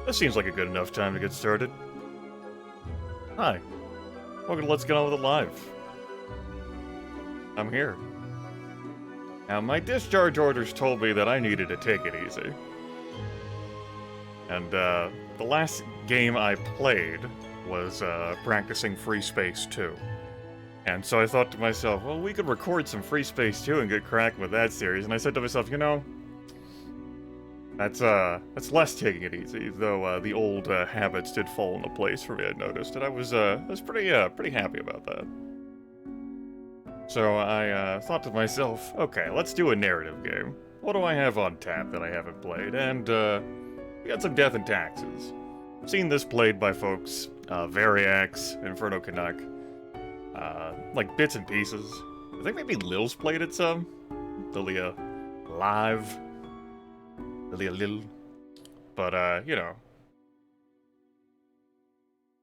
This seems like a good enough time to get started. Hi. Welcome to Let's Get On With It Live. I'm here. Now, my discharge orders told me that I needed to take it easy. And, the last game I played was, practicing Free Space 2. And so I thought to myself, well, we could record some Free Space 2 and get cracking with that series. And I said to myself, you know, that's less taking it easy, though the old habits did fall into place for me, I noticed, and I was pretty happy about that. So I thought to myself, okay, let's do a narrative game. What do I have on tap that I haven't played? And we got some Death and Taxes. I've seen this played by folks, Variax, Inferno Canuck, like bits and pieces. I think maybe Lil's played it some. Lilia Live. Lil. But, you know.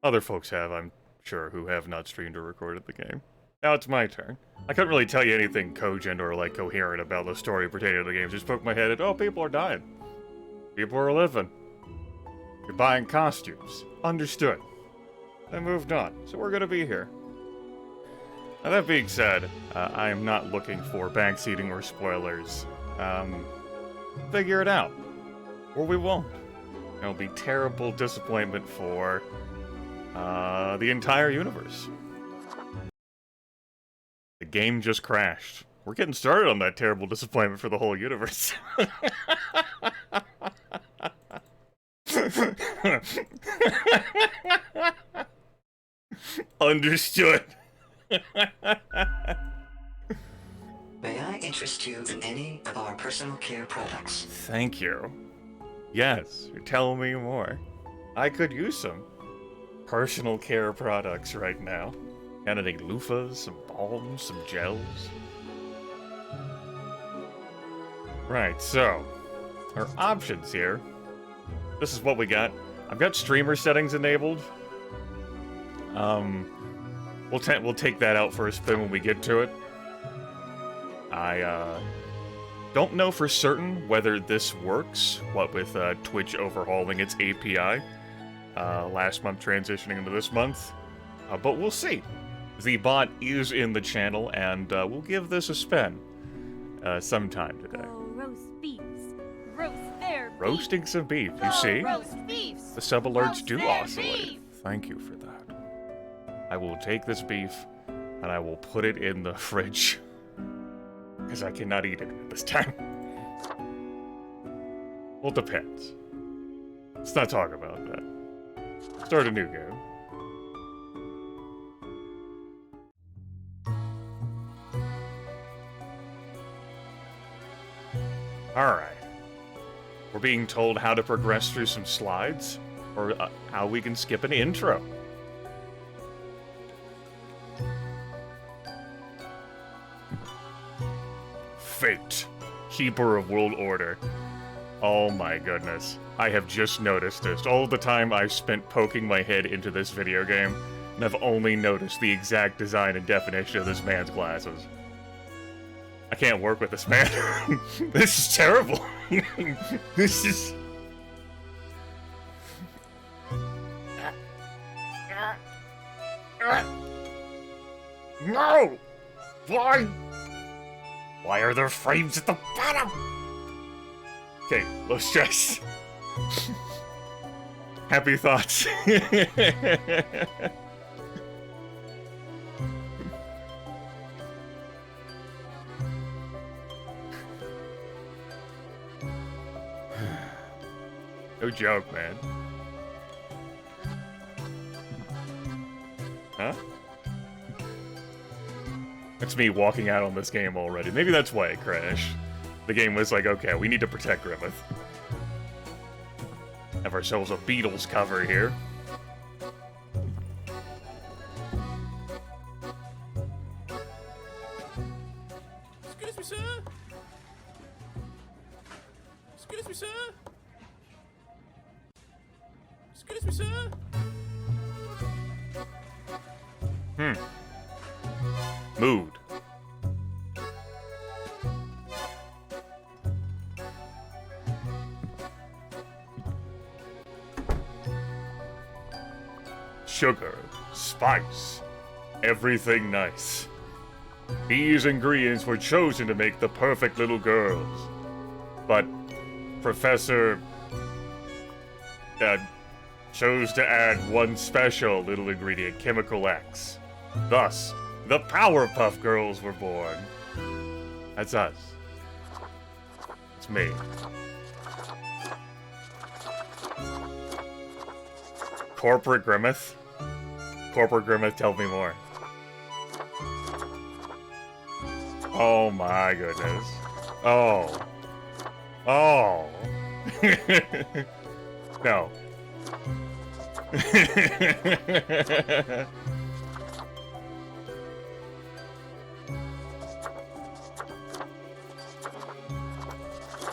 Other folks have, I'm sure, who have not streamed or recorded the game. Now it's my turn. I couldn't really tell you anything cogent or, like, coherent about the story pertaining to the game. Just poked my head at, oh, people are dying. People are living. You're buying costumes. Understood. I moved on, so we're gonna be here. Now, that being said, I am not looking for backseating or spoilers. Figure it out. Or we won't. It'll be terrible disappointment for, the entire universe. The game just crashed. We're getting started on that terrible disappointment for the whole universe. Understood. May I interest you in any of our personal care products? Thank you. Yes, you're telling me more. I could use some personal care products right now. Got any loofahs, some balms, some gels? Right, so, our options here. This is what we got. I've got streamer settings enabled. We'll take that out for a spin when we get to it. I don't know for certain whether this works, what with Twitch overhauling its API last month transitioning into this month, but we'll see. The bot is in the channel, and we'll give this a spin sometime today. Oh, roast beefs. Roast their beef. Roasting some beef, you Oh, see? roast beefs. The sub alerts Roast do their oscillate. beef. Thank you for that. I will take this beef, and I will put it in the fridge. Because I cannot eat it at this time. Well, it depends. Let's not talk about that. Start a new game. Alright. We're being told how to progress through some slides, or how we can skip an intro. Fate, Keeper of World Order. Oh my goodness. I have just noticed this. All the time I've spent poking my head into this video game, and I've only noticed the exact design and definition of this man's glasses. I can't work with this man. This is terrible. This is... No! Why? Why are there frames at the bottom? Okay, low stress. Happy thoughts. No joke, man. Huh? That's me walking out on this game already. Maybe that's why it crashed. The game was like, okay, we need to protect Grimith. Have ourselves a Beatles cover here. Excuse me, sir. Excuse me, sir. Excuse me, sir. Mood. sugar, spice, everything nice. These ingredients were chosen to make the perfect little girls. But Professor chose to add one special little ingredient, Chemical X. Thus, the Powerpuff Girls were born. That's us. It's me. Corporate Grimith? Corporate Grimith, tell me more. Oh my goodness. Oh. Oh. No.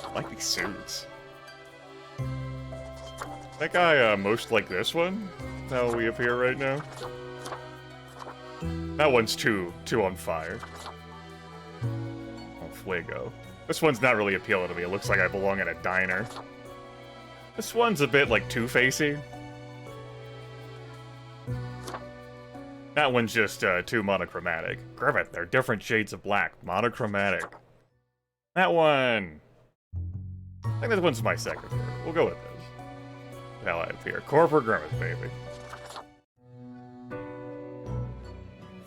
I like these suits. I think I most like this one. How we appear right now. That one's too on fire. Oh, Fuego. This one's not really appealing to me. It looks like I belong in a diner. This one's a bit like Two-Facey. That one's just too monochromatic. Grimith, they're different shades of black. Monochromatic. That one. I think this one's my second favorite. We'll go with this. How I appear. Corporate Grimith, baby.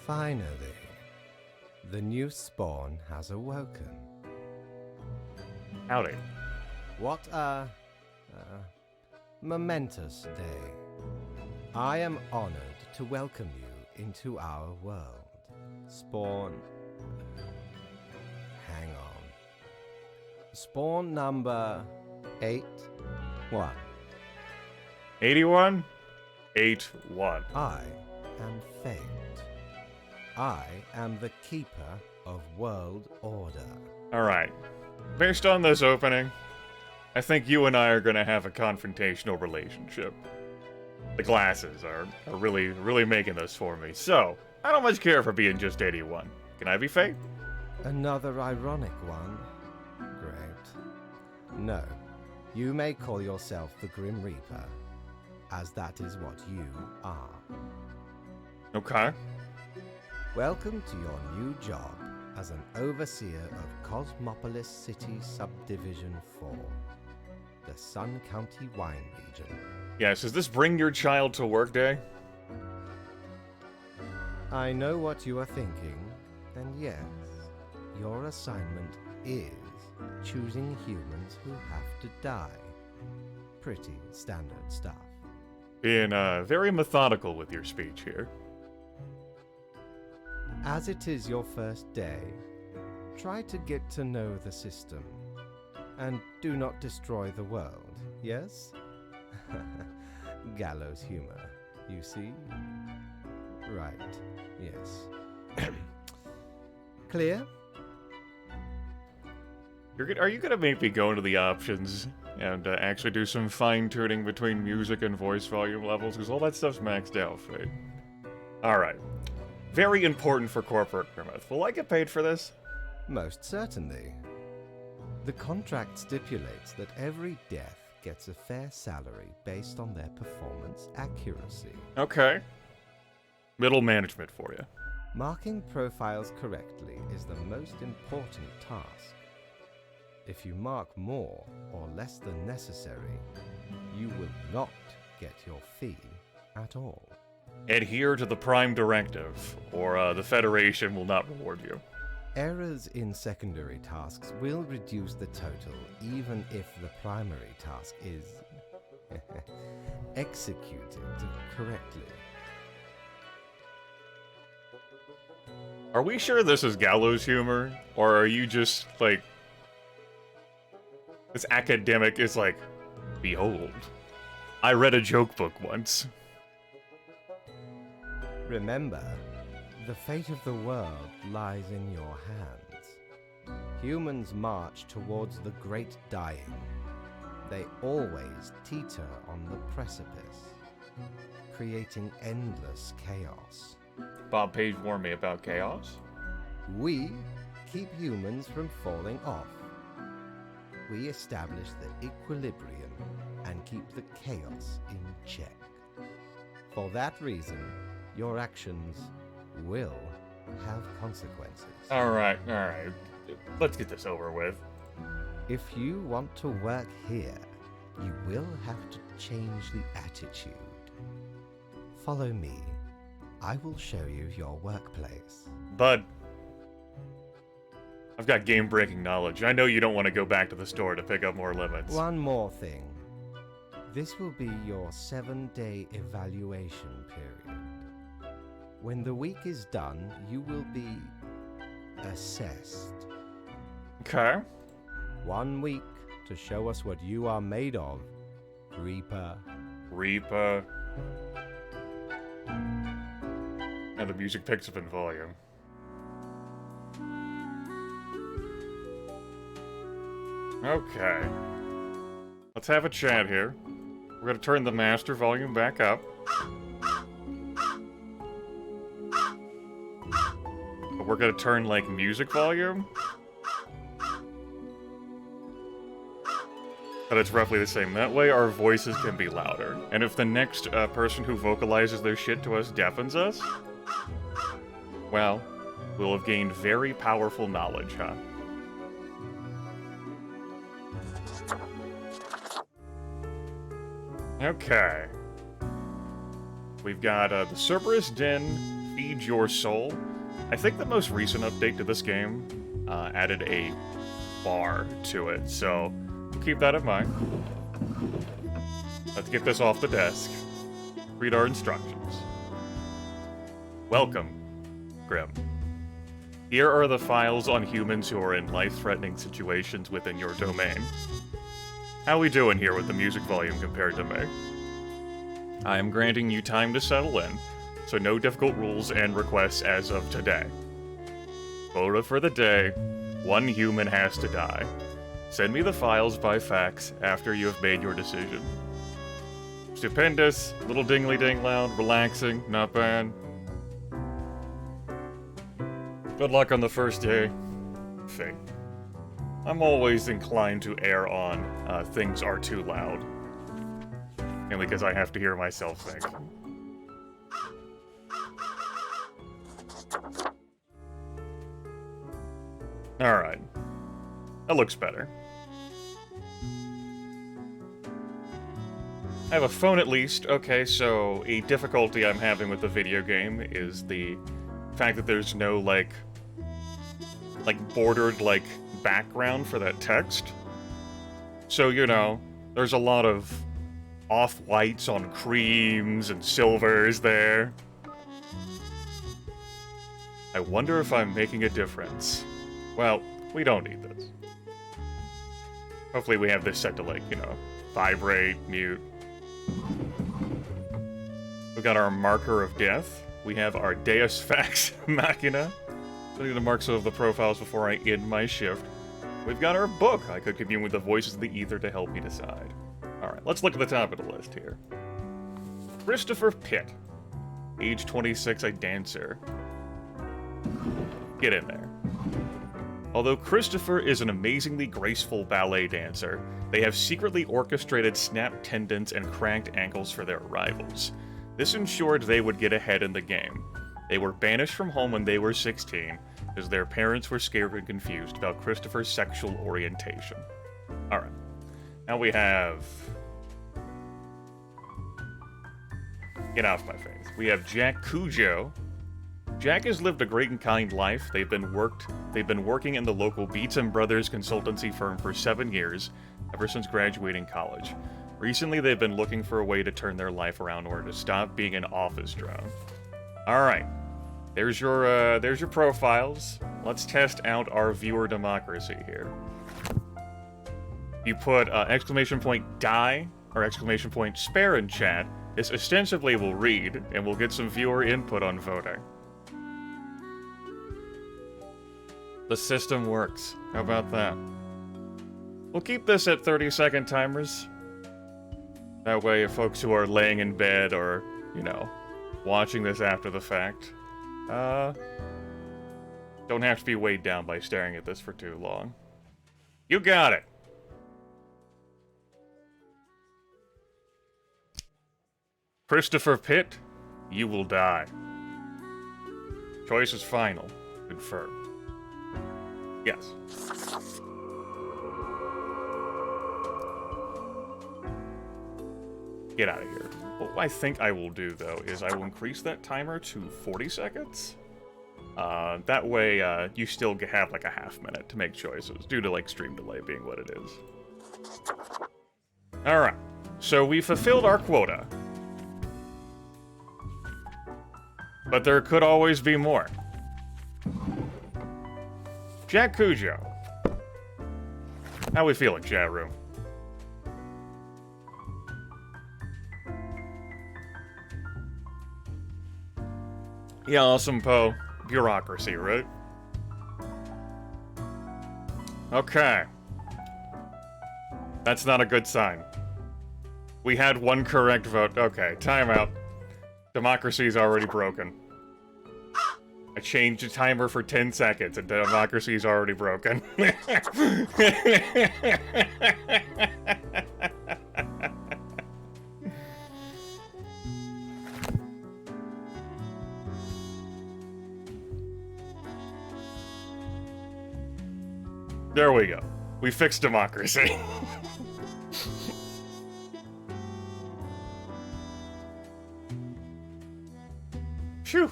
Finally, the new spawn has awoken. Howdy. What a momentous day. I am honored to welcome you into our world. Spawn... Hang on. Spawn number 81. 81? 8-1. I am Fate. I am the keeper of world order. Alright. Based on this opening, I think you and I are gonna have a confrontational relationship. The glasses are really making this for me. So, I don't much care for being just 81. Can I be Fate? Another ironic one. Great. No, you may call yourself the Grim Reaper, as that is what you are. Okay. Welcome to your new job as an overseer of Cosmopolis City Subdivision 4, the Sun County Wine Region. Yes, is this Bring Your Child to Work Day? I know what you are thinking, and yes, your assignment is choosing humans who have to die. Pretty standard stuff. Being very methodical with your speech here. As it is your first day, try to get to know the system, and do not destroy the world, yes? Gallows humor, you see? Right, yes. Clear? Are you gonna make me go into the options and actually do some fine-tuning between music and voice volume levels? Because all that stuff's maxed out, Fate. Alright. Very important for corporate Grimith. Will I get paid for this? Most certainly. The contract stipulates that every death gets a fair salary based on their performance accuracy. Okay. Middle management for you. Marking profiles correctly is the most important task. If you mark more or less than necessary, you will not get your fee at all. Adhere to the Prime Directive, or the Federation will not reward you. Errors in secondary tasks will reduce the total even if the primary task is executed correctly. Are we sure this is gallows humor? Or are you just, like... This academic is like, behold, I read a joke book once. Remember, the fate of the world lies in your hands. Humans march towards the great dying. They always teeter on the precipice, creating endless chaos. Bob Page warned me about chaos. We keep humans from falling off. We establish the equilibrium and keep the chaos in check. For that reason, your actions will have consequences. Alright. Let's get this over with. If you want to work here, you will have to change the attitude. Follow me. I will show you your workplace. Bud, I've got game-breaking knowledge. I know you don't want to go back to the store to pick up more limits. One more thing. This will be your 7-day evaluation period. When the week is done, you will be assessed. Okay. 1 week to show us what you are made of, Reaper. And the music picks up in volume. Okay. Let's have a chat here. We're gonna turn the master volume back up. But we're gonna turn, like, music volume. But it's roughly the same. That way our voices can be louder. And if the next person who vocalizes their shit to us deafens us, well, we'll have gained very powerful knowledge, huh? Okay. We've got the Cerberus Den, Feed Your Soul. I think the most recent update to this game added a bar to it, so keep that in mind. Let's get this off the desk. Read our instructions. Welcome, Grim. Here are the files on humans who are in life-threatening situations within your domain. How we doing here with the music volume compared to me? I am granting you time to settle in, so no difficult rules and requests as of today. Quota for the day, 1 human has to die. Send me the files by fax after you have made your decision. Stupendous, little dingly-ding loud, relaxing, not bad. Good luck on the first day. Thing. I'm always inclined to err on things are too loud. Mainly because I have to hear myself think. Alright. That looks better. I have a phone at least. Okay, so a difficulty I'm having with the video game is the fact that there's no, like bordered, like, background for that text. So, you know, there's a lot of off-whites on creams and silvers there. I wonder if I'm making a difference. Well, we don't need this. Hopefully we have this set to, like, you know, vibrate, mute. We've got our marker of death. We have our Deus Fax Machina. I need to mark some of the profiles before I end my shift. We've got our book. I could commune with the voices of the ether to help me decide. Alright, let's look at the top of the list here. Christopher Pitt. Age 26, a dancer. Get in there. Although Christopher is an amazingly graceful ballet dancer, they have secretly orchestrated snapped tendons and cracked ankles for their rivals. This ensured they would get ahead in the game. They were banished from home when they were 16, because their parents were scared and confused about Christopher's sexual orientation. Alright. Now we have... Get off my face. We have Jack Cujo. Jack has lived a great and kind life. They've been working in the local Beats and Brothers consultancy firm for 7 years, ever since graduating college. Recently, they've been looking for a way to turn their life around in order to stop being an office drone. Alright. There's your profiles. Let's test out our viewer democracy here. You put exclamation point die or exclamation point spare in chat. This ostensibly will read, and we'll get some viewer input on voting. The system works. How about that? We'll keep this at 30-second timers. That way, if folks who are laying in bed or, you know, watching this after the fact, don't have to be weighed down by staring at this for too long. You got it! Christopher Pitt, you will die. Choice is final. Confirm. Yes. Get out of here. What I think I will do, though, is I will increase that timer to 40 seconds. That way, you still have like a half minute to make choices, due to like stream delay being what it is. Alright, so we fulfilled our quota. But there could always be more. Jack Cujo. How we feeling, chat room? Yeah, awesome, Poe. Bureaucracy, right? Okay. That's not a good sign. We had one correct vote. Okay, timeout. Democracy's already broken. I changed the timer for 10 seconds and democracy's already broken. There we go. We fixed democracy. Phew.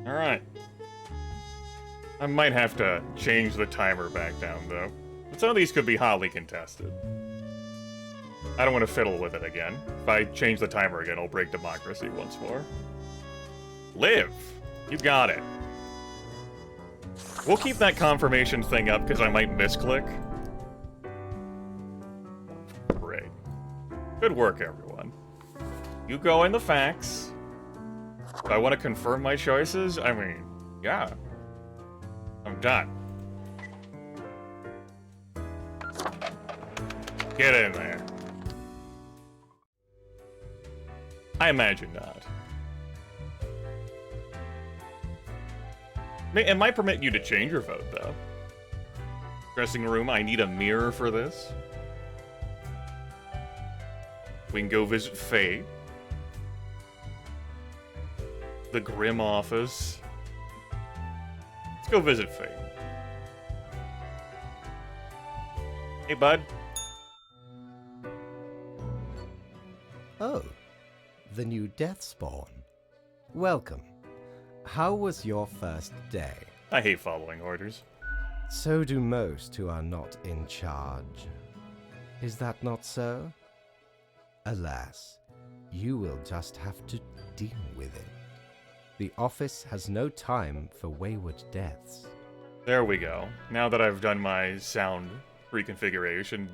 Alright. I might have to change the timer back down, though. But some of these could be hotly contested. I don't want to fiddle with it again. If I change the timer again, I'll break democracy once more. Live! You got it. We'll keep that confirmation thing up, because I might misclick. Great. Good work, everyone. You go in the facts. If I want to confirm my choices, I mean, yeah. I'm done. Get in there. I imagine not. It might permit you to change your vote, though. Dressing room, I need a mirror for this. We can go visit Faye. The Grim office. Let's go visit Faye. Hey, bud. Oh, the new death spawn. Welcome. How was your first day? I hate following orders. So do most who are not in charge. Is that not so? Alas, you will just have to deal with it. The office has no time for wayward deaths. There we go. Now that I've done my sound reconfiguration,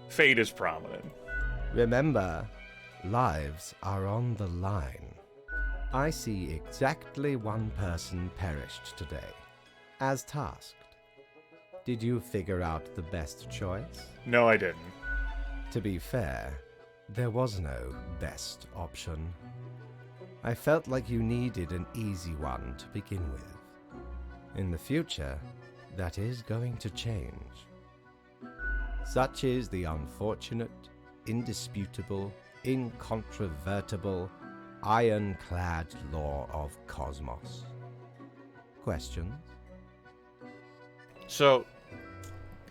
fate is prominent. Remember, lives are on the line. I see exactly one person perished today, as tasked. Did you figure out the best choice? No, I didn't. To be fair, there was no best option. I felt like you needed an easy one to begin with. In the future, that is going to change. Such is the unfortunate, indisputable, incontrovertible, ironclad law of cosmos. Questions? So,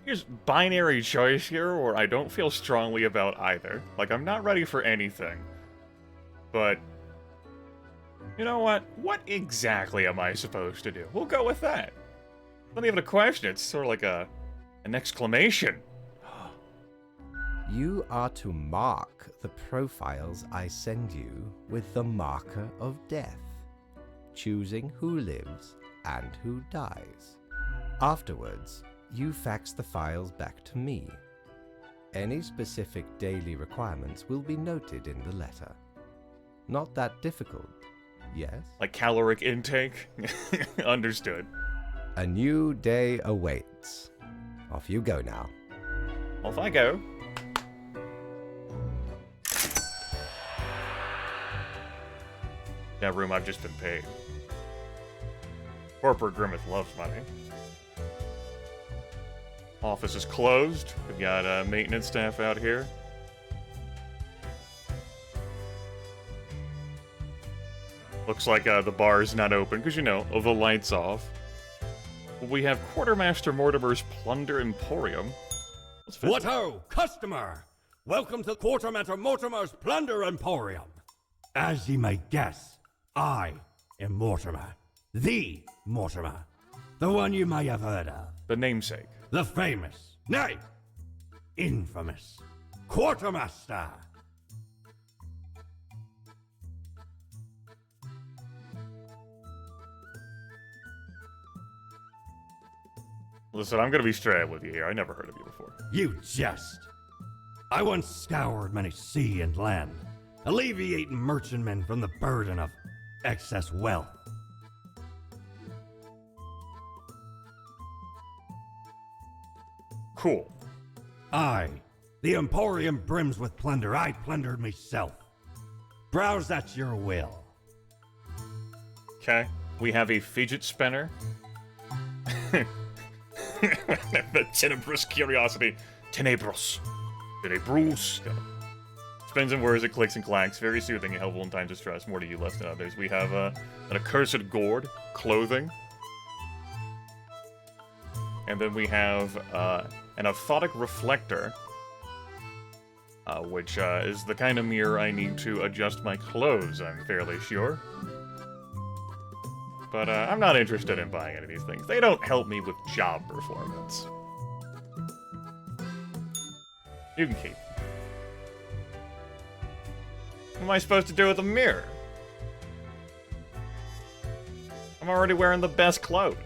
here's binary choice here, or I don't feel strongly about either. Like, I'm not ready for anything. But, you know what? What exactly am I supposed to do? We'll go with that. It's not even a question, it's sort of like an exclamation. You are to mark the profiles I send you with the marker of death, choosing who lives and who dies. Afterwards, you fax the files back to me. Any specific daily requirements will be noted in the letter. Not that difficult, yes? Like caloric intake? Understood. A new day awaits. Off you go now. Off I go. That room, I've just been paid. Corporate Grimith loves money. Office is closed. We've got maintenance staff out here. Looks like the bar is not open because, you know, the light's off. We have Quartermaster Mortimer's Plunder Emporium. What ho, customer! Welcome to Quartermaster Mortimer's Plunder Emporium. As ye may guess, I am Mortimer. The Mortimer. The one you may have heard of. The namesake. The famous, nay, infamous Quartermaster. Listen, I'm gonna be straight with you here. I never heard of you before. You jest. I once scoured many sea and land, alleviating merchantmen from the burden of excess wealth. Cool. Aye, the Emporium brims with plunder. I plundered myself. Browse at your will. Okay. We have a fidget spinner. The tenebrous curiosity. Tenebrous. Tenebrous. Spins and whirs, it clicks and clacks. Very soothing and helpful in times of stress. More to you, less than others. We have an accursed gourd. Clothing. And then we have an aphotic reflector. Which is the kind of mirror I need to adjust my clothes, I'm fairly sure. But I'm not interested in buying any of these things. They don't help me with job performance. You can keep. What am I supposed to do with a mirror? I'm already wearing the best clothes.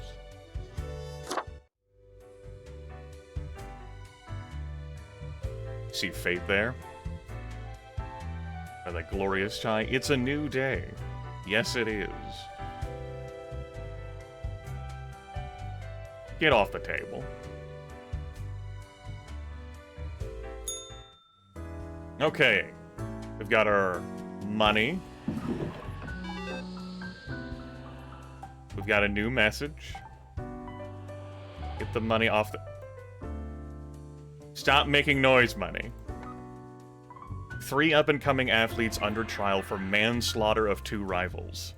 See fate there? By that glorious chai, it's a new day. Yes, it is. Get off the table. Okay. We've got our money. We've got a new message. Get the money off the... Stop making noise, money. 3 up-and-coming athletes under trial for manslaughter of 2 rivals.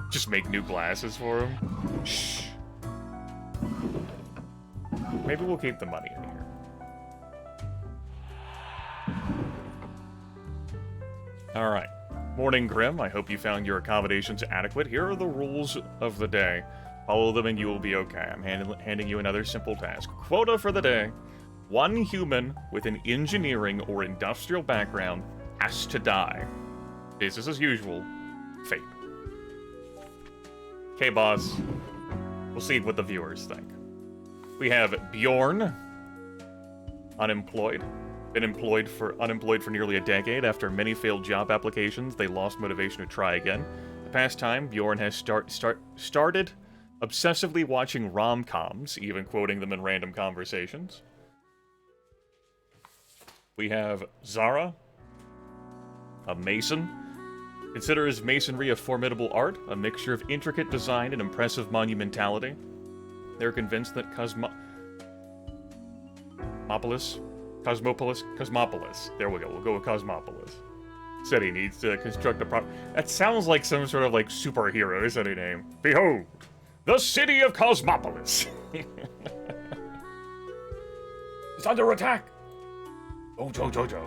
Just make new glasses for them. Shh. Maybe we'll keep the money in here. Alright. Morning, Grim. I hope you found your accommodations adequate. Here are the rules of the day. Follow them and you will be okay. I'm handing you another simple task. Quota for the day. 1 human with an engineering or industrial background has to die. Business as usual. Fate. Okay, boss. We'll see what the viewers think. We have Bjorn. Unemployed. Been unemployed for nearly a decade. After many failed job applications, they lost motivation to try again. The past time, Bjorn has started obsessively watching rom-coms, even quoting them in random conversations. We have Zara, a mason. Considers masonry a formidable art, a mixture of intricate design and impressive monumentality. They're convinced that Cosmopolis. There we go. We'll go with Cosmopolis. Said he needs to construct a That sounds like some sort of like superhero city name. Behold, the city of Cosmopolis. It's under attack. Oh, Jojo.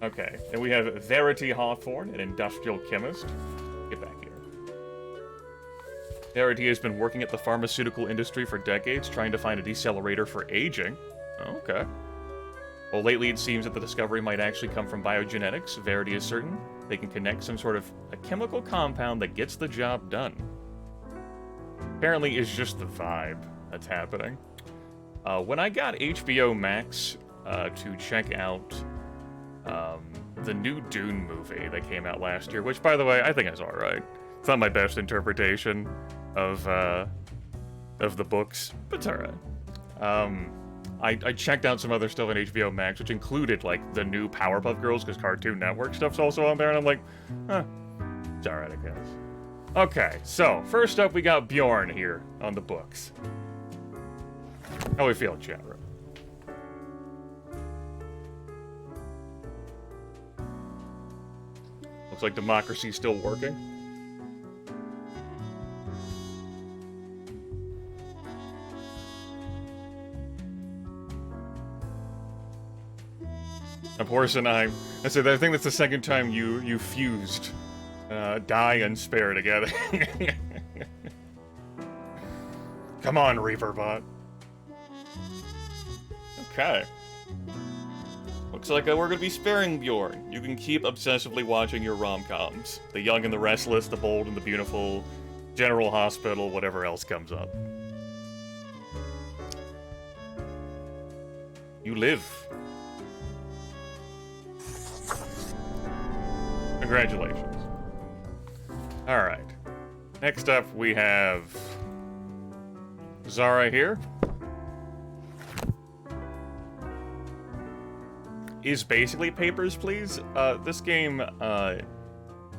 Okay, and we have Verity Hawthorne, an industrial chemist. Get back here. Verity has been working at the pharmaceutical industry for decades, trying to find a decelerator for aging. Okay. Well, lately it seems that the discovery might actually come from biogenetics. Verity is certain they can connect some sort of a chemical compound that gets the job done. Apparently, it's just the vibe that's happening. When I got HBO Max to check out the new Dune movie that came out last year, which, by the way, I think is alright. It's not my best interpretation of the books, but it's alright. I checked out some other stuff on HBO Max, which included, like, the new Powerpuff Girls, because Cartoon Network stuff's also on there, and I'm like, it's alright, I guess. Okay, so first up we got Bjorn here on the books. How we feel, chat room? Looks like democracy's still working. Of course, and I said I think that's the second time you fused die and spare together. Come on, Reaperbot. Okay. Looks like we're gonna be sparing Bjorn. You can keep obsessively watching your rom-coms. The Young and the Restless, The Bold and the Beautiful, General Hospital, whatever else comes up. You live. Congratulations. Alright. Next up, we have Zara here. Is basically Papers, Please. This game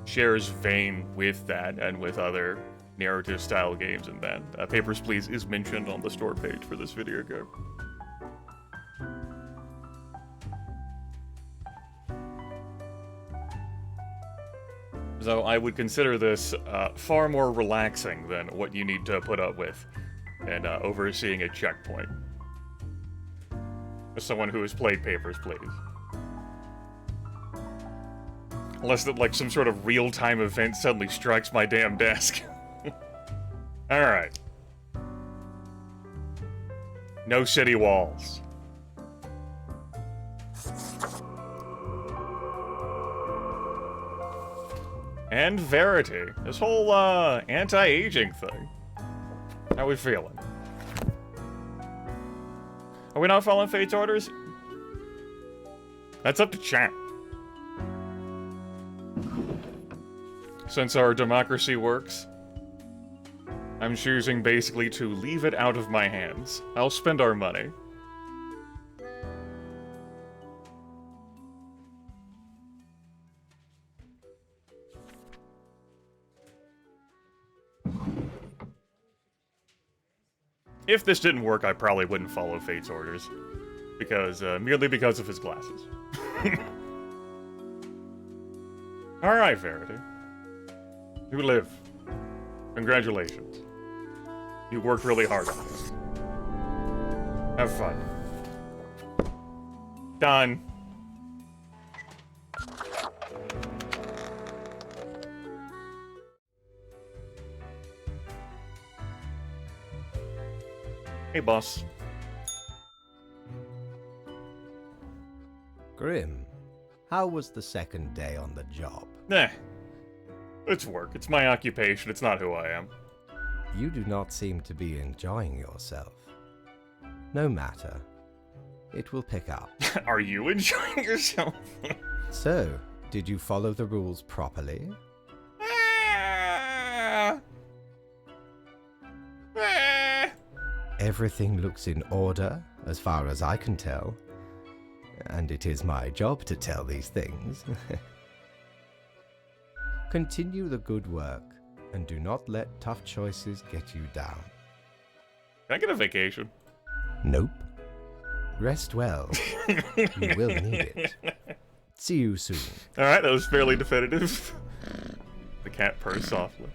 shares vein with that and with other narrative-style games and that. Papers, Please is mentioned on the store page for this video game. So I would consider this far more relaxing than what you need to put up with and overseeing a checkpoint. As someone who has played Papers, Please. Unless that, like, some sort of real-time event suddenly strikes my damn desk. Alright. No city walls. And Verity. This whole, anti-aging thing. How we feeling? Are we not following Fate's orders? That's up to chat. Since our democracy works, I'm choosing basically to leave it out of my hands. I'll spend our money. If this didn't work, I probably wouldn't follow Fate's orders. Because, merely because of his glasses. Alright, Verity. You live. Congratulations. You worked really hard on this. Have fun. Done. Hey, boss. Grim, how was the second day on the job? Nah. It's work. It's my occupation. It's not who I am. You do not seem to be enjoying yourself. No matter. It will pick up. Are you enjoying yourself? So, did you follow the rules properly? Everything looks in order, as far as I can tell. And it is my job to tell these things. Continue the good work, and do not let tough choices get you down. Can I get a vacation? Nope. Rest well. You will need it. See you soon. Alright, that was fairly definitive. The cat purrs softly.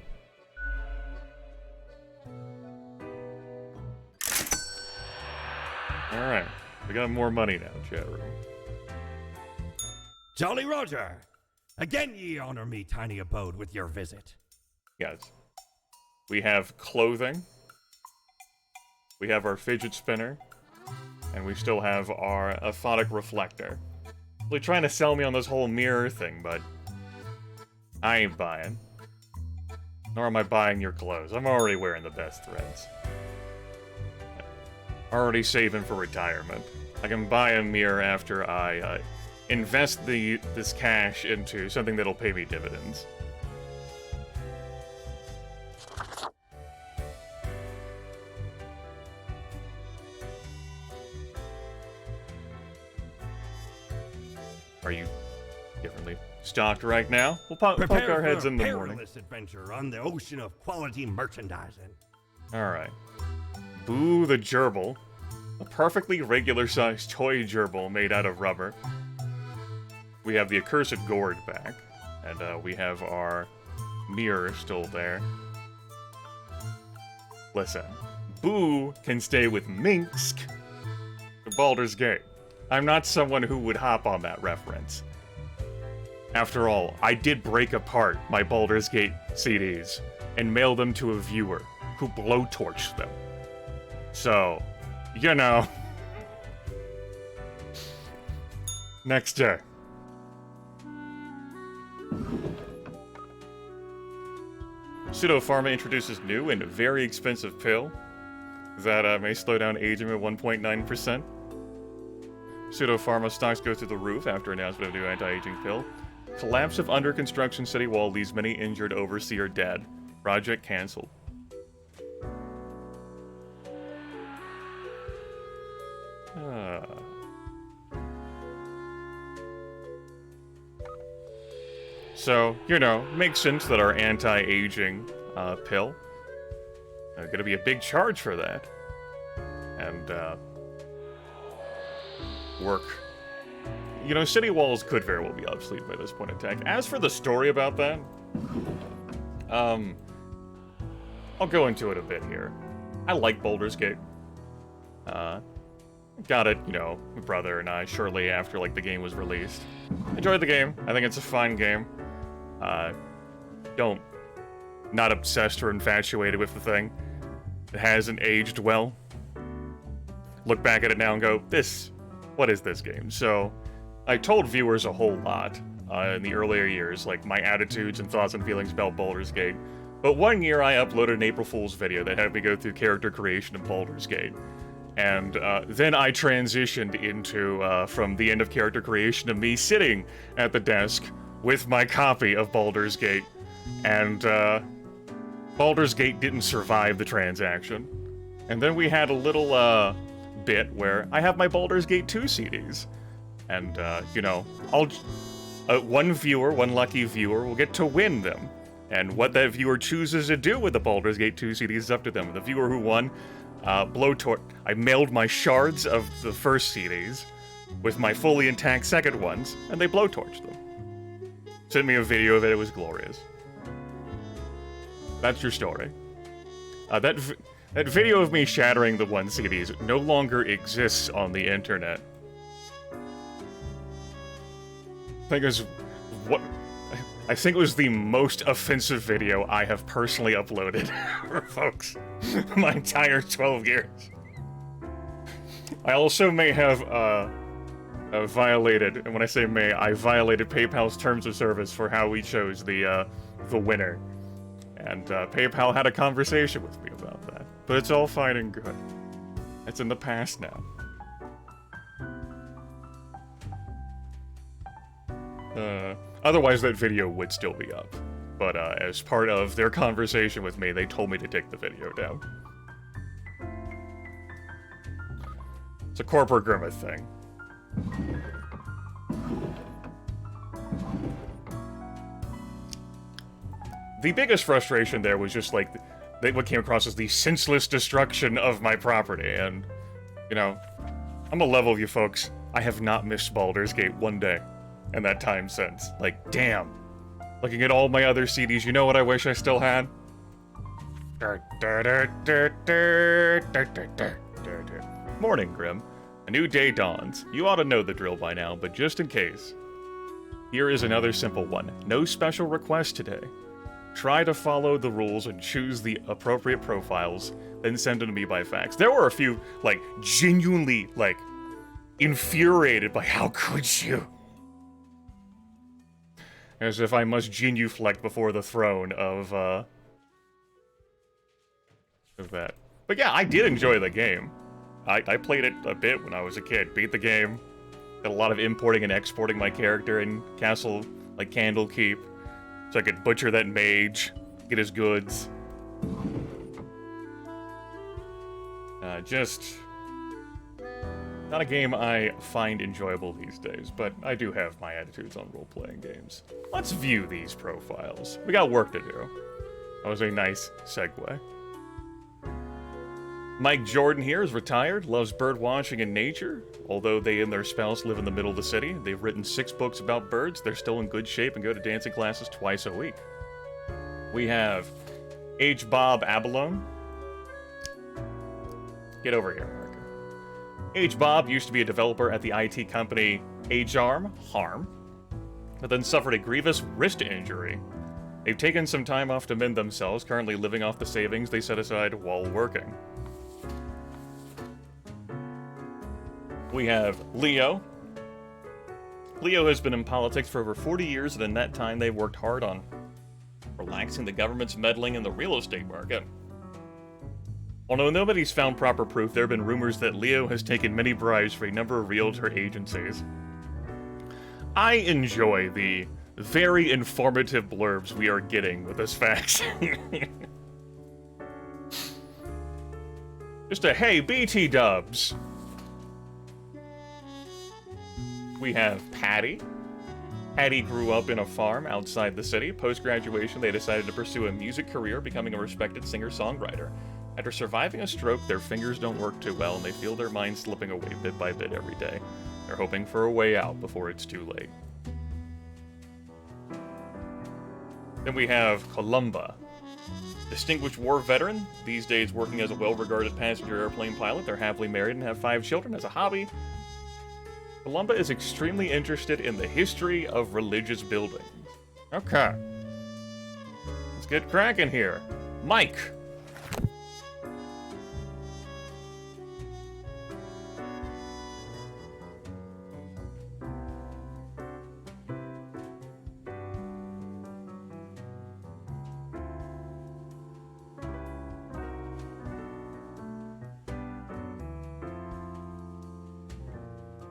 Alright, we got more money now, chat room. Jolly Roger! Again ye honor me tiny abode with your visit. Yes. We have clothing. We have our fidget spinner. And we still have our aphotic reflector. Really trying to sell me on this whole mirror thing, but I ain't buying. Nor am I buying your clothes. I'm already wearing the best threads. Already saving for retirement. I can buy a mirror after I invest this cash into something that'll pay me dividends. Are you differently stocked right now. We'll poke Prepare our heads for in the a morning. perilous adventure on the ocean of quality merchandising. Alright. Boo the gerbil. A perfectly regular-sized toy gerbil made out of rubber. We have the accursed gourd back. And we have our mirror still there. Listen. Boo can stay with Minsk to Baldur's Gate. I'm not someone who would hop on that reference. After all, I did break apart my Baldur's Gate CDs and mail them to a viewer who blowtorched them. So, you know. Next day. Pseudopharma introduces new and very expensive pill that may slow down aging by 1.9%. Pseudopharma stocks go through the roof after announcement of new anti-aging pill. Collapse of under construction city wall leaves many injured, overseer dead. Project cancelled. So, you know, makes sense that our anti-aging pill gonna be a big charge for that. And, work. You know, city walls could very well be obsolete by this point in time. As for the story about that, I'll go into it a bit here. I like Baldur's Gate. Got it, you know, my brother and I shortly after, like, the game was released. Enjoyed the game. I think it's a fine game. Not obsessed or infatuated with the thing. It hasn't aged well. Look back at it now and go, what is this game? So, I told viewers a whole lot in the earlier years, like my attitudes and thoughts and feelings about Baldur's Gate. But one year I uploaded an April Fool's video that had me go through character creation in Baldur's Gate. And then I transitioned into, from the end of character creation, to me sitting at the desk with my copy of Baldur's Gate. And Baldur's Gate didn't survive the transaction. And then we had a little bit where I have my Baldur's Gate 2 CDs. And, you know, one lucky viewer will get to win them. And what that viewer chooses to do with the Baldur's Gate 2 CDs is up to them. The viewer who won, I mailed my shards of the first CDs with my fully intact second ones, and they blowtorched them. Sent me a video of it, it was glorious. That's your story. That video of me shattering the one CDs no longer exists on the internet. I think it was the most offensive video I have personally uploaded for folks my entire 12 years. I also may have violated, and when I say may, I violated PayPal's terms of service for how we chose the winner. And PayPal had a conversation with me about that. But it's all fine and good. It's in the past now. Otherwise that video would still be up. But as part of their conversation with me, they told me to take the video down. It's a corporate Grimith thing. The biggest frustration there was just like what came across as the senseless destruction of my property, and you know, I'm a level of you folks. I have not missed Baldur's Gate one day in that time since. Like, damn. Looking at all my other CDs, you know what I wish I still had? Morning, Grim. A new day dawns. You ought to know the drill by now, but just in case. Here is another simple one. No special request today. Try to follow the rules and choose the appropriate profiles, then send them to me by fax. There were a few, like, genuinely, like, infuriated by how could you? As if I must genuflect before the throne of that. But yeah, I did enjoy the game. I played it a bit when I was a kid. Beat the game. Did a lot of importing and exporting my character in Castle, like, Candlekeep. So I could butcher that mage, get his goods. Not a game I find enjoyable these days, but I do have my attitudes on role-playing games. Let's view these profiles. We got work to do. That was a nice segue. Mike Jordan here is retired, loves bird watching and nature. Although they and their spouse live in the middle of the city, they've written 6 books about birds, they're still in good shape and go to dancing classes twice a week. We have H. Bob Abalone. Get over here, America. H. Bob used to be a developer at the IT company Harm, but then suffered a grievous wrist injury. They've taken some time off to mend themselves, currently living off the savings they set aside while working. We have Leo. Leo has been in politics for over 40 years, and in that time they've worked hard on relaxing the government's meddling in the real estate market. Although nobody's found proper proof, there have been rumors that Leo has taken many bribes for a number of realtor agencies. I enjoy the very informative blurbs we are getting with this fax. Just a, hey, BT dubs. We have Patty. Patty grew up in a farm outside the city. Post-graduation, they decided to pursue a music career, becoming a respected singer-songwriter. After surviving a stroke, their fingers don't work too well, and they feel their minds slipping away bit by bit every day. They're hoping for a way out before it's too late. Then we have Columba. Distinguished war veteran, these days working as a well-regarded passenger airplane pilot. They're happily married and have 5 children. As a hobby, Columba is extremely interested in the history of religious buildings. Okay. Let's get cracking here. Mike.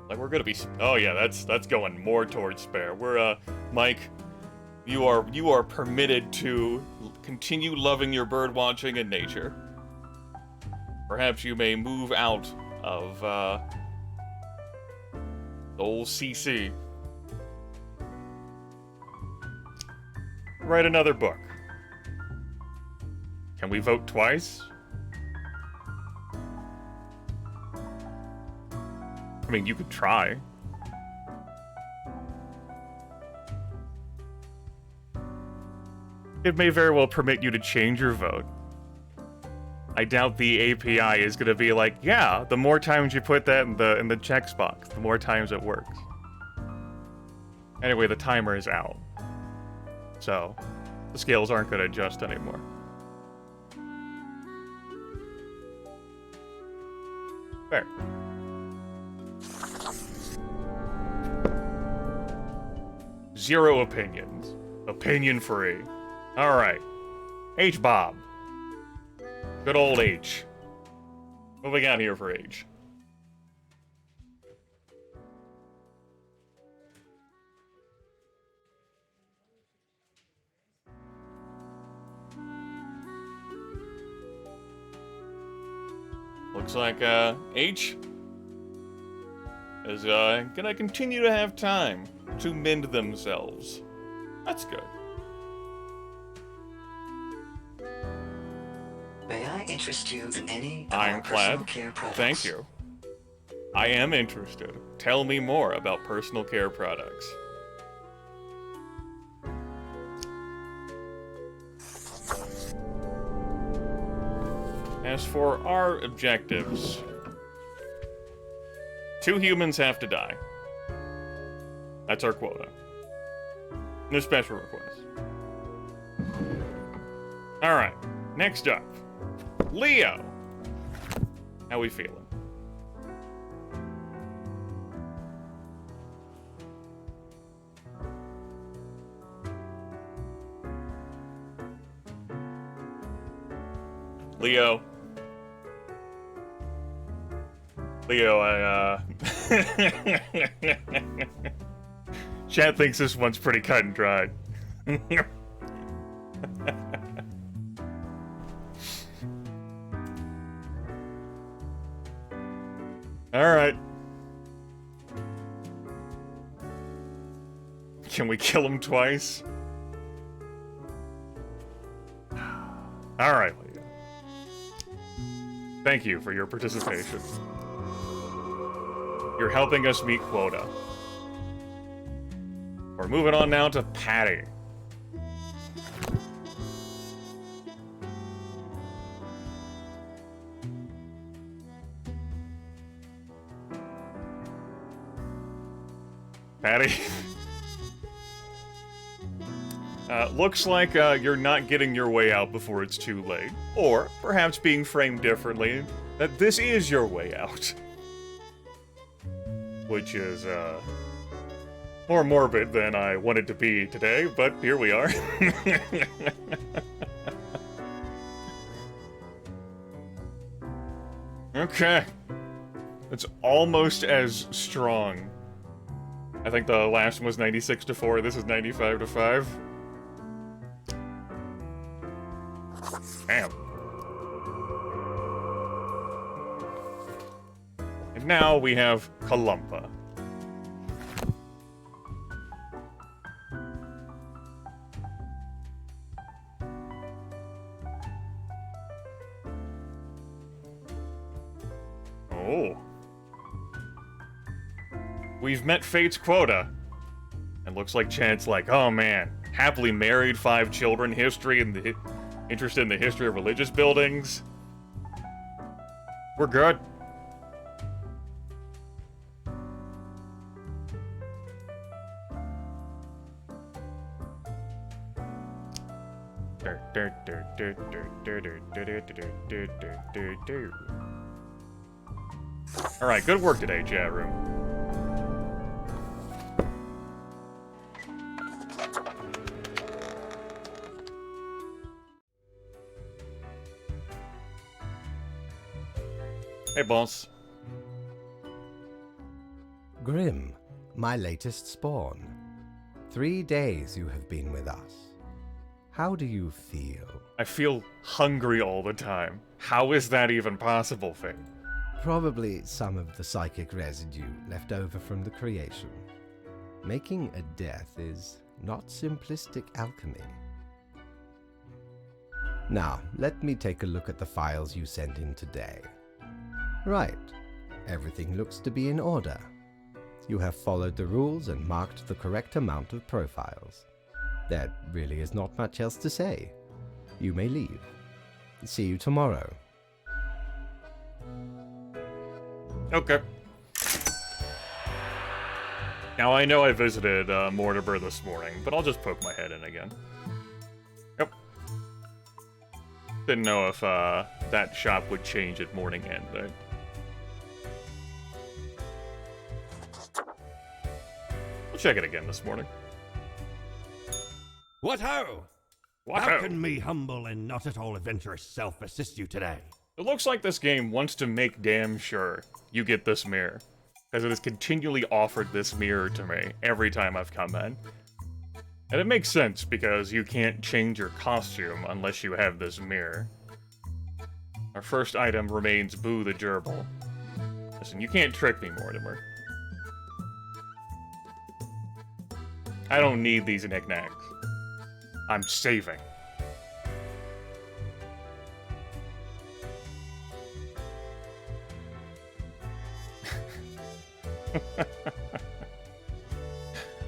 Like, we're gonna be... Oh, yeah, that's going more towards spare. We're, Mike, you are permitted to continue loving your bird watching and nature. Perhaps you may move out of, the old CC. Write another book. Can we vote twice? I mean, you could try. It may very well permit you to change your vote. I doubt the API is gonna be like, yeah, the more times you put that in the checks box, the more times it works. Anyway, the timer is out. So, the scales aren't gonna adjust anymore. Fair. Zero opinions. Opinion free. Alright. H. Bob. Good old H. What we got here for H? Looks like, H is, gonna continue to have time to mend themselves. That's good. May I interest you in any of our Ironclad. personal care products? Thank you. I am interested. Tell me more about personal care products. As for our objectives, 2 humans have to die. That's our quota. No special requests. Alright, next up. Leo! How we feeling? Leo. Leo, Chat thinks this one's pretty cut and dried. Alright. Can we kill him twice? Alright, Leah. Thank you for your participation. You're helping us meet quota. We're moving on now to Patty. Patty? Looks like you're not getting your way out before it's too late. Or, perhaps being framed differently, that this is your way out. Which is, more morbid than I wanted to be today, but here we are. Okay. It's almost as strong. I think the last one was 96-4, this is 95-5. Damn. And now we have Kalumpa. Oh. We've met Fate's quota. And looks like Chad's like, oh man, happily married, 5 children, history, and the interested in the history of religious buildings. We're good. Alright, good work today, chat room. Hey, boss. Grim, my latest spawn. 3 days you have been with us. How do you feel? I feel hungry all the time. How is that even possible, Fate? Probably some of the psychic residue left over from the creation. Making a death is not simplistic alchemy. Now, let me take a look at the files you sent in today. Right. Everything looks to be in order. You have followed the rules and marked the correct amount of profiles. There really is not much else to say. You may leave. See you tomorrow. Okay. Now, I know I visited Mortimer this morning, but I'll just poke my head in again. Yep. Didn't know if that shop would change at morning end, right? We'll check it again this morning. What ho! What How ho? can me humble and not at all adventurous self assist you today? It looks like this game wants to make damn sure you get this mirror, because it has continually offered this mirror to me every time I've come in. And it makes sense, because you can't change your costume unless you have this mirror. Our first item remains Boo the Gerbil. Listen, you can't trick me, Mortimer. I don't need these knickknacks. I'm saving.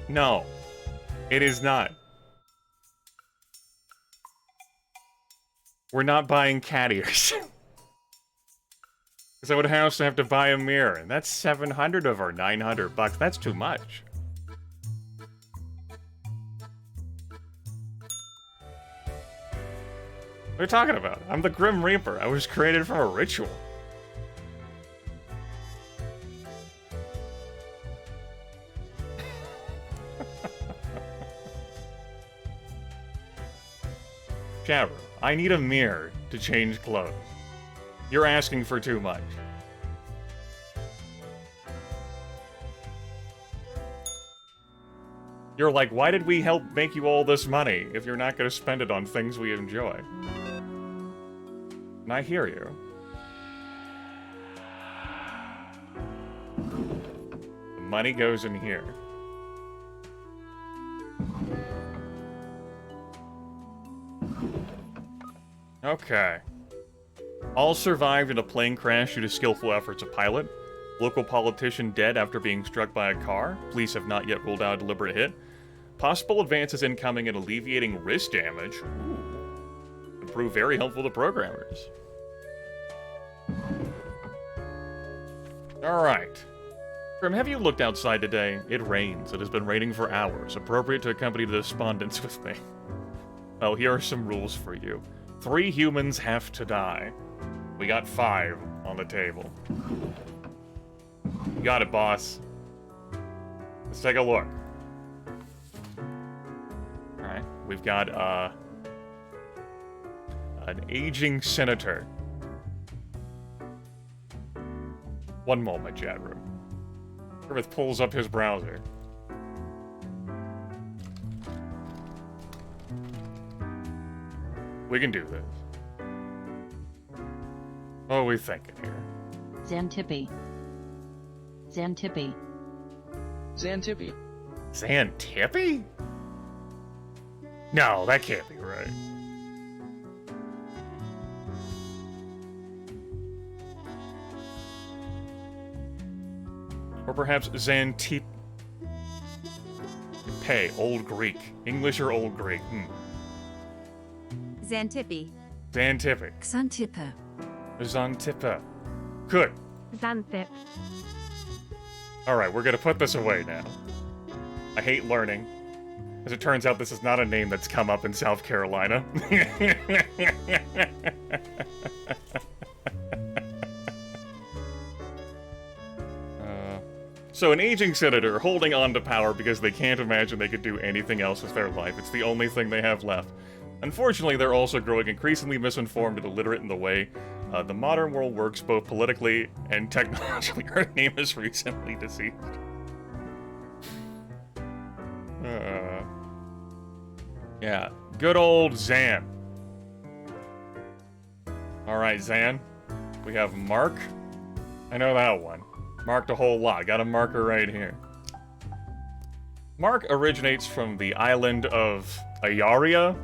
No, it is not. We're not buying cat ears. Because I would also have to buy a mirror, and that's 700 of our 900 bucks. That's too much. What are you talking about? I'm the Grim Reaper. I was created from a ritual. Jabber, I need a mirror to change clothes. You're asking for too much. You're like, why did we help make you all this money if you're not going to spend it on things we enjoy? And I hear you. The money goes in here. Okay. All survived in a plane crash due to skillful efforts of pilot. Local politician dead after being struck by a car. Police have not yet ruled out a deliberate hit. Possible advances incoming in alleviating wrist damage. Ooh. Could prove very helpful to programmers. Alright. Grim, have you looked outside today? It rains. It has been raining for hours. Appropriate to accompany the despondence with me. Well, here are some rules for you. 3 humans have to die. We got 5 on the table. You got it, boss. Let's take a look. Alright, we've got, an aging senator. One moment, chat room. Grimith pulls up his browser. We can do this. What are we thinking here? Xantippe. Xantippe. Xantippe. Xantippe? No, that can't be right. Or perhaps Xantippe. Old Greek. English or Old Greek? Xantippe. Xantippe. Xantippe. Xantippe. Good. Xanthip. Alright, we're gonna put this away now. I hate learning. As it turns out, this is not a name that's come up in South Carolina. So an aging senator holding on to power because they can't imagine they could do anything else with their life. It's the only thing they have left. Unfortunately, they're also growing increasingly misinformed and illiterate in the way the modern world works, both politically and technologically. Her name is recently deceased. Yeah, good old Zan. Alright, Zan. We have Mark. I know that one. Marked a whole lot. Got a marker right here. Mark originates from the island of Ayaria,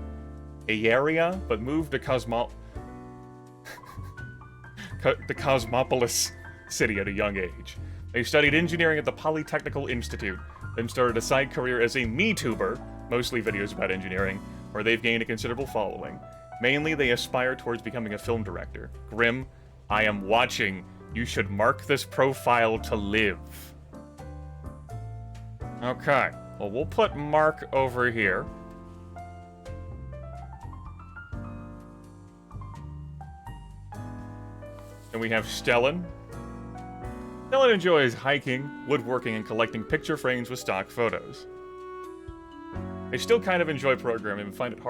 but moved to the Cosmopolis city at a young age. They studied engineering at the Polytechnical Institute, then started a side career as a MeTuber, mostly videos about engineering, where they've gained a considerable following. Mainly, they aspire towards becoming a film director. Grim, I am watching. You should mark this profile to live. Okay. Well, we'll put Mark over here. And we have Stellan. Stellan enjoys hiking, woodworking, and collecting picture frames with stock photos. They still kind of enjoy programming and find it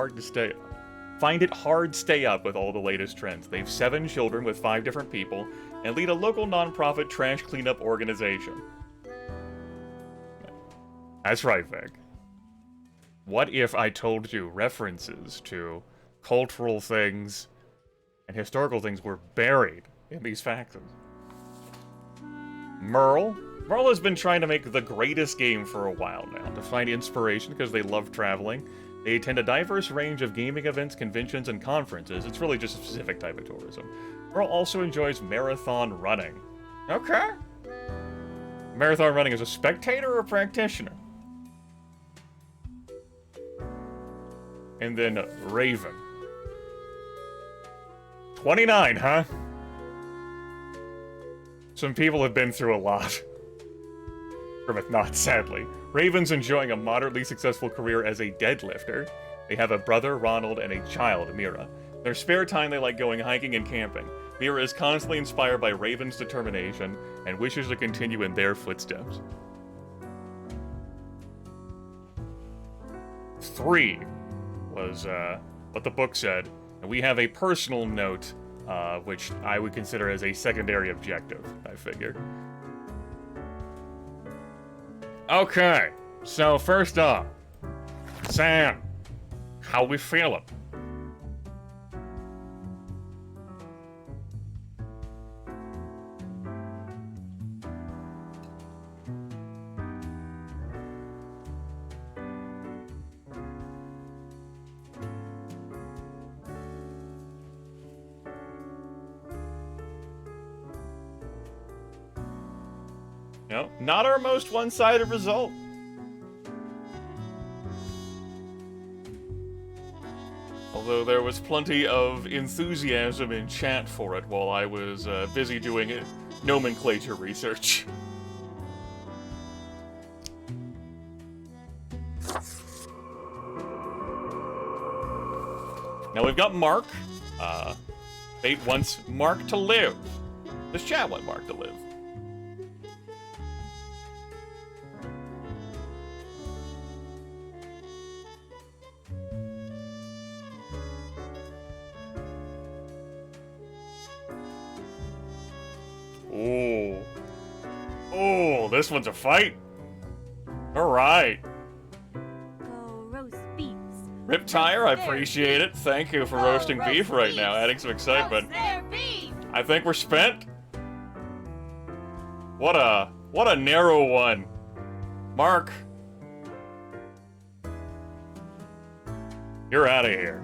hard stay up with all the latest trends. They've 7 children with 5 different people and lead a local non-profit trash cleanup organization. That's right, Vic. What if I told you references to cultural things and historical things were buried in these factions? Merle has been trying to make the greatest game for a while now, to find inspiration because they love traveling. They attend a diverse range of gaming events, conventions, and conferences. It's really just a specific type of tourism. Merle also enjoys marathon running. Okay. Marathon running as a spectator or a practitioner? And then Raven. 29, huh? Some people have been through a lot. Grimith not, sadly. Raven's enjoying a moderately successful career as a deadlifter. They have a brother, Ronald, and a child, Mira. In their spare time, they like going hiking and camping. Mira is constantly inspired by Raven's determination and wishes to continue in their footsteps. 3 was what the book said, and we have a personal note, which I would consider as a secondary objective, I figure. Okay, so first off, Sam, how we feeling? No, not our most one-sided result. Although there was plenty of enthusiasm in chat for it while I was busy doing nomenclature research. Now we've got Mark. Fate wants Mark to live. Does chat want Mark to live? Ooh. Oh, this one's a fight. All right. Go roast beefs. Rip Tire, I appreciate it. Thank you for roasting roast beef right beef. now, adding some excitement. Roast their beef. I think we're spent. What a narrow one. Mark. You're out of here.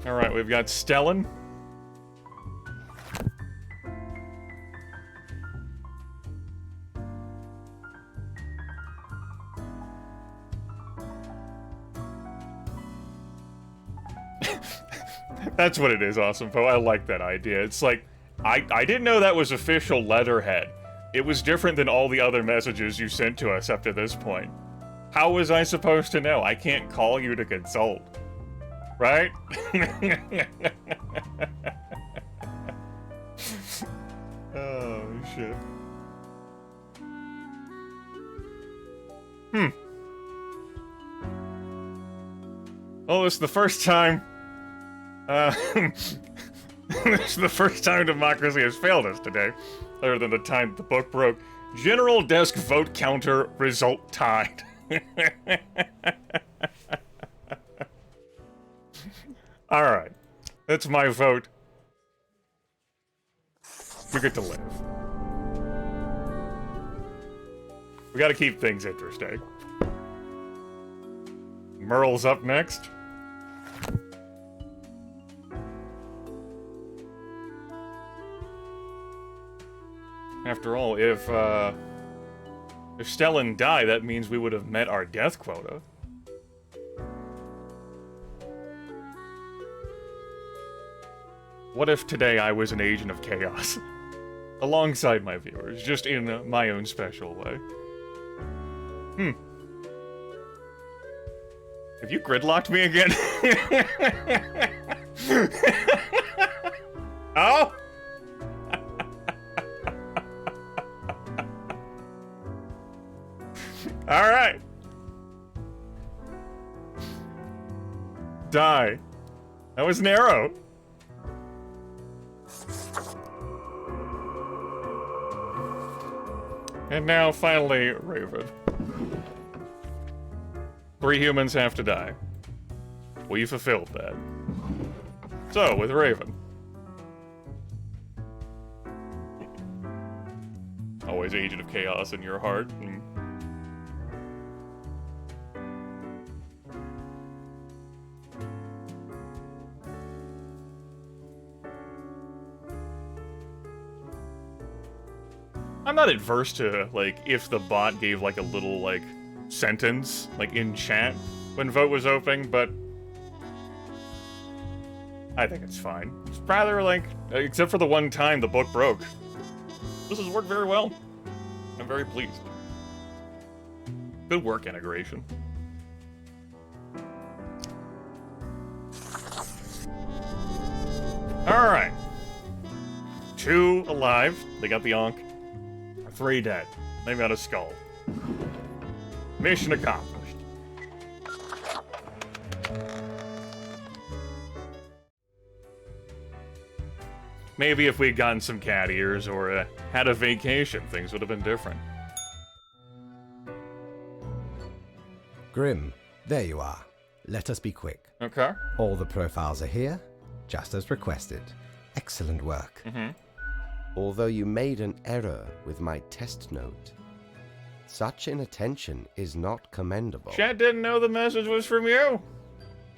Alright, we've got Stellan. That's what it is, Awesome Poe. I like that idea. It's like, I didn't know that was official letterhead. It was different than all the other messages you sent to us up to this point. How was I supposed to know? I can't call you to consult. Right? Oh, shit. Oh, it's the first time... this is the first time democracy has failed us today. Other than the time the book broke. General desk vote counter result tied. Alright. That's my vote. You get to live. We gotta keep things interesting. Merle's up next. After all, if Stellan died, that means we would have met our death quota. What if today I was an agent of chaos? Alongside my viewers, just in my own special way. Have you gridlocked me again? Oh? Alright. Die. That was narrow. And now, finally, Raven. 3 humans have to die. We fulfilled that. So, with Raven. Always agent of chaos in your heart. I'm not adverse to, like, if the bot gave, like, a little, like, sentence, like, in chat when vote was opening, but I think it's fine. It's rather, like, except for the one time the book broke. This has worked very well. I'm very pleased. Good work, integration. Alright. 2 alive. They got the Ankh. 3 dead. They got a skull. Mission accomplished. Maybe if we'd gotten some cat ears or had a vacation, things would have been different. Grim, there you are. Let us be quick. Okay. All the profiles are here, just as requested. Excellent work. Although you made an error with my test note, such inattention is not commendable. Chat didn't know the message was from you.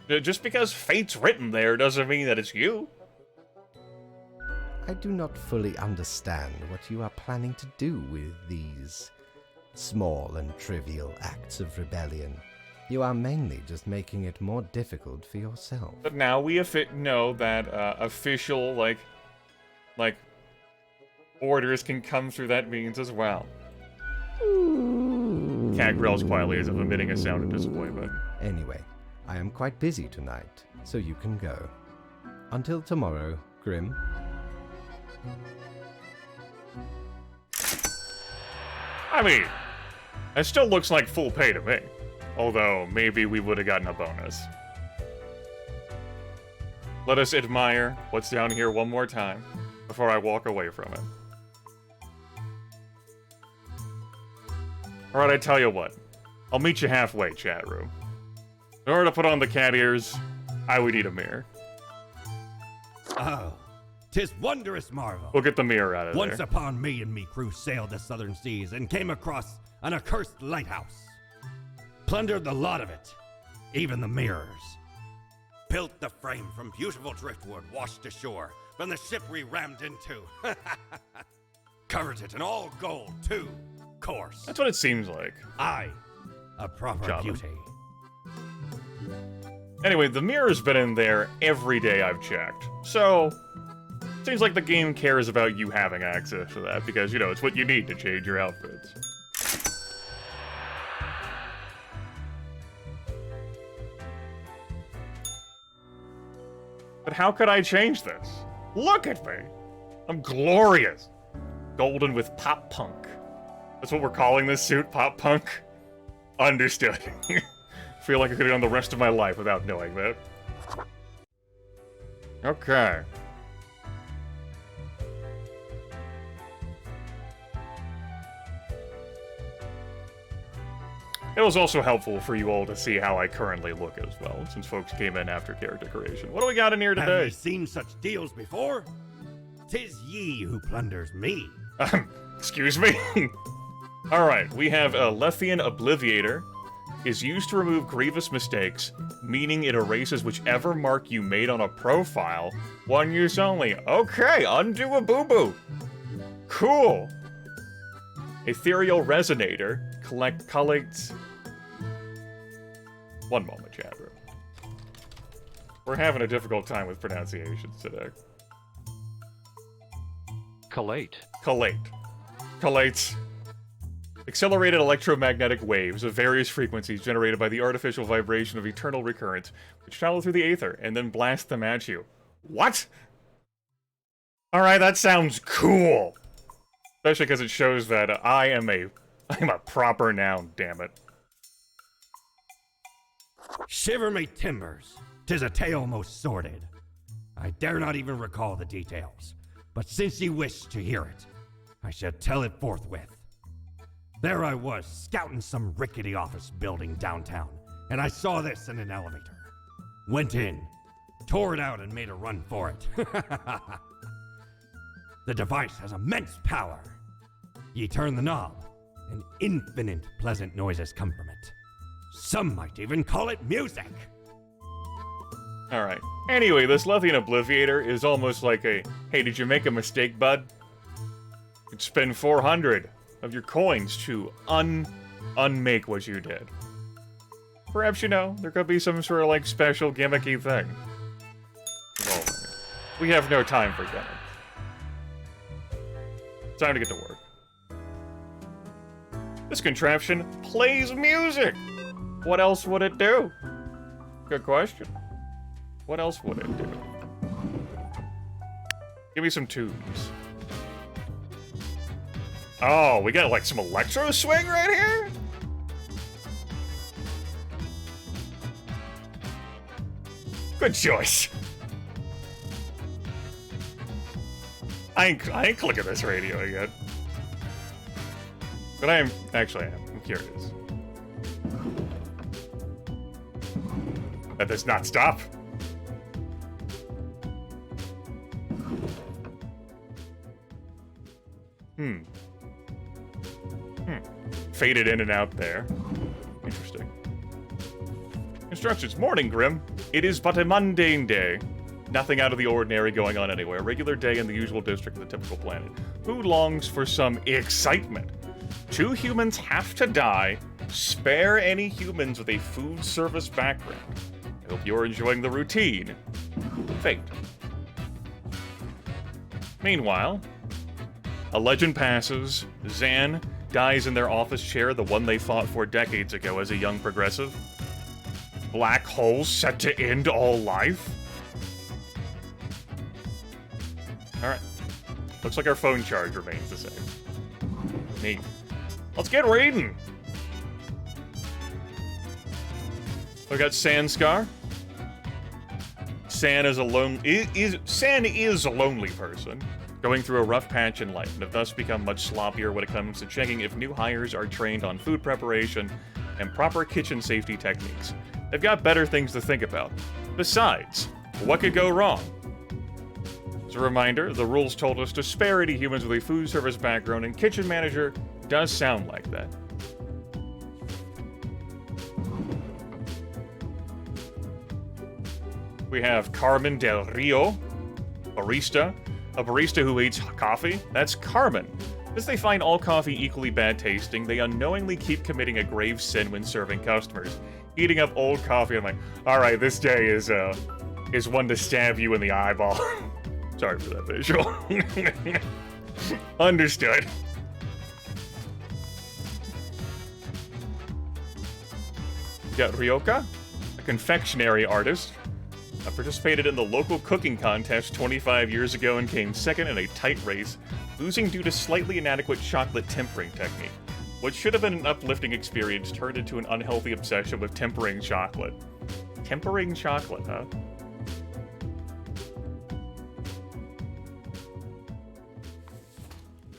Just because fate's written there doesn't mean that it's you. I do not fully understand what you are planning to do with these small and trivial acts of rebellion. You are mainly just making it more difficult for yourself. But now we know that official, like, orders can come through that means as well. Cat growls quietly as if emitting a sound of disappointment. Anyway, I am quite busy tonight, so you can go. Until tomorrow, Grim. I mean, it still looks like full pay to me. Although, maybe we would have gotten a bonus. Let us admire what's down here one more time before I walk away from it. Alright, I tell you what. I'll meet you halfway, chat room. In order to put on the cat ears, I would need a mirror. Oh, 'tis wondrous marvel. We'll get the mirror out of there. Once upon me and me crew sailed the southern seas and came across an accursed lighthouse. Plundered the lot of it, even the mirrors. Built the frame from beautiful driftwood washed ashore from the ship we rammed into. Covered it in all gold, too, course. That's what it seems like. I, a proper Job. beauty. Anyway, the mirror's been in there every day I've checked. So, seems like the game cares about you having access to that because, you know, it's what you need to change your outfits. But how could I change this? Look at me! I'm glorious! Golden with pop punk. That's what we're calling this suit, pop punk? Understood. Feel like I could have gone the rest of my life without knowing that. Okay. It was also helpful for you all to see how I currently look as well, since folks came in after character creation. What do we got in here Have today? ye seen such deals before? 'Tis ye who plunders me. Excuse me? Alright, we have a Lethian Obliviator. Is used to remove grievous mistakes, meaning it erases whichever mark you made on a profile. One use only. Okay, undo a boo-boo. Cool. Ethereal Resonator. Collects... One moment, chat room. We're having a difficult time with pronunciations today. Collate. Collates. Accelerated electromagnetic waves of various frequencies generated by the artificial vibration of eternal recurrence, which travel through the aether and then blast them at you. What? Alright, that sounds cool. Especially because it shows that I'm a proper noun, damn it. Shiver me timbers. 'Tis a tale most sordid. I dare not even recall the details, but since ye wish to hear it, I shall tell it forthwith. There I was, scouting some rickety office building downtown, and I saw this in an elevator. Went in, tore it out, and made a run for it. The device has immense power. Ye turn the knob, and infinite pleasant noises come from it. Some might even call it music. Alright. Anyway, this Lethian Obliviator is almost like a, hey, did you make a mistake, bud? You'd spend 400 of your coins to unmake what you did. Perhaps, you know, there could be some sort of, like, special gimmicky thing. Well, we have no time for gimmicks. Time to get to work. This contraption plays music! What else would it do? Good question. What else would it do? Give me some tunes. Oh, we got like some electro swing right here? Good choice. I ain't clicking this radio yet. But I'm curious. That does not stop. Faded in and out there. Interesting. Instructions. Morning, Grim. It is but a mundane day. Nothing out of the ordinary going on anywhere. A regular day in the usual district of the typical planet. Who longs for some excitement? 2 humans have to die. Spare any humans with a food service background. I hope you're enjoying the routine. Fate. Meanwhile, a legend passes. Zan dies in their office chair, the one they fought for decades ago as a young progressive. Black holes set to end all life? Alright. Looks like our phone charge remains the same. Neat. Let's get reading! We got Sanskar. San is a lonely person, going through a rough patch in life, and have thus become much sloppier when it comes to checking if new hires are trained on food preparation and proper kitchen safety techniques. They've got better things to think about. Besides, what could go wrong? As a reminder, the rules told us to spare any humans with a food service background, and kitchen manager does sound like that. We have Carmen Del Rio, barista. A barista who hates coffee? That's Carmen. As they find all coffee equally bad tasting, they unknowingly keep committing a grave sin when serving customers. Eating up old coffee, I'm like, alright, this day is one to stab you in the eyeball. Sorry for that visual. Understood. We got Ryoka, a confectionery artist. Participated in the local cooking contest 25 years ago and came second in a tight race, losing due to slightly inadequate chocolate tempering technique. What should have been an uplifting experience turned into an unhealthy obsession with tempering chocolate. Tempering chocolate, huh?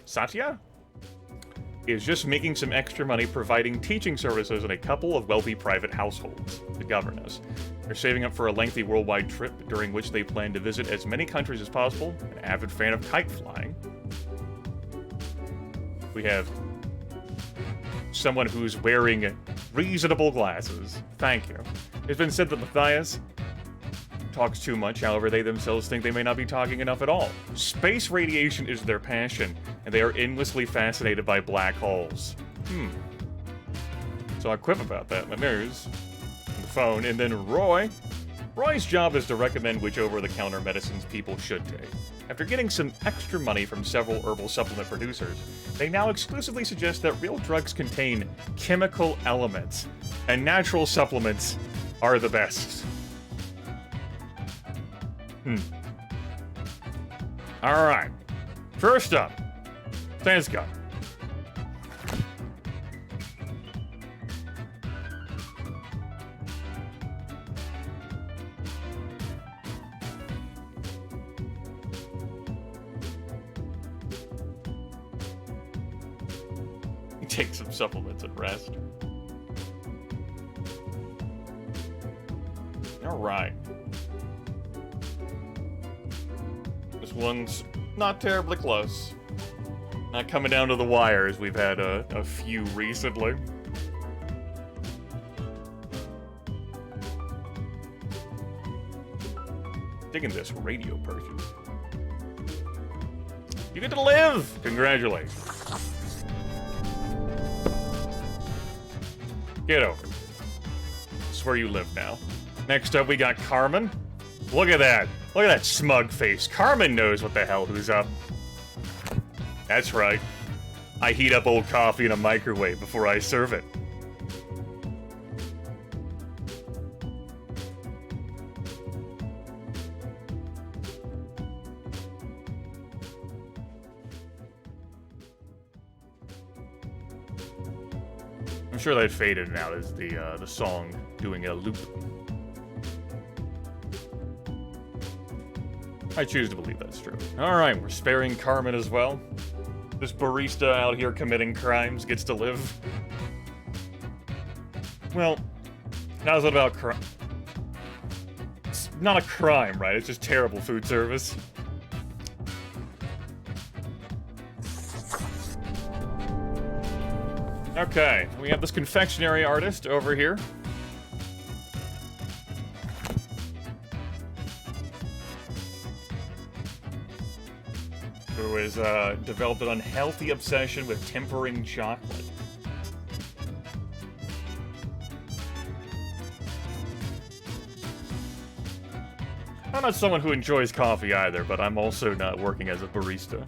Satya is just making some extra money providing teaching services in a couple of wealthy private households, the governors. They're saving up for a lengthy worldwide trip during which they plan to visit as many countries as possible. An avid fan of kite flying. We have someone who's wearing reasonable glasses. Thank you. It's been said that Matthias talks too much, however, they themselves think they may not be talking enough at all. Space radiation is their passion, and they are endlessly fascinated by black holes. So I quip about that in the news, on the phone, and then Roy's job is to recommend which over-the-counter medicines people should take. After getting some extra money from several herbal supplement producers, they now exclusively suggest that real drugs contain chemical elements, and natural supplements are the best. Alright. First up, Sanskar. Take some supplements and rest. Alright. This one's not terribly close. Not coming down to the wire as we've had a few recently. Digging this radio purchase. You get to live! Congratulations. Get over it. That's where you live now. Next up, we got Carmen. Look at that. Look at that smug face. Carmen knows what the hell who's up. That's right. I heat up old coffee in a microwave before I serve it. I'm sure that faded now as the song doing a loop. I choose to believe that's true. Alright, we're sparing Carmen as well. This barista out here committing crimes gets to live. Well, how's it about crime? It's not a crime, right? It's just terrible food service. Okay, we have this confectionery artist over here. has developed an unhealthy obsession with tempering chocolate. I'm not someone who enjoys coffee either, but I'm also not working as a barista.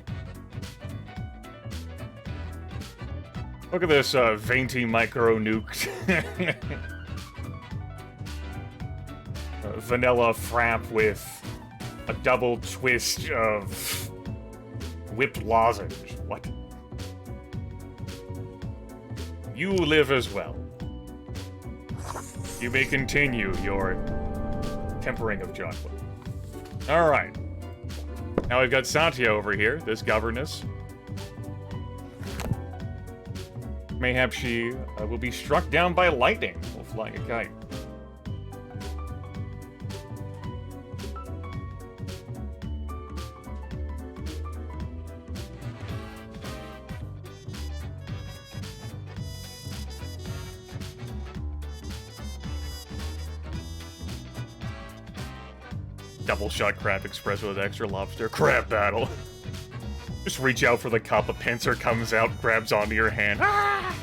Look at this veinty micro nuked vanilla frap with a double twist of whipped lozenge. What? You live as well. You may continue your tempering of chocolate. Alright. Now we've got Satya over here, this governess. Mayhap she will be struck down by lightning while flying a kite. Double shot crab express with extra lobster. Crab battle. Just reach out for the cup, a pincer comes out, grabs onto your hand. Ah!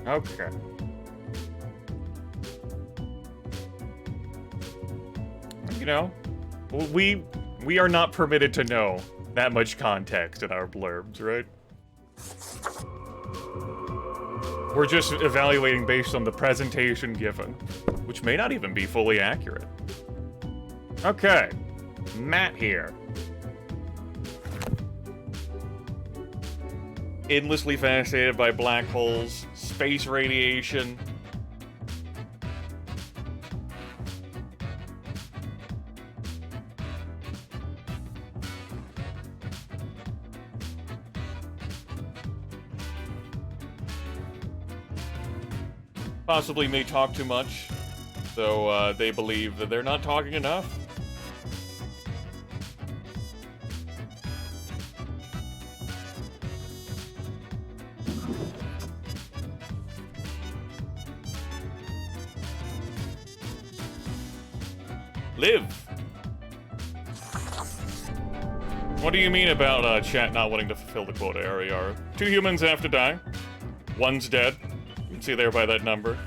Okay. You know, we are not permitted to know that much context in our blurbs, right? We're just evaluating based on the presentation given, which may not even be fully accurate. Okay, Matt here. Endlessly fascinated by black holes, space radiation. Possibly may talk too much, so they believe that they're not talking enough. Live. What do you mean about chat not wanting to fulfill the quota, Ariara? 2 humans have to die. 1's dead. You can see there by that number.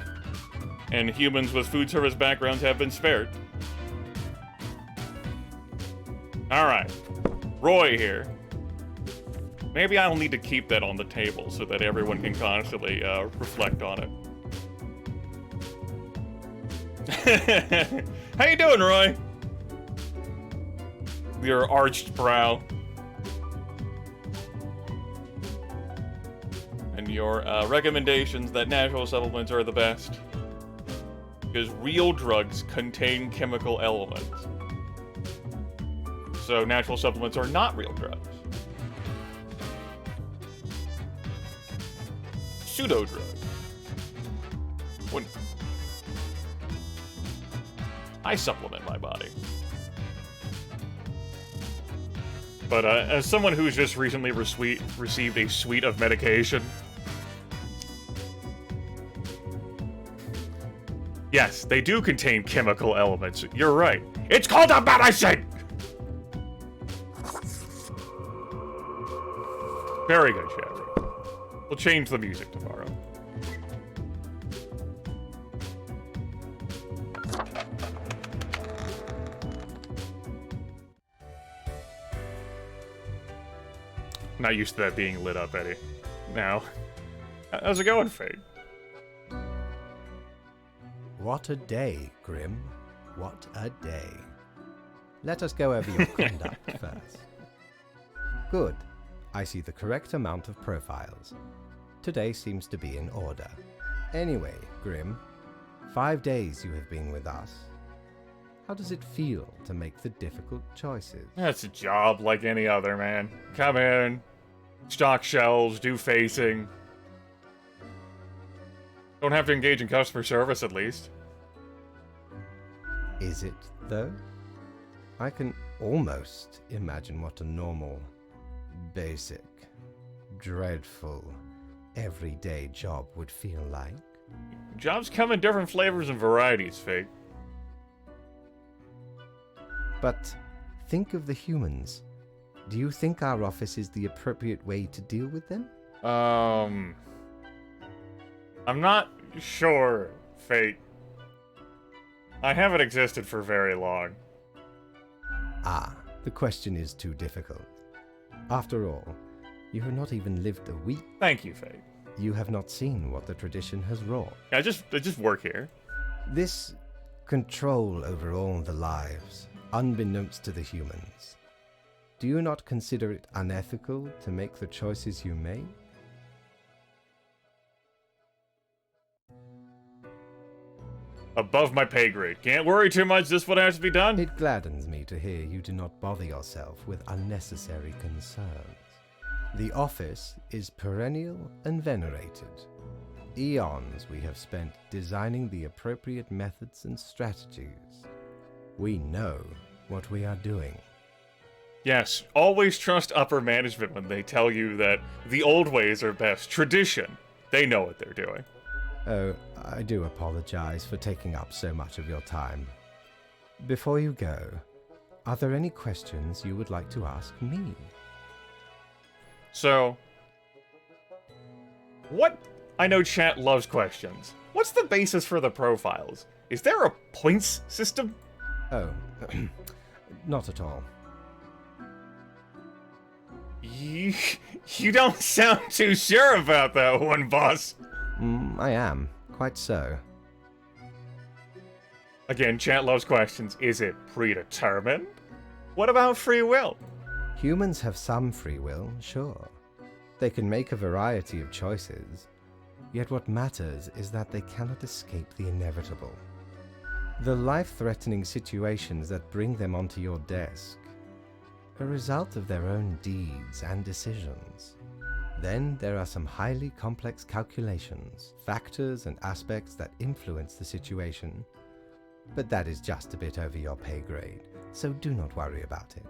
And humans with food service backgrounds have been spared. Alright. Roy here. Maybe I'll need to keep that on the table so that everyone can constantly reflect on it. How you doing, Roy? Your arched brow. And your recommendations that natural supplements are the best. Because real drugs contain chemical elements. So natural supplements are not real drugs. Pseudo-drugs. When I supplement my body. But as someone who's just recently received a suite of medication, yes, they do contain chemical elements. You're right. It's called a medicine! Very good, Shabby. We'll change the music tomorrow. Not used to that being lit up, Eddie. Now, how's it going, Fade? What a day, Grim. What a day. Let us go over your conduct first. Good. I see the correct amount of profiles. Today seems to be in order. Anyway, Grim, 5 days you have been with us. How does it feel to make the difficult choices? That's a job like any other, man. Come in, stock shelves, do facing. Don't have to engage in customer service, at least. Is it, though? I can almost imagine what a normal, basic, dreadful, everyday job would feel like. Jobs come in different flavors and varieties, Fake. But think of the humans. Do you think our office is the appropriate way to deal with them? I'm not sure, Fate. I haven't existed for very long. Ah, the question is too difficult. After all, you have not even lived a week. Thank you, Fate. You have not seen what the tradition has wrought. I just work here. This control over all the lives, unbeknownst to the humans. Do you not consider it unethical to make the choices you make? Above my pay grade. Can't worry too much, this what has to be done. It gladdens me to hear you do not bother yourself with unnecessary concerns. The office is perennial and venerated. Eons we have spent designing the appropriate methods and strategies. We know what we are doing. Yes, always trust upper management when they tell you that the old ways are best. Tradition. They know what they're doing. Oh, I do apologize for taking up so much of your time. Before you go, are there any questions you would like to ask me? So, what? I know chat loves questions. What's the basis for the profiles? Is there a points system? Oh, not at all. You don't sound too sure about that one, boss. I am, quite so. Again, chat loves questions. Is it predetermined? What about free will? Humans have some free will, sure. They can make a variety of choices. Yet what matters is that they cannot escape the inevitable. The life-threatening situations that bring them onto your desk, a result of their own deeds and decisions. Then there are some highly complex calculations, factors and aspects that influence the situation. But that is just a bit over your pay grade, so do not worry about it.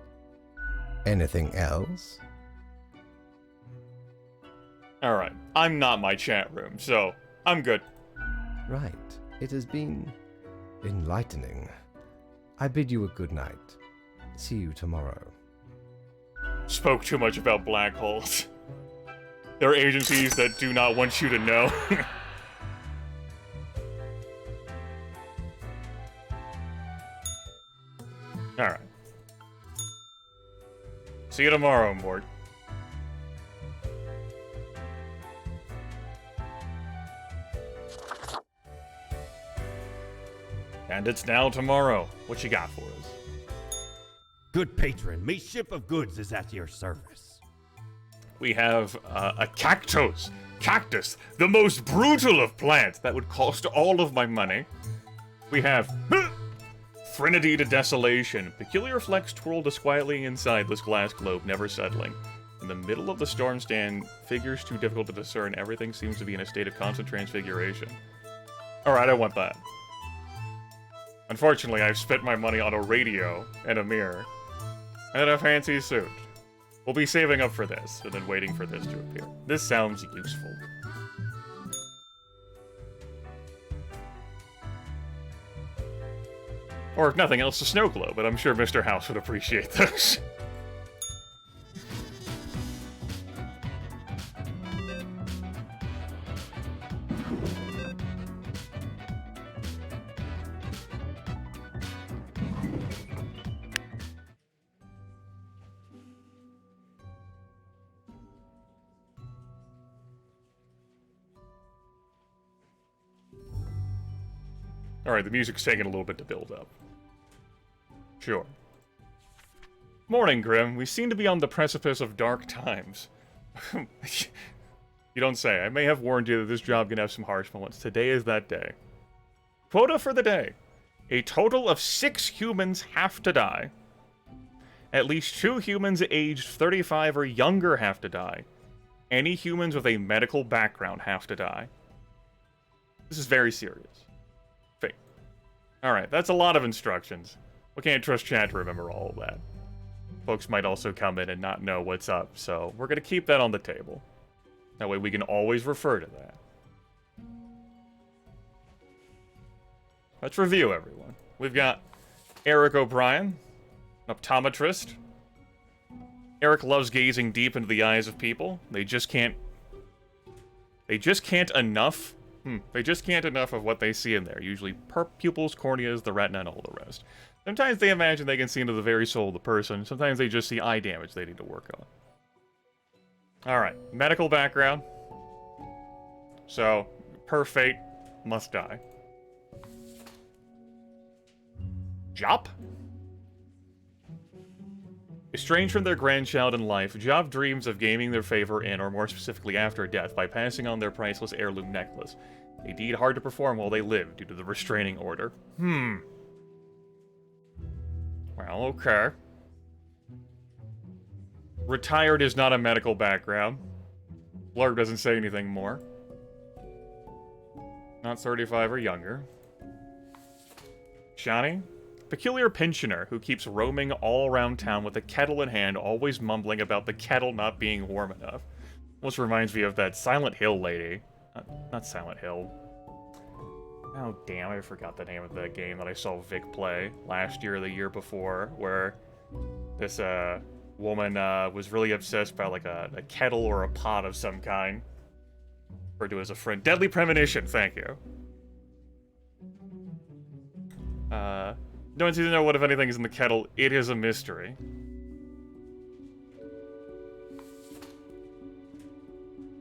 Anything else? Alright, I'm not my chat room, so I'm good. Right. It has been enlightening. I bid you a good night. See you tomorrow. Spoke too much about black holes. There are agencies that do not want you to know. Alright. See you tomorrow, Mort. And it's now tomorrow. What you got for us? Good patron, me ship of goods is at your service. We have a cactus, the most brutal of plants that would cost all of my money. We have Threnody to Desolation. Peculiar flecks twirl disquietly inside this glass globe, never settling. In the middle of the storm stand, figures too difficult to discern. Everything seems to be in a state of constant transfiguration. Alright, I want that. Unfortunately, I've spent my money on a radio and a mirror. And a fancy suit. We'll be saving up for this, and then waiting for this to appear. This sounds useful. Or if nothing else, a snow globe, but I'm sure Mr. House would appreciate those. Alright, the music's taking a little bit to build up. Sure. Morning, Grim. We seem to be on the precipice of dark times. You don't say. I may have warned you that this job can have some harsh moments. Today is that day. Quota for the day. A total of 6 humans have to die. At least 2 humans aged 35 or younger have to die. Any humans with a medical background have to die. This is very serious. Fate. Alright, that's a lot of instructions. We can't trust chat to remember all of that. Folks might also come in and not know what's up, so we're gonna keep that on the table. That way we can always refer to that. Let's review, everyone. We've got Eric O'Brien, an optometrist. Eric loves gazing deep into the eyes of people. They just can't enough. They just can't enough of what they see in there. Usually pupils, corneas, the retina, and all the rest. Sometimes they imagine they can see into the very soul of the person. Sometimes they just see eye damage they need to work on. Alright, medical background. So, per fate, must die. Jop? Estranged from their grandchild in life, Job dreams of gaining their favor in, or more specifically after death, by passing on their priceless heirloom necklace. A deed hard to perform while they live due to the restraining order. Well, okay. Retired is not a medical background. Blurb doesn't say anything more. Not 35 or younger. Shani? Peculiar pensioner who keeps roaming all around town with a kettle in hand, always mumbling about the kettle not being warm enough. Almost reminds me of that Silent Hill lady. Not Silent Hill. Oh, damn, I forgot the name of the game that I saw Vic play last year or the year before, where this, woman, was really obsessed by, like, a kettle or a pot of some kind. Referred to as a friend. Deadly Premonition, thank you. No one seems to know what, if anything, is in the kettle. It is a mystery.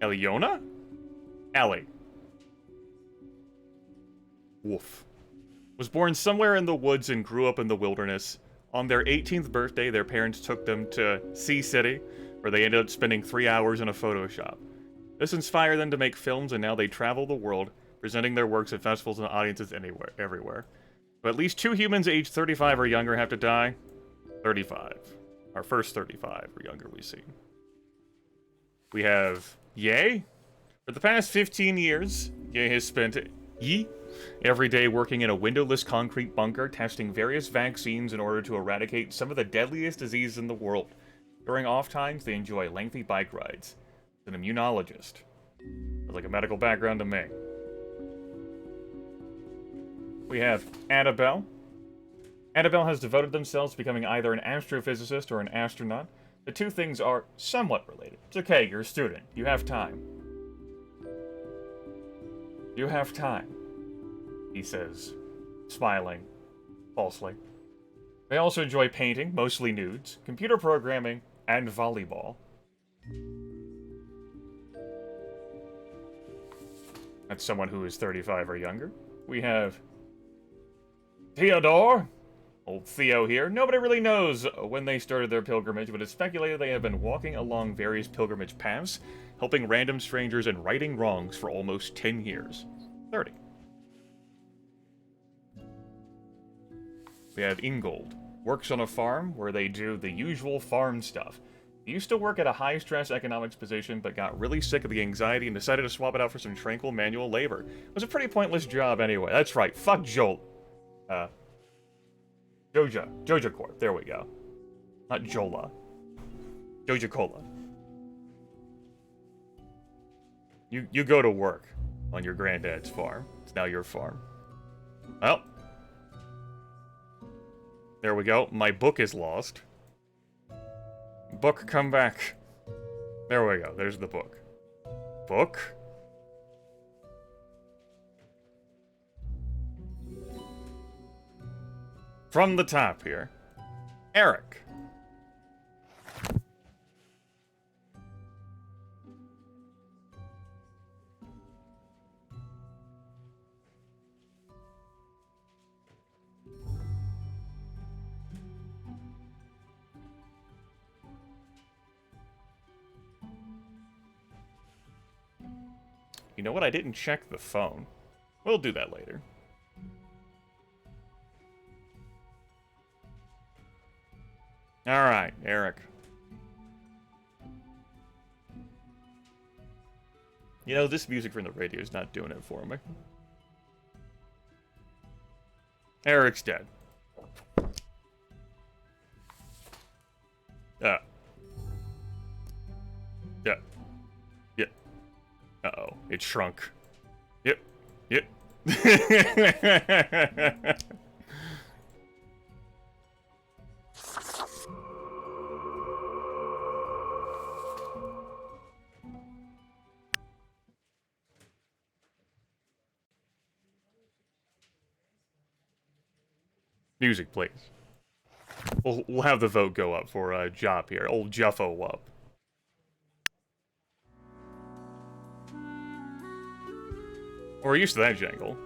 Eliona? Ellie. Woof. Was born somewhere in the woods and grew up in the wilderness. On their 18th birthday, their parents took them to Sea City, where they ended up spending 3 hours in a photo shop. This inspired them to make films, and now they travel the world, presenting their works at festivals and audiences everywhere. But at least 2 humans aged 35 or younger have to die. 35. Our first 35 or younger we've seen. We have Ye. For the past 15 years, Ye has spent every day working in a windowless concrete bunker, testing various vaccines in order to eradicate some of the deadliest diseases in the world. During off times, they enjoy lengthy bike rides. He's an immunologist. Sounds like a medical background to me. We have Annabelle. Annabelle has devoted themselves to becoming either an astrophysicist or an astronaut. The two things are somewhat related. It's okay, you're a student. You have time. You have time, he says, smiling falsely. They also enjoy painting, mostly nudes, computer programming, and volleyball. That's someone who is 35 or younger. We have Theodore. Old Theo here. Nobody really knows when they started their pilgrimage, but it's speculated they have been walking along various pilgrimage paths, helping random strangers and righting wrongs for almost 10 years. 30. We have Ingold. Works on a farm where they do the usual farm stuff. He used to work at a high-stress economics position, but got really sick of the anxiety and decided to swap it out for some tranquil manual labor. It was a pretty pointless job anyway. That's right. Fuck Joel. Joja Corp. There we go. Not Jola. Joja Cola. You go to work on your granddad's farm. It's now your farm. Well. There we go. My book is lost. Book, come back. There we go. There's the book. Book? From the top here. Eric. You know what? I didn't check the phone. We'll do that later. Alright, Eric. You know, this music from the radio is not doing it for me. Eric's dead. Yeah. Uh-oh, it shrunk. Yep. Music, please. We'll have the vote go up for Jop here. Old Juffo Wup. We're used to that jangle.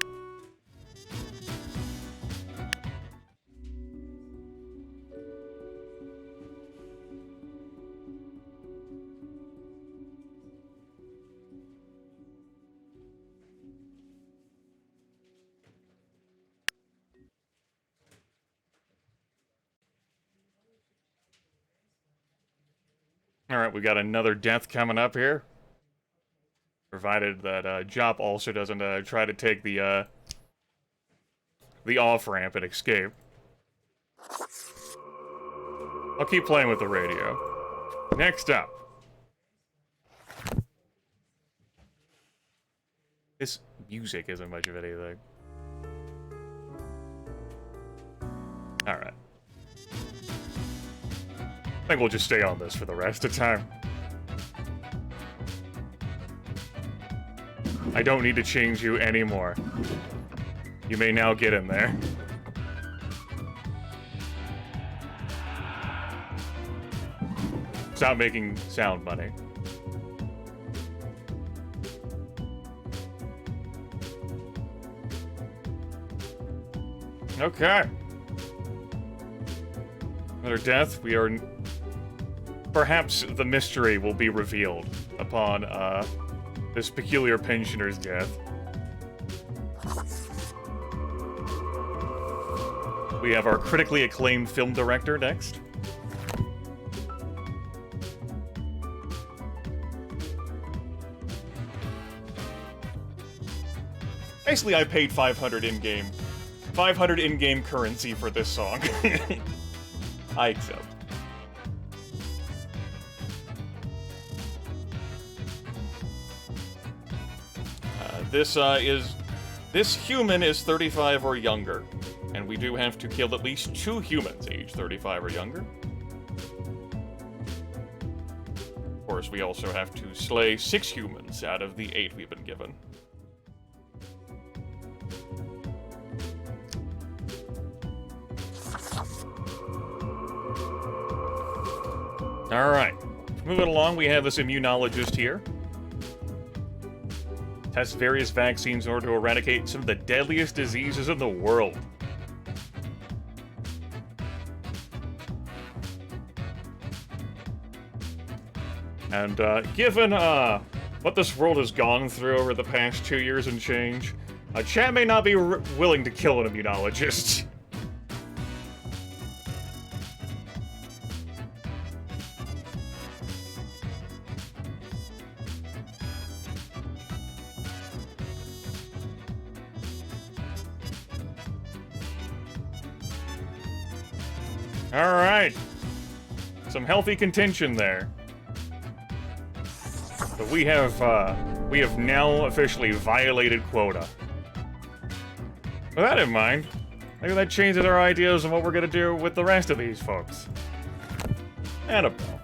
Alright, we got another death coming up here. Provided that Jop also doesn't try to take the off-ramp and escape. I'll keep playing with the radio. Next up. This music isn't much of anything. Alright. I think we'll just stay on this for the rest of time. I don't need to change you anymore. You may now get in there. Stop making sound money. Okay. Another death. We are... Perhaps the mystery will be revealed upon, this peculiar pensioner's death. We have our critically acclaimed film director next. Basically, I paid 500 in-game. 500 in-game currency for this song. I accept. This human is 35 or younger, and we do have to kill at least 2 humans aged 35 or younger. Of course, we also have to slay 6 humans out of the 8 we've been given. Alright, moving along, we have this immunologist here. Test various vaccines in order to eradicate some of the deadliest diseases in the world. And, given, what this world has gone through over the past 2 years and change, chat may not be willing to kill an immunologist. Alright. Some healthy contention there. But we have now officially violated quota. With that in mind, maybe that changes our ideas on what we're gonna do with the rest of these folks. Annabelle.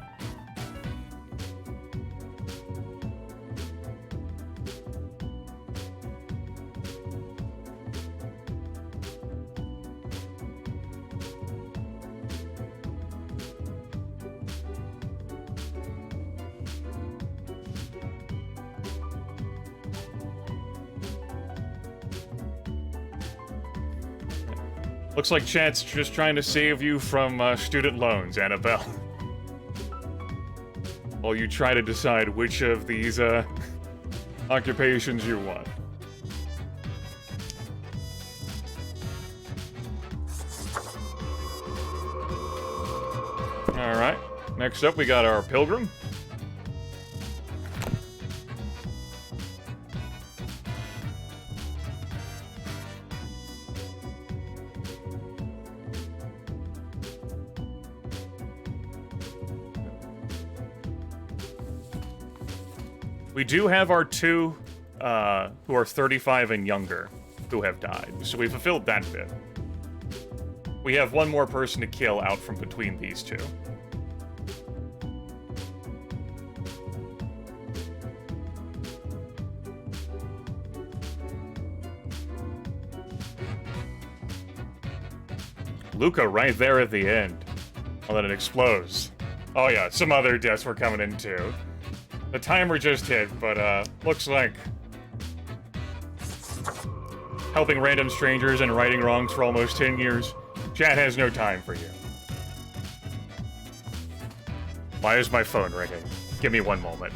Looks like chat's just trying to save you from student loans, Annabelle. While you try to decide which of these occupations you want. Alright, next up we got our pilgrim. We do have our 2 who are 35 and younger who have died, so we fulfilled that bit. We have 1 more person to kill out from between these 2. Luca right there at the end. And then it explodes. Oh yeah, some other deaths were coming in too. The timer just hit, but looks like helping random strangers and righting wrongs for almost 10 years. Chat has no time for you. Why is my phone ringing? Give me one moment.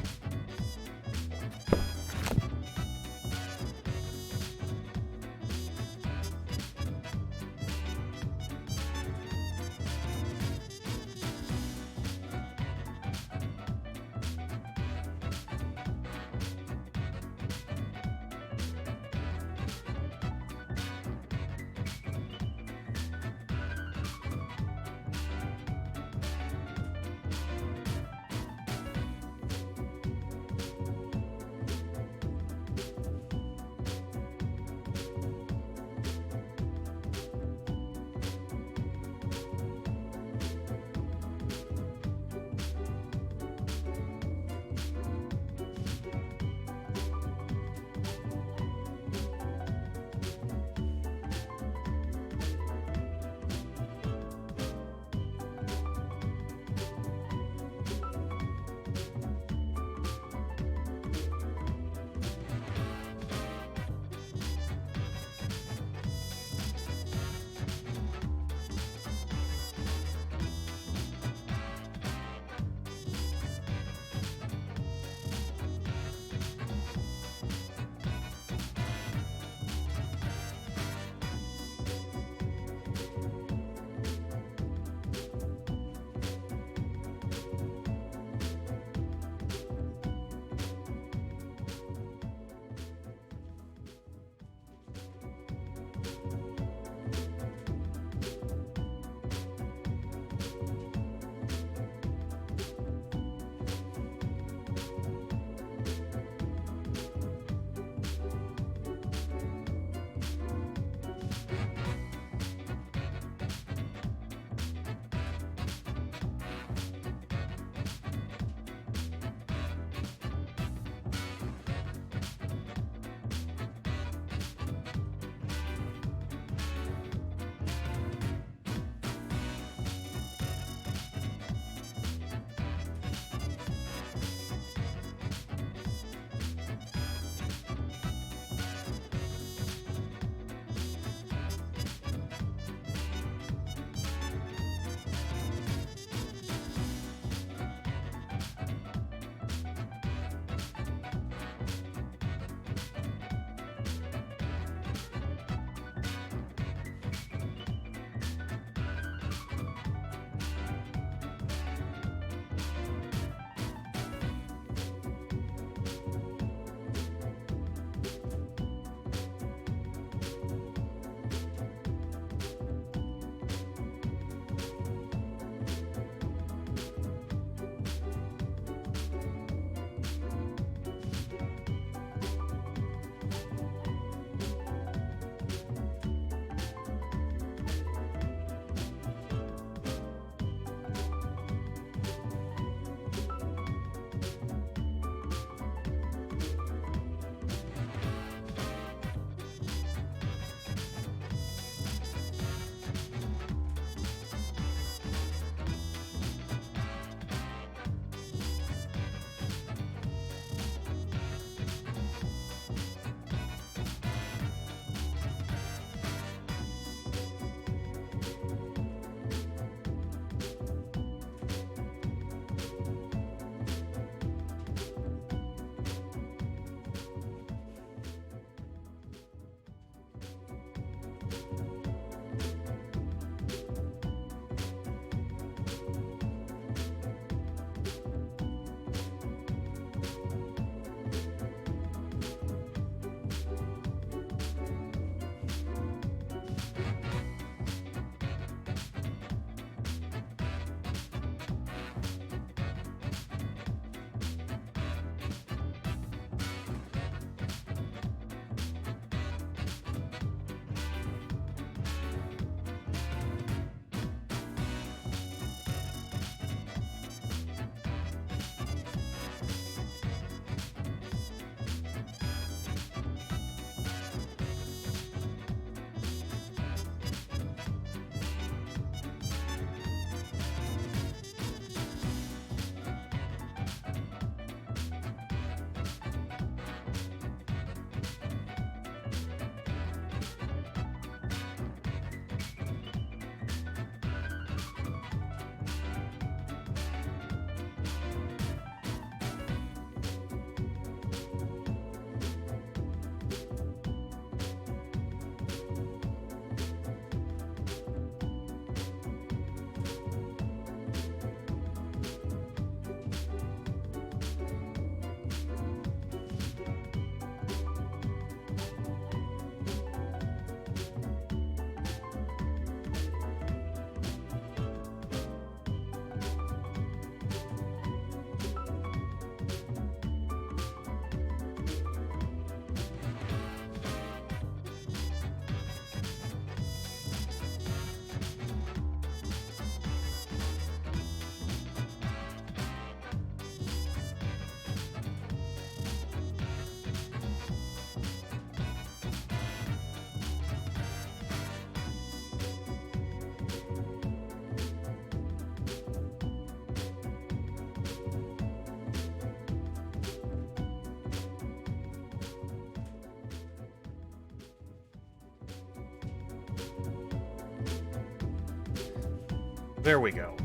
There we go.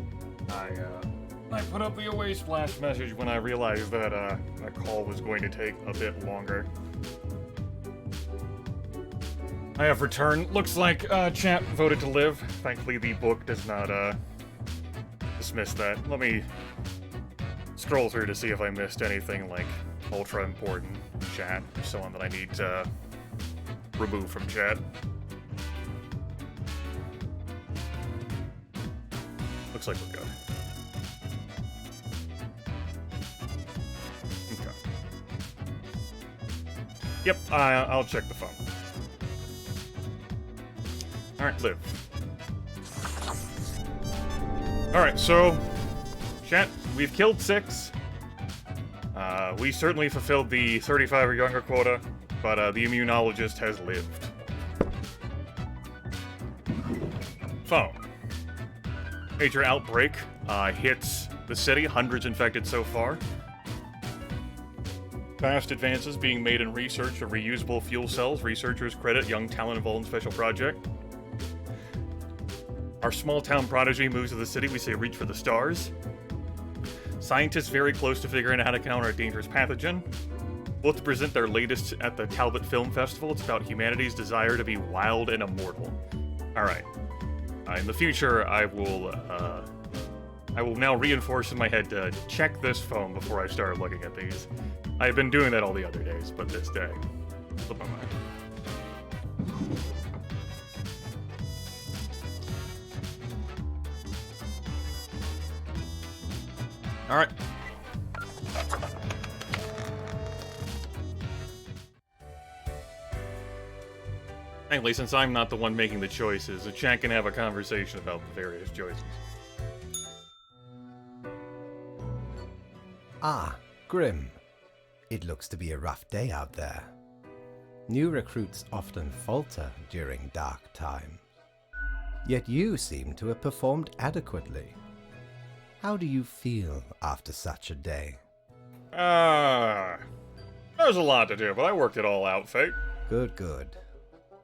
I put up the away splash message when I realized that that call was going to take a bit longer. I have returned. Looks like chat voted to live. Thankfully, the book does not dismiss that. Let me scroll through to see if I missed anything like ultra important chat or someone that I need to remove from chat. Looks like we're good. Okay. Yep, I'll check the phone. Alright, live. Alright, so, chat, we've killed 6. We certainly fulfilled the 35 or younger quota, but the immunologist has lived. Phone. Major outbreak hits the city, hundreds infected so far. Fast advances being made in research of reusable fuel cells. Researchers credit young talent involved in special project. Our small town prodigy moves to the city. We say reach for the stars. Scientists very close to figuring out how to counter a dangerous pathogen. Both present their latest at the Talbot Film Festival. It's about humanity's desire to be wild and immortal. Alright. In the future, I will now reinforce in my head to check this phone before I start looking at these. I've been doing that all the other days, but this day, slipped my mind. Alright. Thankfully, since I'm not the one making the choices, the chat can have a conversation about the various choices. Ah, Grim. It looks to be a rough day out there. New recruits often falter during dark times. Yet you seem to have performed adequately. How do you feel after such a day? There's a lot to do, but I worked it all out, Fate. Good, good.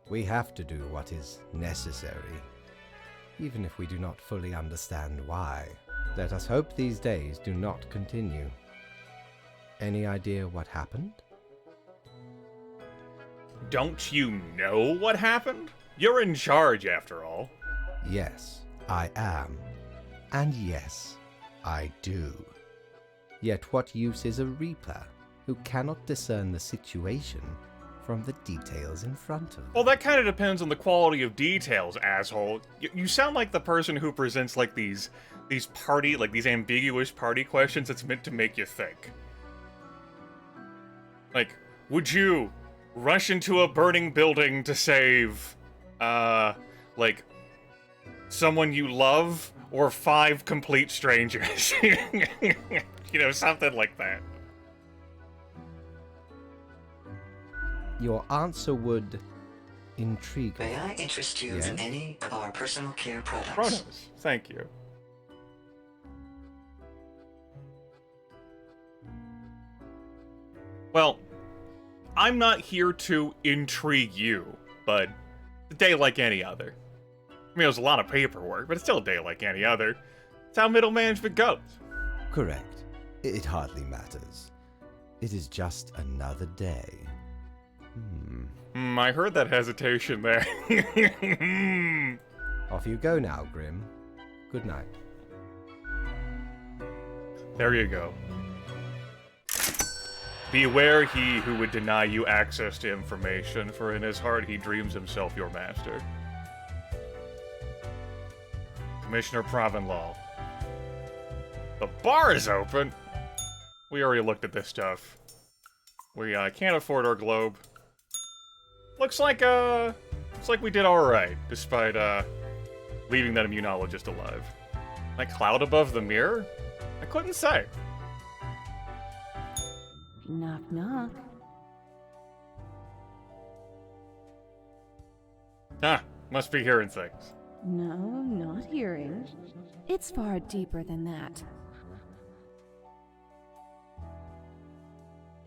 We have to do what is necessary, even if we do not fully understand why. Let us hope these days do not continue. Any idea what happened? Don't you know what happened? You're in charge, after all. Yes, I am. And yes, I do. Yet what use is a Reaper who cannot discern the situation from the details in front of them? Well, that kind of depends on the quality of details, asshole. You sound like the person who presents, like, these ambiguous party questions that's meant to make you think. Like, would you rush into a burning building to save, like, someone you love, or 5 complete strangers? You know, something like that. Your answer would intrigue me. May I interest you Yes? in any of our personal care products? Chronos, thank you. Well, I'm not here to intrigue you, but a day like any other. I mean, it was a lot of paperwork, but it's still a day like any other. It's how middle management goes. Correct. It hardly matters. It is just another day. I heard that hesitation there. Off you go now, Grim. Good night. There you go. Beware he who would deny you access to information, for in his heart he dreams himself your master. Commissioner Provenlaw. The bar is open! We already looked at this stuff. We can't afford our globe. Looks like we did alright, despite leaving that immunologist alive. That cloud above the mirror? I couldn't say. Knock, knock. Must be hearing things. No, not hearing. It's far deeper than that.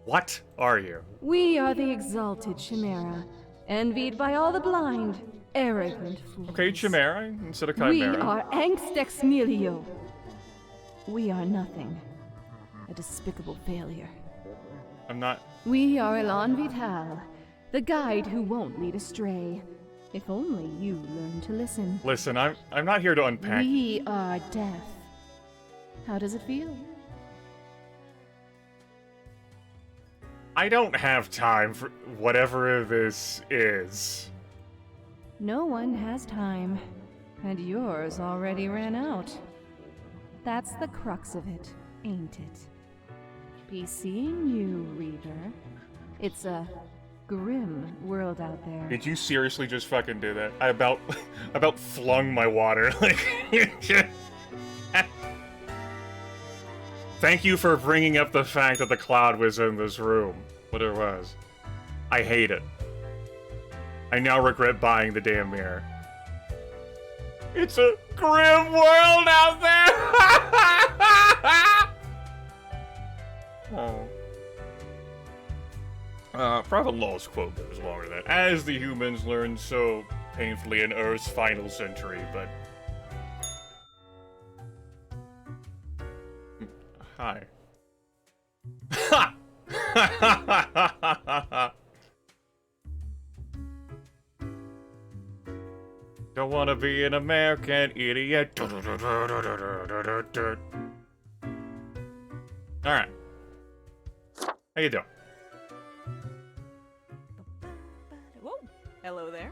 What are you? We are the exalted Chimera, envied by all the blind, arrogant fools. Okay, Chimera instead of We Chimera. are angst ex nihilo. We are nothing. A despicable failure. I'm not... We are Elan Vital, the guide who won't lead astray. If only you learn to listen. Listen, I'm not here to unpack... We are death. How does it feel? I don't have time for whatever this is. No one has time, and yours already ran out. That's the crux of it, ain't it? Be seeing you, Reaver. It's a grim world out there. Did you seriously just fucking do that? I about flung my water. Like, thank you for bringing up the fact that the cloud was in this room. What it was. I hate it. I now regret buying the damn mirror. It's a grim world out there! Oh. Private Law's quote goes along with that. As the humans learned so painfully in Earth's final century, but... Hi. Ha! Don't wanna be an American idiot. Alright. How you doing? Whoa! Hello there.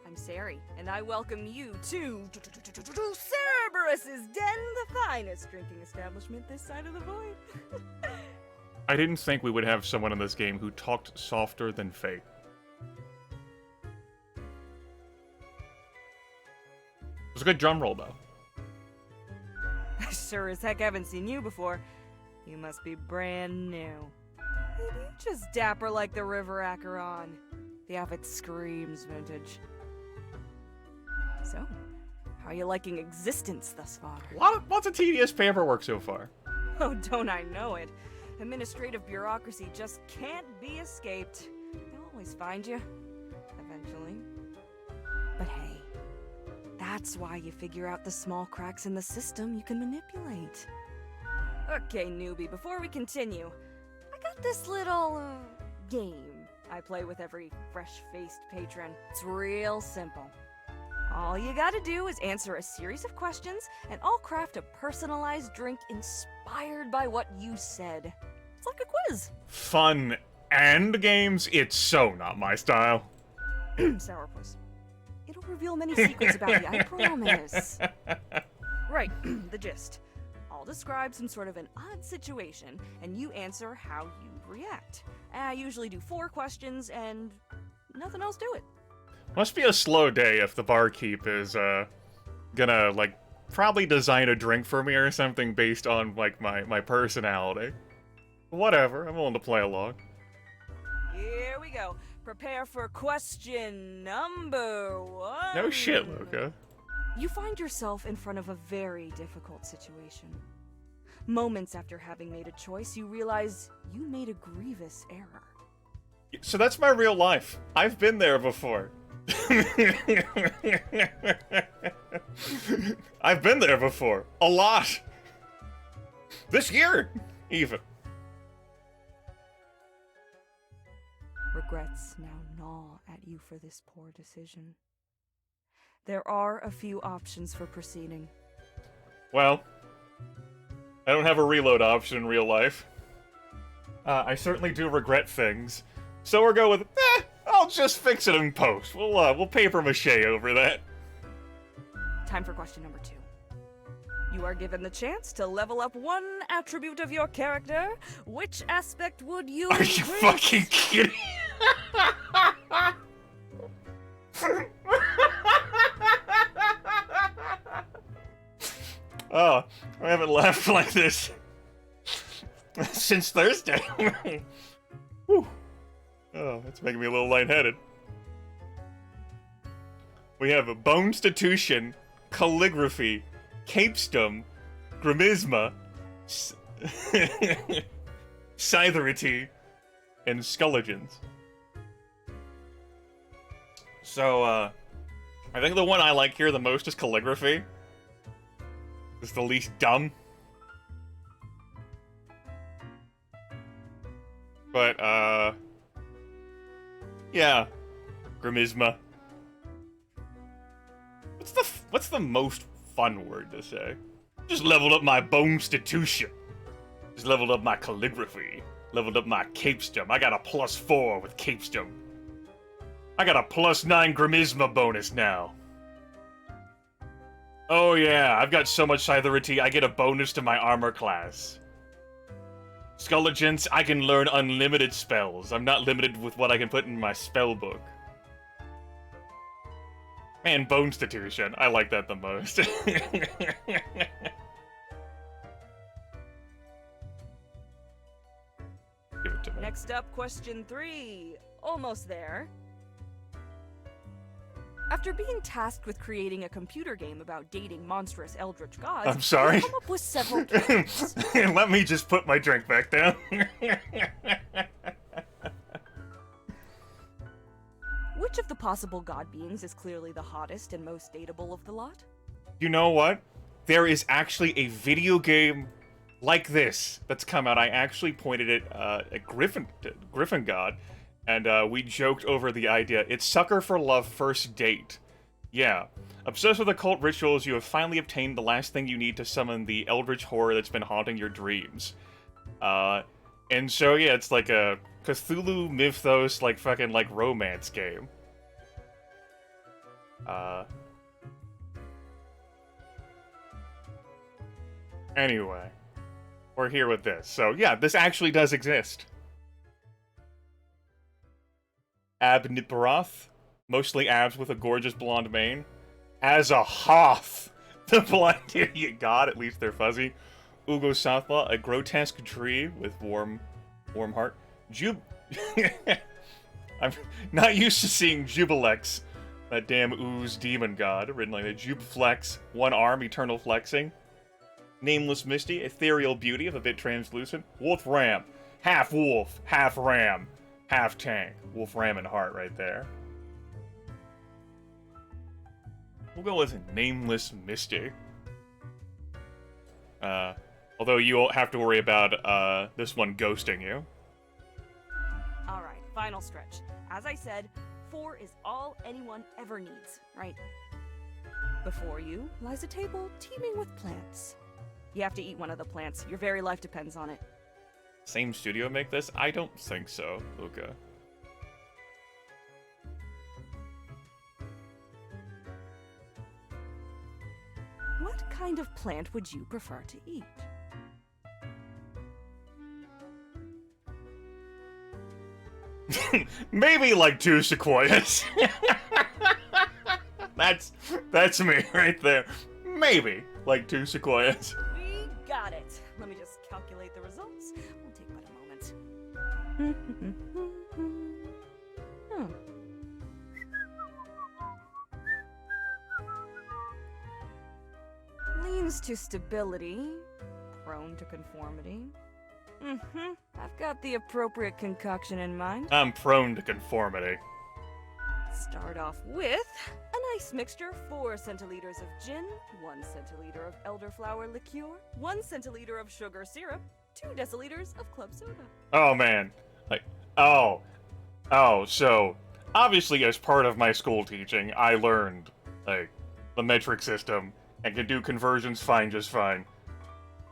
I'm Sari, and I welcome you to Cerberus's Den, the finest drinking establishment this side of the void. I didn't think we would have someone in this game who talked softer than Fate. It was a good drum roll, though. I sure as heck haven't seen you before. You must be brand new. Maybe you're just dapper like the River Acheron. The outfit screams vintage. So, how are you liking existence thus far? Lots of tedious paperwork so far. Oh, don't I know it. Administrative bureaucracy just can't be escaped. They'll always find you. Eventually. But hey, that's why you figure out the small cracks in the system you can manipulate. Okay, newbie, before we continue, I got this little, game I play with every fresh-faced patron. It's real simple. All you gotta do is answer a series of questions, and I'll craft a personalized drink inspired by what you said. It's like a quiz. Fun and games? It's so not my style. Sourpuss. It'll reveal many secrets about you, I promise. Right, the gist. I'll describe some sort of an odd situation, and you answer how you'd react. I usually do 4 questions, and nothing else to it. Must be a slow day if the barkeep is, gonna, like, probably design a drink for me or something based on, like, my personality. Whatever, I'm willing to play along. Here we go. Prepare for question number 1. No shit, Luca. You find yourself in front of a very difficult situation. Moments after having made a choice, you realize you made a grievous error. So that's my real life. I've been there before. I've been there before. A lot. This year, even. Regrets now gnaw at you for this poor decision. There are a few options for proceeding. Well, I don't have a reload option in real life. I certainly do regret things. So we'll go with, I'll just fix it in post. We'll paper mache over that. Time for question number 2. You are given the chance to level up one attribute of your character. Which aspect would you Are you fucking kidding? Oh, I haven't laughed like this since Thursday. Whew. Oh, that's making me a little lightheaded. We have a Bonstitution, Calligraphy, Capestum, Grimisma, Scytherity, and Skulligans. So, I think the one I like here the most is calligraphy. It's the least dumb. But, yeah. Grimisma. What's the most fun word to say? Just leveled up my bonstitution. Just leveled up my calligraphy. Leveled up my capestum. I got a +4 with capestum. I got a +9 Grimisma bonus now. Oh yeah, I've got so much Scytherity, I get a bonus to my armor class. Skelegents, I can learn unlimited spells. I'm not limited with what I can put in my spell book. Man, Bonstitution. I like that the most. Give it to me. Next up, question 3. Almost there. After being tasked with creating a computer game about dating monstrous eldritch gods, I'm sorry? you come up with several plans. Let me just put my drink back down. Which of the possible god beings is clearly the hottest and most dateable of the lot? You know what? There is actually a video game like this that's come out. I actually pointed it at Griffin God, and we joked over the idea. It's Sucker for Love First Date. Yeah. Obsessed with occult rituals, you have finally obtained the last thing you need to summon the eldritch horror that's been haunting your dreams. And so, yeah, it's like a Cthulhu Mythos, like, fucking, like, romance game. Anyway. We're here with this. So, yeah, this actually does exist. Ab-Nipparath, mostly abs with a gorgeous blonde mane. As a Hoth, the blonde idiot god, at least they're fuzzy. Ugo Southlaw, a grotesque tree with warm heart. I'm not used to seeing Jubilex, that damn ooze demon god, written like that. Jubflex, one arm, eternal flexing. Nameless Misty, ethereal beauty of a bit translucent. Wolf Ram, half wolf, half ram, half tank. Wolf Ram and heart right there. We'll go with Nameless Misty. Although you won't have to worry about this one ghosting you. Alright, final stretch. As I said, 4 is all anyone ever needs, right? Before you lies a table teeming with plants. You have to eat one of the plants. Your very life depends on it. Same studio make this? I don't think so, Luca. What kind of plant would you prefer to eat? Maybe like 2 sequoias. That's me right there. Maybe like 2 sequoias. We got it. Let me just calculate the results. We'll take but a moment. Leans to stability, prone to conformity. I've got the appropriate concoction in mind. I'm prone to conformity. Start off with a nice mixture: 4 centiliters of gin, 1 centiliter of elderflower liqueur, 1 centiliter of sugar syrup, 2 deciliters of club soda. Oh man, like, oh, so obviously as part of my school teaching, I learned like the metric system and can do conversions fine, just fine.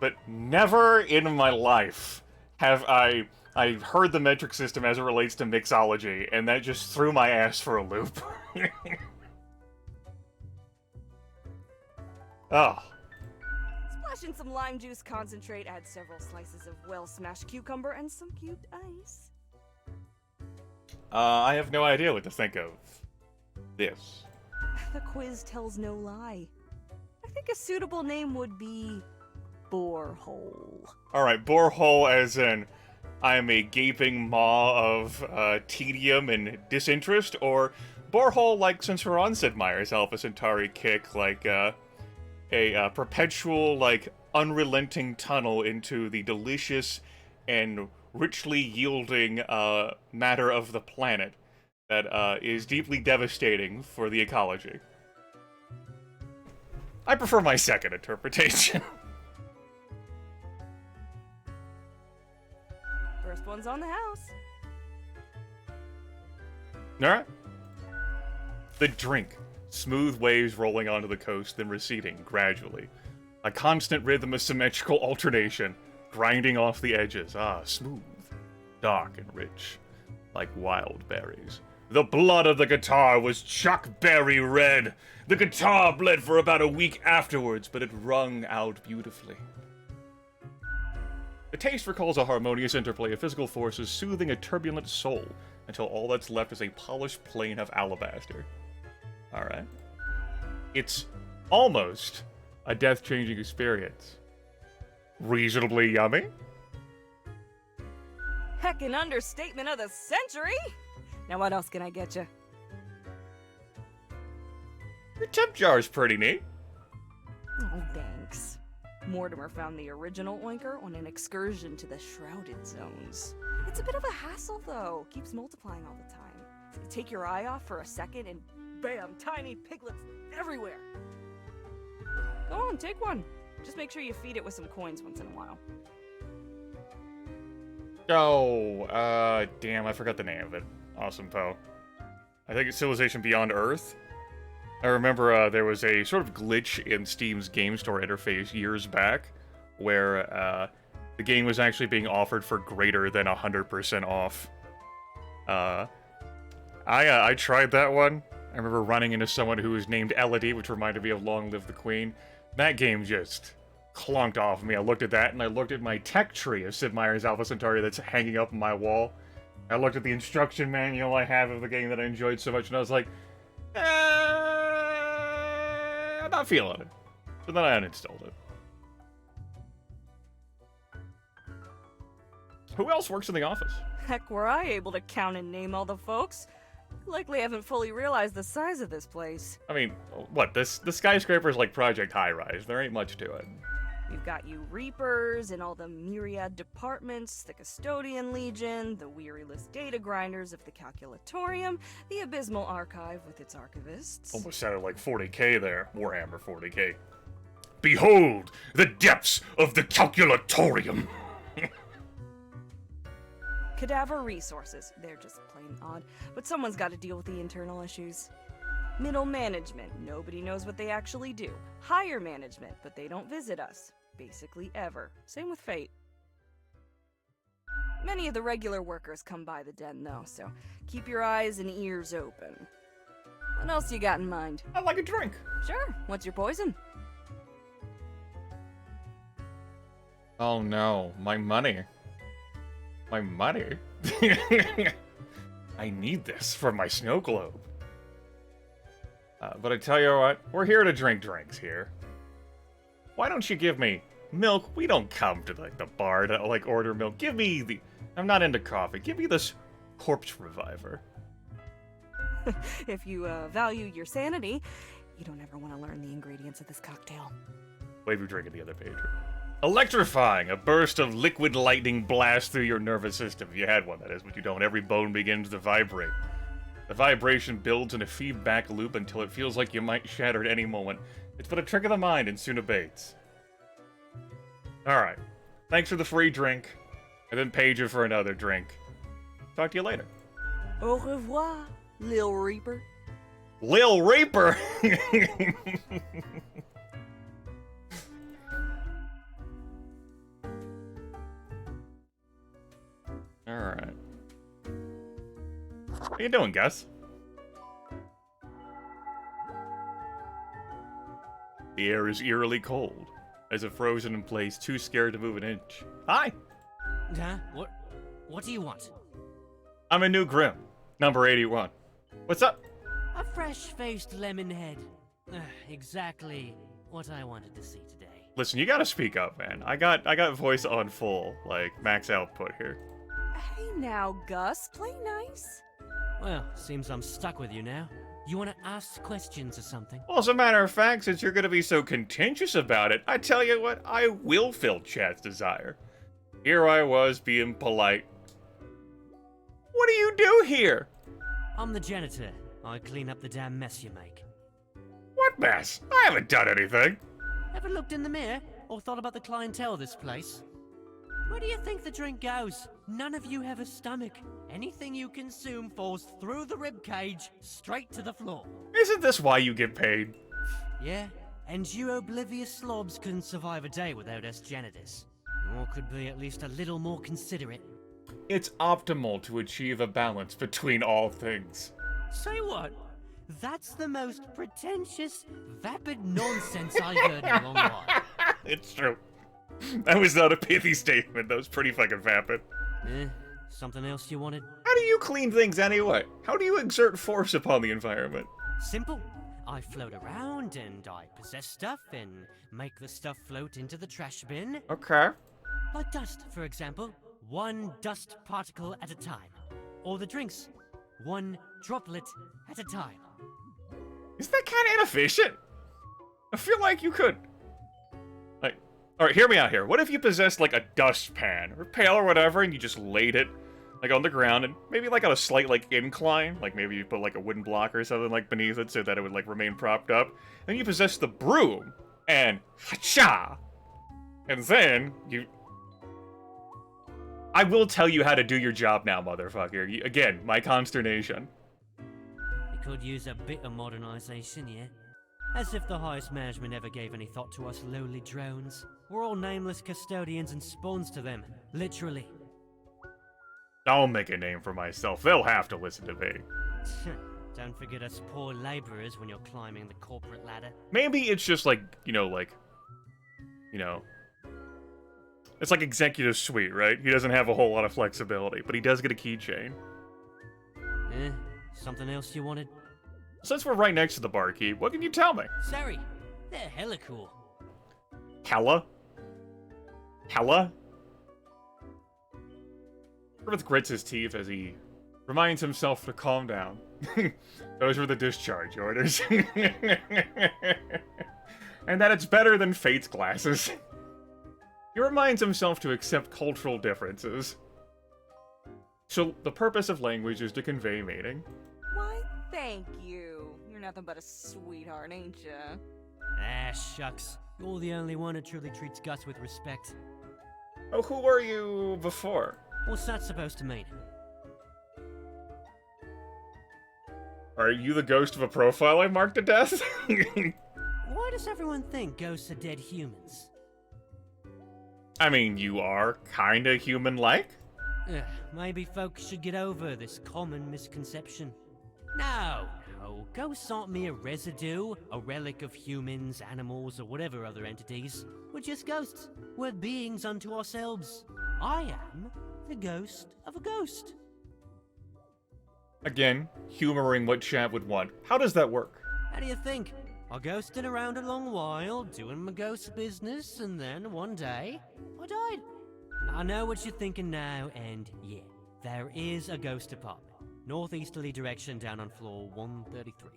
But never in my life have I heard the metric system as it relates to mixology, and that just threw my ass for a loop. Oh. Splash in some lime juice concentrate, add several slices of well-smashed cucumber, and some cubed ice. I have no idea what to think of this. The quiz tells no lie. I think a suitable name would be Borehole. Alright, borehole as in I'm a gaping maw of tedium and disinterest, or borehole like Cinceron said Myers Alpha Centauri kick, like a perpetual, like, unrelenting tunnel into the delicious and richly yielding matter of the planet that is deeply devastating for the ecology. I prefer my second interpretation. First one's on the house. Alright. The drink. Smooth waves rolling onto the coast, then receding, gradually. A constant rhythm of symmetrical alternation, grinding off the edges. Ah, smooth, dark, and rich, like wild berries. The blood of the guitar was chuckberry red. The guitar bled for about a week afterwards, but it wrung out beautifully. The taste recalls a harmonious interplay of physical forces soothing a turbulent soul, until all that's left is a polished plane of alabaster. Alright. It's almost a death-changing experience. Reasonably yummy? Heckin' understatement of the century! Now what else can I get you? Your tip jar's pretty neat. Oh, thanks. Mortimer found the original oinker on an excursion to the Shrouded Zones. It's a bit of a hassle, though. Keeps multiplying all the time. Take your eye off for a second and bam, tiny piglets everywhere. Go on, take one. Just make sure you feed it with some coins once in a while. Oh, damn, I forgot the name of it. Awesome, Poe. I think it's Civilization Beyond Earth. I remember there was a sort of glitch in Steam's game store interface years back, where the game was actually being offered for greater than 100% off. I tried that one. I remember running into someone who was named Elodie, which reminded me of Long Live the Queen. That game just clunked off of me. I looked at that, and I looked at my tech tree of Sid Meier's Alpha Centauri that's hanging up on my wall. I looked at the instruction manual I have of the game that I enjoyed so much, and I was like, I'm not feeling it. So then I uninstalled it. Who else works in the office? Heck, were I able to count and name all the folks? Likely haven't fully realized the size of this place. I mean, what, the skyscraper's like Project High Rise. There ain't much to it. We've got you Reapers and all the myriad departments, the Custodian Legion, the weariless data grinders of the Calculatorium, the Abysmal Archive with its archivists. Almost sounded like 40k there. Warhammer 40k. Behold, the depths of the Calculatorium! Cadaver Resources. They're just plain odd, but someone's got to deal with the internal issues. Middle management. Nobody knows what they actually do. Higher management, but they don't visit us. Basically ever. Same with Fate. Many of the regular workers come by the den, though, so keep your eyes and ears open. What else you got in mind? I'd like a drink. Sure. What's your poison? Oh no, my money. My money? I need this for my snow globe. But I tell you what, we're here to drink drinks here. Why don't you give me milk? We don't come to the bar to order milk. Give me the... I'm not into coffee. Give me this corpse reviver. If you value your sanity, you don't ever want to learn the ingredients of this cocktail. Wave your drink at the other page. Electrifying! A burst of liquid lightning blasts through your nervous system. If you had one, that is, but you don't. Every bone begins to vibrate. The vibration builds in a feedback loop until it feels like you might shatter at any moment. It's but a trick of the mind and soon abates. Alright. Thanks for the free drink. I then paid you for another drink. Talk to you later. Au revoir, Lil Reaper. Lil Reaper! Alright. How you doing, Gus? The air is eerily cold, as if frozen in place, too scared to move an inch. Hi! Huh? What do you want? I'm a new Grim, number 81. What's up? A fresh-faced lemon head. Exactly what I wanted to see today. Listen, you gotta speak up, man. I got voice on full, like, max output here. Hey now, Gus, play nice. Well, seems I'm stuck with you now. You want to ask questions or something? Well, as a matter of fact, since you're gonna be so contentious about it, I tell you what, I will fill Chat's desire. Here I was, being polite. What do you do here? I'm the janitor. I clean up the damn mess you make. What complete mess. I haven't done anything. Ever looked in the mirror or thought about the clientele of this place? Where do you think the drink goes? None of you have a stomach. Anything you consume falls through the rib cage straight to the floor. Isn't this why you get paid? Yeah, and you oblivious slobs couldn't survive a day without us janitors. Or could be at least a little more considerate. It's optimal to achieve a balance between all things. Say what? That's the most pretentious, vapid nonsense I've heard in a long while. It's true. That was not a pithy statement. That was pretty fucking vapid. Something else you wanted? How do you clean things anyway? How do you exert force upon the environment? Simple. I float around and I possess stuff and make the stuff float into the trash bin. Okay. Like dust, for example. One dust particle at a time. Or the drinks. One droplet at a time. Isn't that kind of inefficient? I feel like you could. Like, alright, hear me out here. What if you possessed, like, a dustpan or pail or whatever, and you just laid it, like, on the ground, and maybe, like, on a slight, like, incline? Like, maybe you put, like, a wooden block or something, like, beneath it so that it would, like, remain propped up. Then you possess the broom, and ha-cha! And then, you... I will tell you how to do your job now, motherfucker. Again, my consternation. You could use a bit of modernization, yeah? As if the highest management ever gave any thought to us lowly drones. We're all nameless custodians and spawns to them, literally. I'll make a name for myself. They'll have to listen to me. Don't forget us poor laborers when you're climbing the corporate ladder. Maybe it's just like, it's like executive suite, right? He doesn't have a whole lot of flexibility, but he does get a keychain. Something else you wanted? Since we're right next to the barkeep, what can you tell me? Sorry, they're hella cool. Hella? Hella? Grimith grits his teeth as he reminds himself to calm down. Those were the discharge orders. And that it's better than Fate's glasses. He reminds himself to accept cultural differences. So, the purpose of language is to convey meaning. Why, thank you. You're nothing but a sweetheart, ain't ya? Ah, shucks. You're the only one who truly treats Gus with respect. Oh, who were you before? What's that supposed to mean? Are you the ghost of a profile I marked to death? Why does everyone think ghosts are dead humans? I mean, you are kinda human-like? Maybe folks should get over this common misconception. No, ghosts aren't mere residue, a relic of humans, animals, or whatever other entities. We're just ghosts. We're beings unto ourselves. I am the ghost of a ghost. Again, humoring what chat would want. How does that work? How do you think? I ghosted around a long while, doing my ghost business, and then one day, I died. I know what you're thinking now, and yeah, there is a ghost apartment. Northeasterly direction down on floor 133.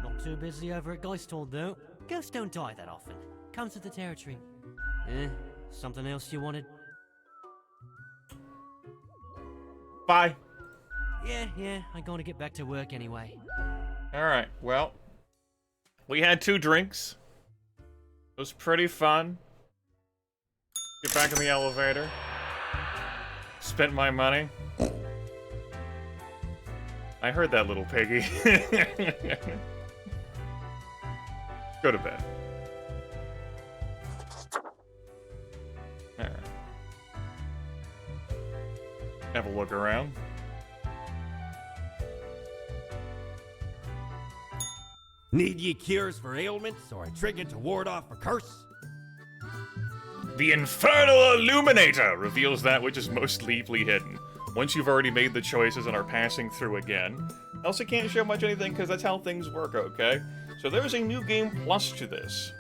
Not too busy over at Geist Hall, though. Ghosts don't die that often. Comes with the territory. Something else you wanted? Bye. Yeah, I gotta get back to work anyway. Alright, well, we had 2 drinks. It was pretty fun. Get back in the elevator. Spent my money. I heard that, little piggy. Go to bed. Alright. Have a look around. Need ye cures for ailments or a trinket to ward off a curse? The Infernal Illuminator reveals that which is most deeply hidden. Once you've already made the choices and are passing through again. Also can't show much anything because that's how things work, okay? So there's a new game plus to this.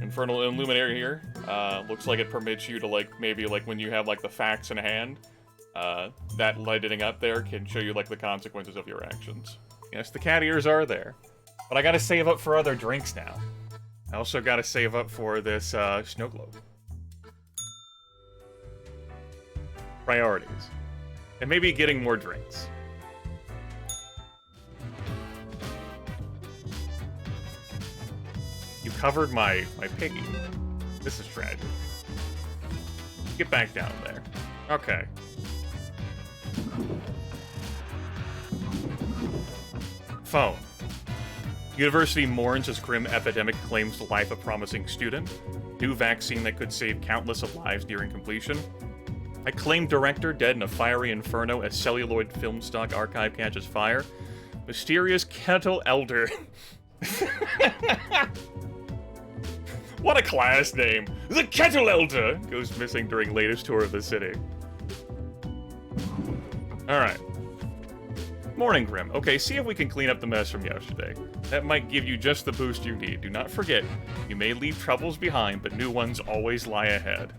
Infernal Illuminator here. Looks like it permits you to, like, maybe, like, when you have, like, the facts in hand, that lighting up there can show you, like, the consequences of your actions. Yes, the cat ears are there. But I gotta save up for other drinks now. I also gotta save up for this, snow globe. Priorities. And maybe getting more drinks. You covered my piggy. This is tragic. Get back down there. Okay. Phone. University mourns as grim epidemic claims the life of promising student. New vaccine that could save countless of lives nearing completion. Acclaimed director dead in a fiery inferno as celluloid film stock archive catches fire. Mysterious kettle elder. What a class name! The Kettle Elder goes missing during latest tour of the city. Alright. Morning, Grim. Okay, see if we can clean up the mess from yesterday. That might give you just the boost you need. Do not forget, you may leave troubles behind, but new ones always lie ahead.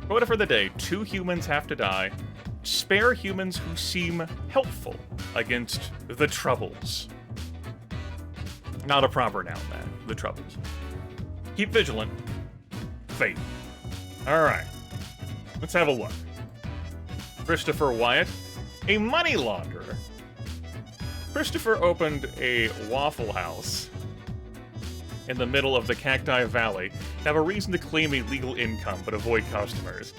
Quote for the day, 2 humans have to die. Spare humans who seem helpful against the troubles. Not a proper noun, man. The troubles. Keep vigilant. Fate. Alright. Let's have a look. Christopher Wyatt, a money launderer. Christopher opened a Waffle House in the middle of the Cacti Valley to have a reason to claim illegal income but avoid customers.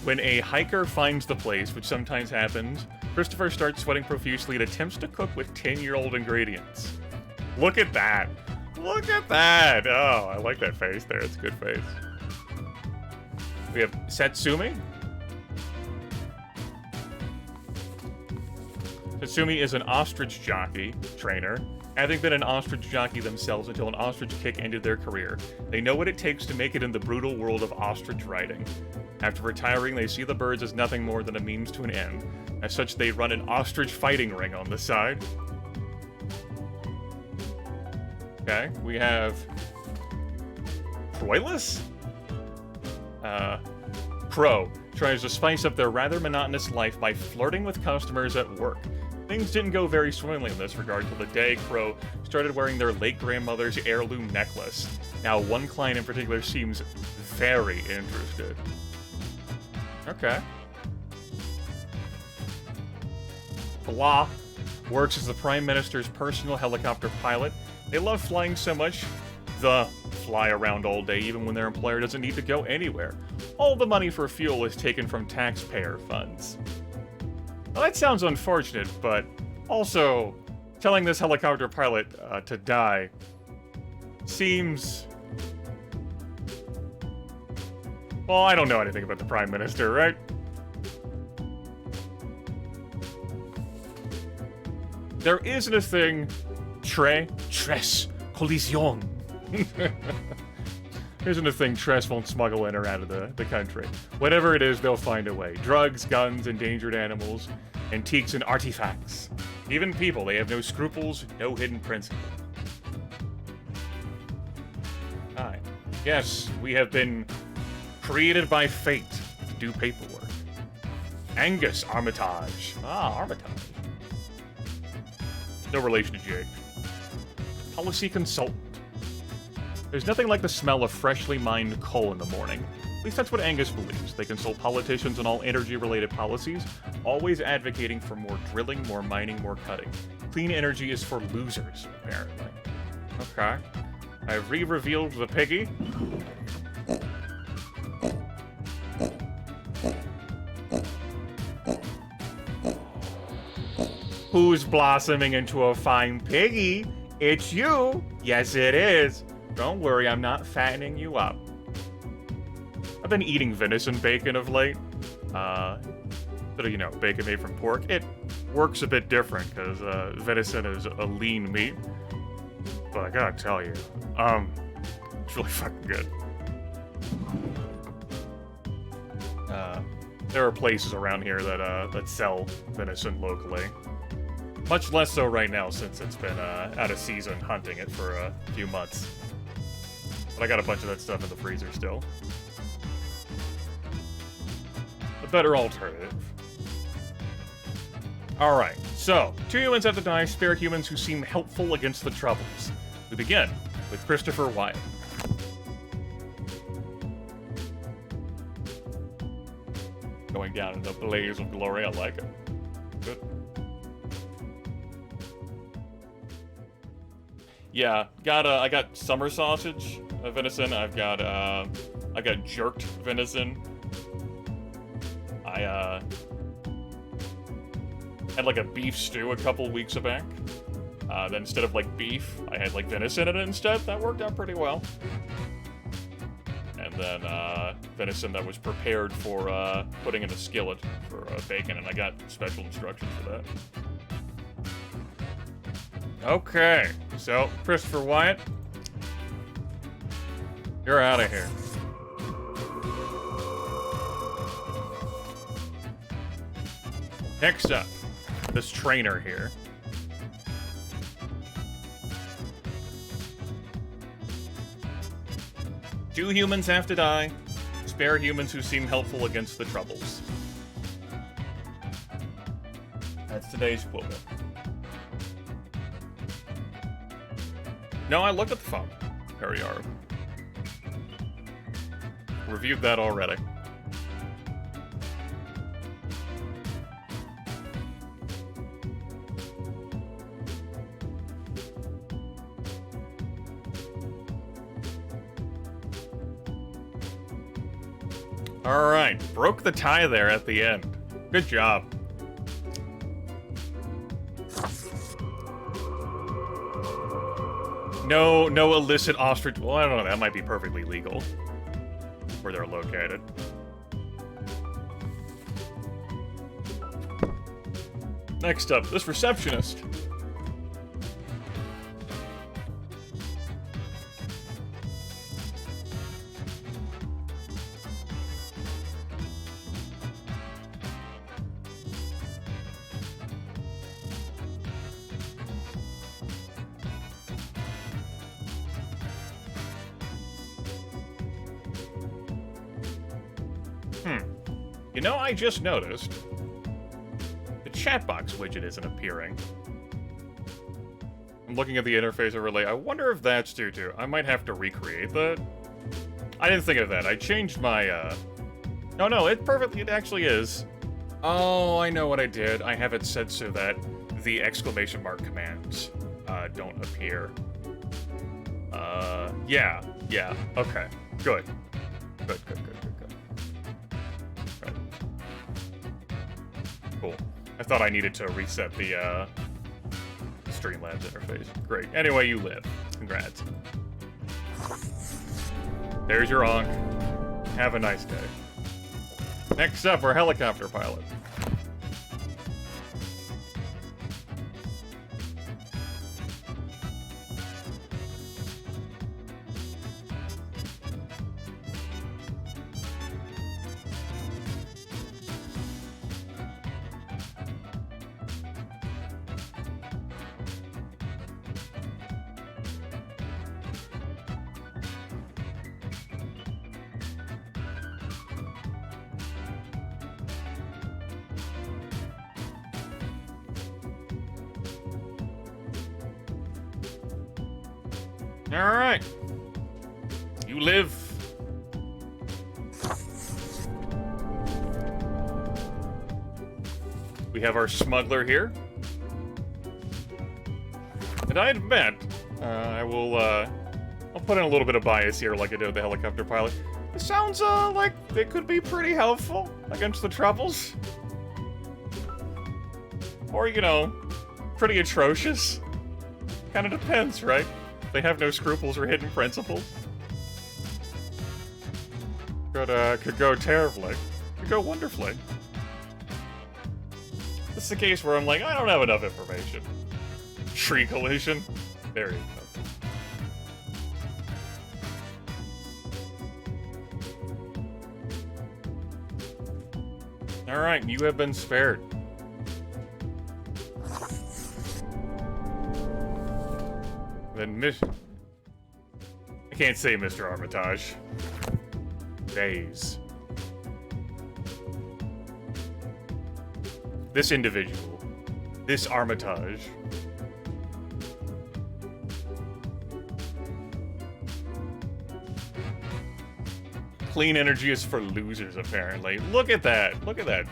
When a hiker finds the place, which sometimes happens, Christopher starts sweating profusely and attempts to cook with 10-year-old ingredients. Look at that! Look at that! Oh, I like that face there. It's a good face. We have Satsumi. Satsumi is an ostrich jockey trainer, having been an ostrich jockey themselves until an ostrich kick ended their career. They know what it takes to make it in the brutal world of ostrich riding. After retiring, they see the birds as nothing more than a means to an end. As such, they run an ostrich fighting ring on the side. Okay, we have Troilus? Crow tries to spice up their rather monotonous life by flirting with customers at work. Things didn't go very swimmingly in this regard till the day Crow started wearing their late grandmother's heirloom necklace. Now, one client in particular seems very interested. Okay. Blah works as the Prime Minister's personal helicopter pilot. They love flying so much, they fly around all day even when their employer doesn't need to go anywhere. All the money for fuel is taken from taxpayer funds. Well, that sounds unfortunate, but also telling this helicopter pilot to die seems... Well, I don't know anything about the Prime Minister, right? There isn't a thing... Tres, collision. Isn't a thing Tress won't smuggle in or out of the country. Whatever it is, they'll find a way. Drugs, guns, endangered animals, antiques, and artifacts. Even people, they have no scruples, no hidden principles. Hi. Yes, we have been created by fate to do paperwork. Angus Armitage. Ah, Armitage. No relation to Jake. Policy consultant. There's nothing like the smell of freshly mined coal in the morning. At least that's what Angus believes. They consult politicians on all energy-related policies, always advocating for more drilling, more mining, more cutting. Clean energy is for losers, apparently. Okay. I've re-revealed the piggy. Who's blossoming into a fine piggy? It's you! Yes, it is. Don't worry, I'm not fattening you up. I've been eating venison bacon of late. But, you know, bacon made from pork. It works a bit different, because venison is a lean meat. But I gotta tell you, it's really fucking good. There are places around here that sell venison locally. Much less so right now, since it's been out of season hunting it for a few months. But I got a bunch of that stuff in the freezer still. A better alternative. Alright, so, 2 humans have to die, spare humans who seem helpful against the troubles. We begin with Christopher Wyatt. Going down in the blaze of glory, I like it. Good. Yeah, I got summer sausage venison. I got jerked venison. I had like a beef stew a couple weeks back. Then instead of like beef, I had like venison in it instead. That worked out pretty well. And then venison that was prepared for putting in a skillet for bacon, and I got special instructions for that. Okay, so Christopher Wyatt, you're out of here. Next up, this trainer here. Two humans have to die. Spare humans who seem helpful against the troubles. That's today's quota. No, I looked at the phone. Perriar. Reviewed that already. Alright, broke the tie there at the end. Good job. No illicit ostrich. Well, I don't know. That might be perfectly legal. Where they're located. Next up, this receptionist. You know, I just noticed the chat box widget isn't appearing. I'm looking at the interface overlay. I wonder if that's due to... I might have to recreate that. I didn't think of that. I changed my, No, it actually is. Oh, I know what I did. I have it set so that the exclamation mark commands, don't appear. Yeah. Okay. Good. Good. Right. Cool. I thought I needed to reset the, Streamlabs interface. Great. Anyway, you live. Congrats. There's your honk. Have a nice day. Next up, our helicopter pilot. Alright. You live. We have our smuggler here. And I admit, I'll put in a little bit of bias here like I did with the helicopter pilot. It sounds, like they could be pretty helpful against the troubles. Or, you know, pretty atrocious. Kinda depends, right? They have no scruples or hidden principles. Could go terribly. Could go wonderfully. This is the case where I'm like, I don't have enough information. Tree collision? There you go. Alright, you have been spared. Then I can't say Mr. Armitage. Days. This individual. This Armitage. Clean energy is for losers, apparently. Look at that. Look at that.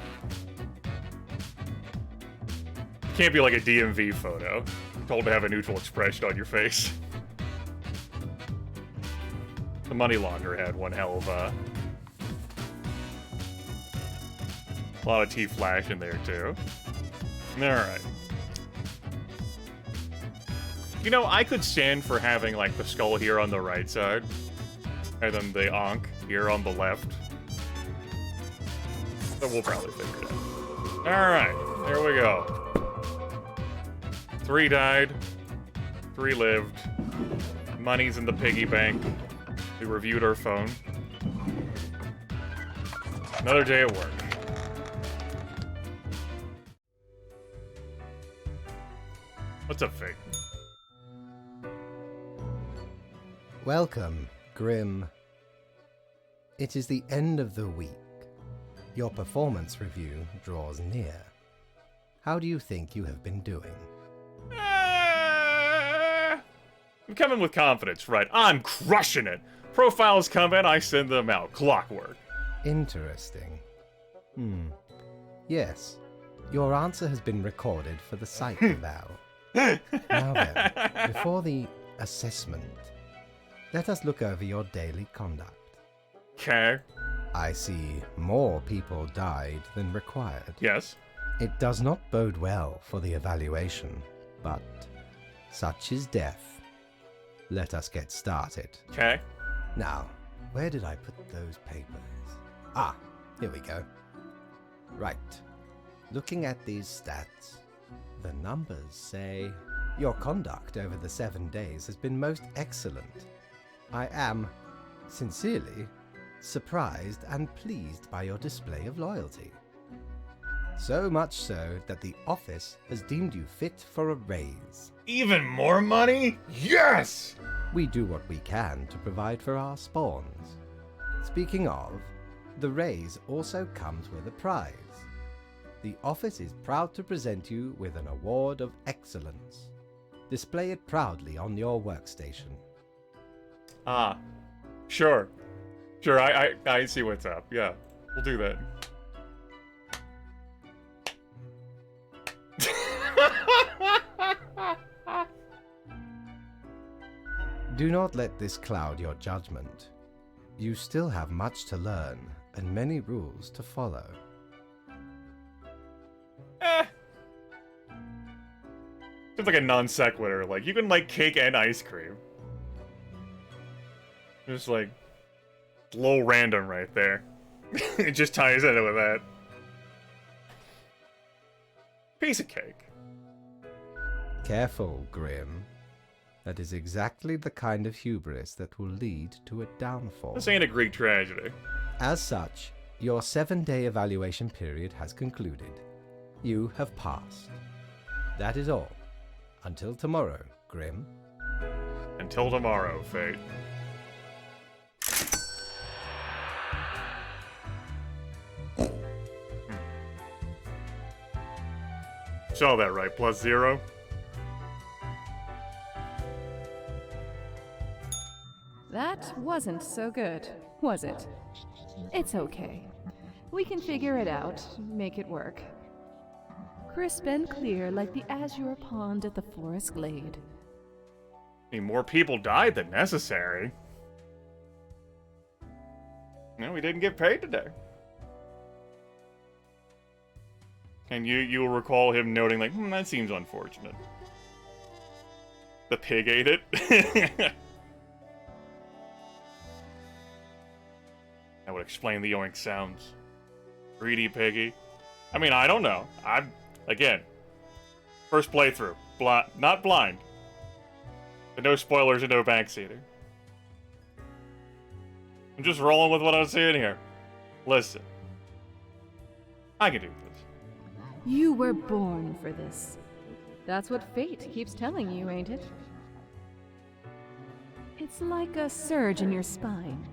Can't be like a DMV photo. Told to have a neutral expression on your face. The money launderer had one hell of a lot of T-Flash in there, too. Alright. You know, I could stand for having, like, the skull here on the right side, and then the Ankh here on the left. But we'll probably figure it out. Alright, there we go. 3 died. 3 lived. Money's in the piggy bank. We reviewed our phone. Another day at work. What's up, Fate? Welcome, Grim. It is the end of the week. Your performance review draws near. How do you think you have been doing? I'm coming with confidence, right? I'm crushing it. Profiles come in, I send them out. Clockwork. Interesting. Yes, your answer has been recorded for the Psyche Vow. Now then, before the assessment, let us look over your daily conduct. Okay. I see more people died than required. Yes. It does not bode well for the evaluation, but such is death. Let us get started. Okay. Now, where did I put those papers? Ah, here we go. Right. Looking at these stats, the numbers say your conduct over the 7 days has been most excellent. I am, sincerely, surprised and pleased by your display of loyalty. So much so that the office has deemed you fit for a raise. Even more money? Yes! We do what we can to provide for our spawns. Speaking of, the raise also comes with a prize. The office is proud to present you with an award of excellence. Display it proudly on your workstation. Ah. Sure. Sure, I see what's up. Yeah, we'll do that. Do not let this cloud your judgment. You still have much to learn and many rules to follow. Seems like a non sequitur. Like, you can like cake and ice cream. Just like, a little random right there. It just ties in with that. Piece of cake. Careful, Grim. That is exactly the kind of hubris that will lead to a downfall. This ain't a Greek tragedy. As such, your 7-day evaluation period has concluded. You have passed. That is all. Until tomorrow, Grim. Until tomorrow, Fate. Saw that right, +0. That wasn't so good, was it? It's okay. We can figure it out, make it work. Crisp and clear like the azure pond at the forest glade. I mean, more people died than necessary. No, we didn't get paid today. And you'll recall him noting, like, that seems unfortunate. The pig ate it. That would explain the yoink sounds. Greedy piggy. I mean, I don't know. Again, first playthrough. Not blind. But no spoilers and no backseating. I'm just rolling with what I'm seeing here. Listen. I can do this. You were born for this. That's what fate keeps telling you, ain't it? It's like a surge in your spine.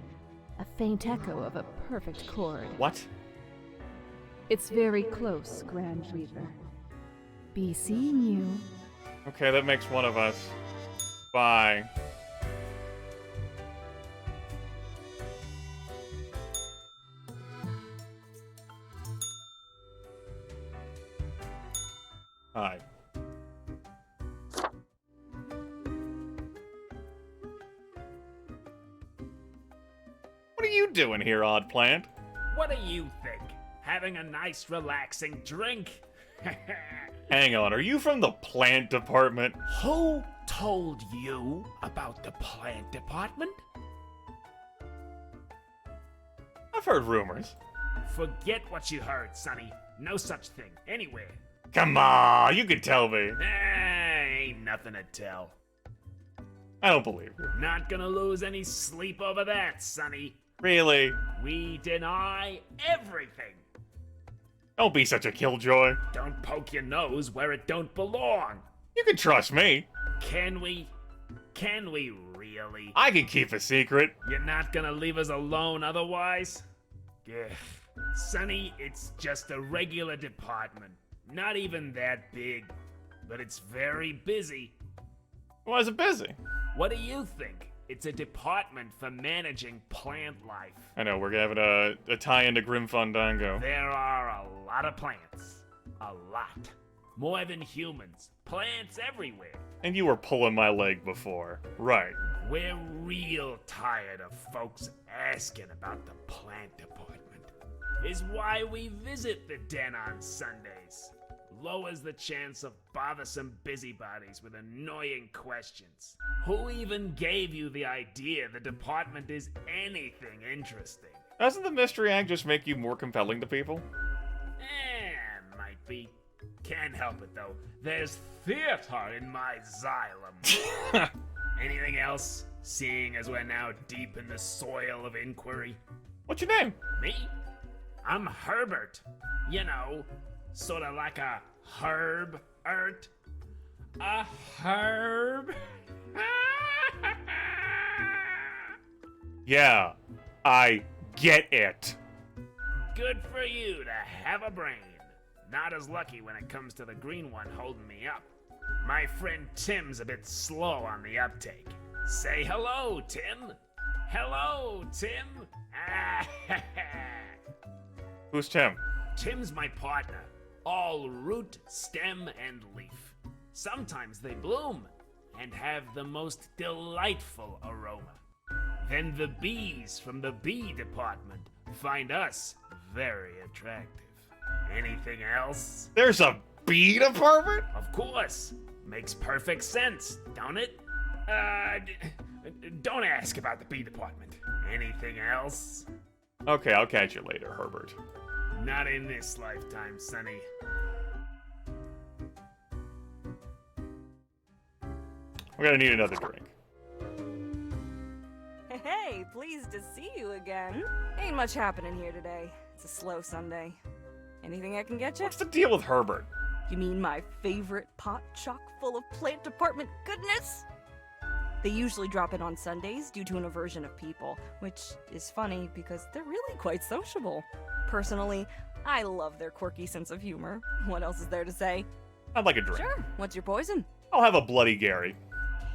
A faint echo of a perfect chord. What? It's very close, Grand Reaper. Be seeing you. Okay, that makes one of us. Bye. Hi. you doing here, odd plant? What do you think? Having a nice, relaxing drink? Hang on, are you from the plant department? Who told you about the plant department? I've heard rumors. Forget what you heard, Sonny. No such thing, anywhere. Come on, you can tell me. Ain't nothing to tell. I don't believe you. Not gonna lose any sleep over that, Sonny. Really? We deny everything. Don't be such a killjoy. Don't poke your nose where it don't belong. You can trust me. Can we? Can we really? I can keep a secret. You're not gonna leave us alone otherwise? Ugh. Sonny, it's just a regular department. Not even that big. But it's very busy. Why is it busy? What do you think? It's a department for managing plant life. I know, we're having a tie-in to Grim Fandango. There are a lot of plants. A lot. More than humans. Plants everywhere. And you were pulling my leg before. Right. We're real tired of folks asking about the plant department. Is why we visit the den on Sundays. Lowers the chance of bothersome busybodies with annoying questions. Who even gave you the idea the department is anything interesting? Doesn't the Mystery Act just make you more compelling to people? Might be. Can't help it though. There's theater in my xylem. Anything else? Seeing as we're now deep in the soil of inquiry. What's your name? Me? I'm Herbert. You know, sort of like a herb-ert. A herb? Yeah, I get it. Good for you to have a brain. Not as lucky when it comes to the green one holding me up. My friend Tim's a bit slow on the uptake. Say hello, Tim. Hello, Tim. Who's Tim? Tim's my partner. All root, stem, and leaf. Sometimes they bloom and have the most delightful aroma. Then the bees from the bee department find us very attractive. Anything else? There's a bee department? Of course. Makes perfect sense, don't it? Don't ask about the bee department. Anything else? Okay, I'll catch you later, Herbert. Not in this lifetime, Sonny. We're gonna need another drink. Hey, pleased to see you again. Ain't much happening here today. It's a slow Sunday. Anything I can get you? What's the deal with Herbert? You mean my favorite pot chock full of plant department goodness? They usually drop in on Sundays due to an aversion of people, which is funny because they're really quite sociable. Personally, I love their quirky sense of humor. What else is there to say? I'd like a drink. Sure, what's your poison? I'll have a Bloody Gary.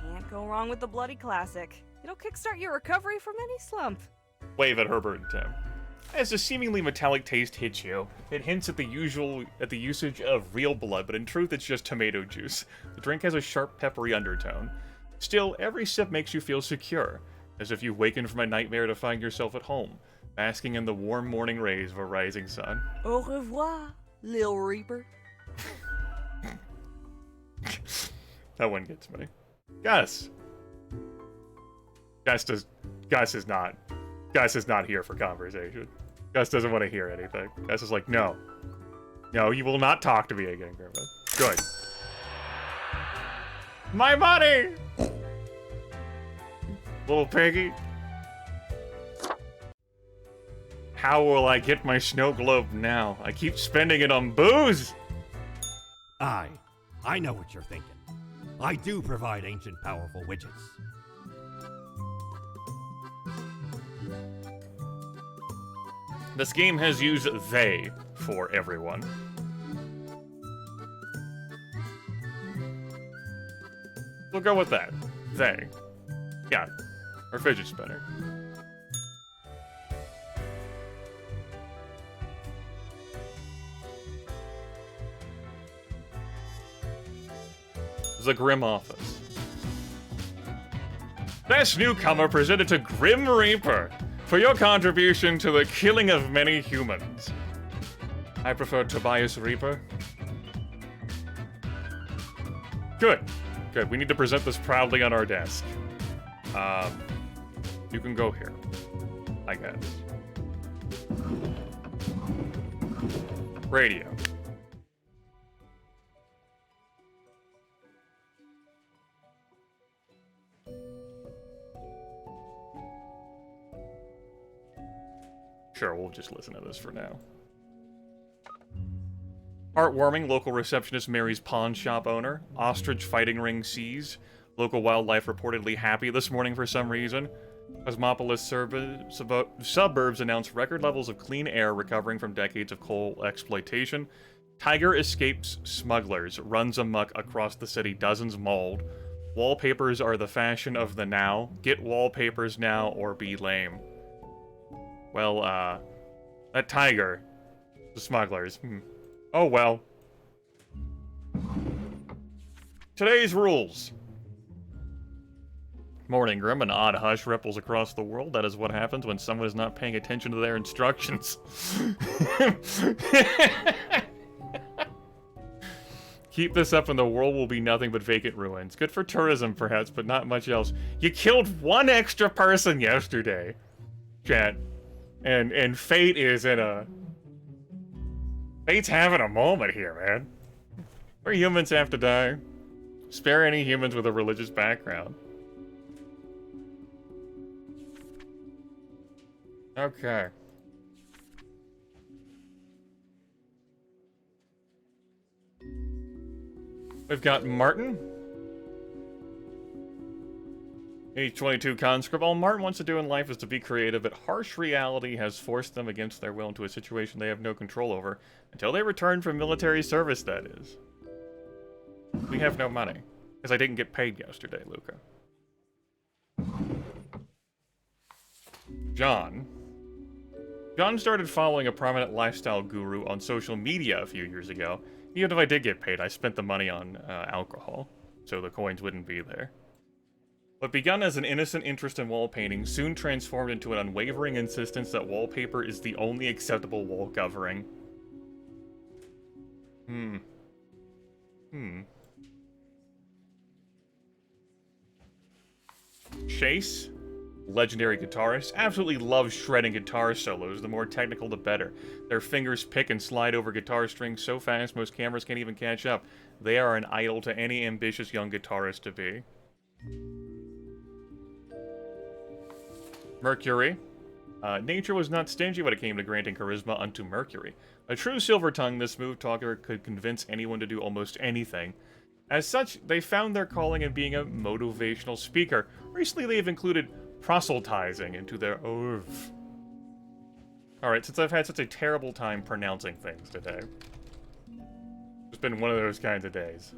Can't go wrong with the Bloody Classic. It'll kickstart your recovery from any slump. Wave at Herbert and Tim. As the seemingly metallic taste hits you, it hints at the usage of real blood, but in truth it's just tomato juice. The drink has a sharp, peppery undertone. Still, every sip makes you feel secure, as if you waken from a nightmare to find yourself at home, basking in the warm morning rays of a rising sun. Au revoir, Lil Reaper. That one gets me. Gus is not here for conversation. Gus doesn't want to hear anything. Gus is like, no. No, you will not talk to me again, Grimith. Good. My money! Little piggy. How will I get my snow globe now? I keep spending it on booze! I know what you're thinking. I do provide ancient powerful widgets. This game has used they for everyone. We'll go with that. They. Yeah. Or fidget spinner. The Grim Office. Best newcomer presented to Grim Reaper. for your contribution to the killing of many humans. I prefer Tobias Reaper. Good. Good. We need to present this proudly on our desk. You can go here, I guess. Radio. Sure, we'll just listen to this for now. Heartwarming, local receptionist marries pawn shop owner. Ostrich fighting ring seized. Local wildlife reportedly happy this morning for some reason. Cosmopolis suburbs announce record levels of clean air recovering from decades of coal exploitation. Tiger escapes smugglers, runs amok across the city, dozens mauled. Wallpapers are the fashion of the now. Get wallpapers now or be lame. Well, that tiger, the smugglers. Oh well. Today's rules. Morning, Grim. An odd hush ripples across the world. That is what happens when someone is not paying attention to their instructions. Keep this up and the world will be nothing but vacant ruins. Good for tourism, perhaps, but not much else. You killed one extra person yesterday, chat. And Fate is in a... Fate's having a moment here, man. Where humans have to die. Spare any humans with a religious background. Okay. We've got Martin. Age 22 conscript. All Martin wants to do in life is to be creative, but harsh reality has forced them against their will into a situation they have no control over. Until they return from military service, that is. We have no money. Because I didn't get paid yesterday, Luca. John. John started following a prominent lifestyle guru on social media a few years ago. Even if I did get paid, I spent the money on alcohol, so the coins wouldn't be there. What begun as an innocent interest in wall painting soon transformed into an unwavering insistence that wallpaper is the only acceptable wall covering. Chase, legendary guitarist, absolutely loves shredding guitar solos. The more technical, the better. Their fingers pick and slide over guitar strings so fast most cameras can't even catch up. They are an idol to any ambitious young guitarist to be. Mercury. Nature was not stingy when it came to granting charisma unto Mercury. A true silver tongue, this smooth talker could convince anyone to do almost anything. As such, they found their calling in being a motivational speaker. Recently, they've included proselytizing into their oeuvre. Alright, since I've had such a terrible time pronouncing things today, it's been one of those kinds of days.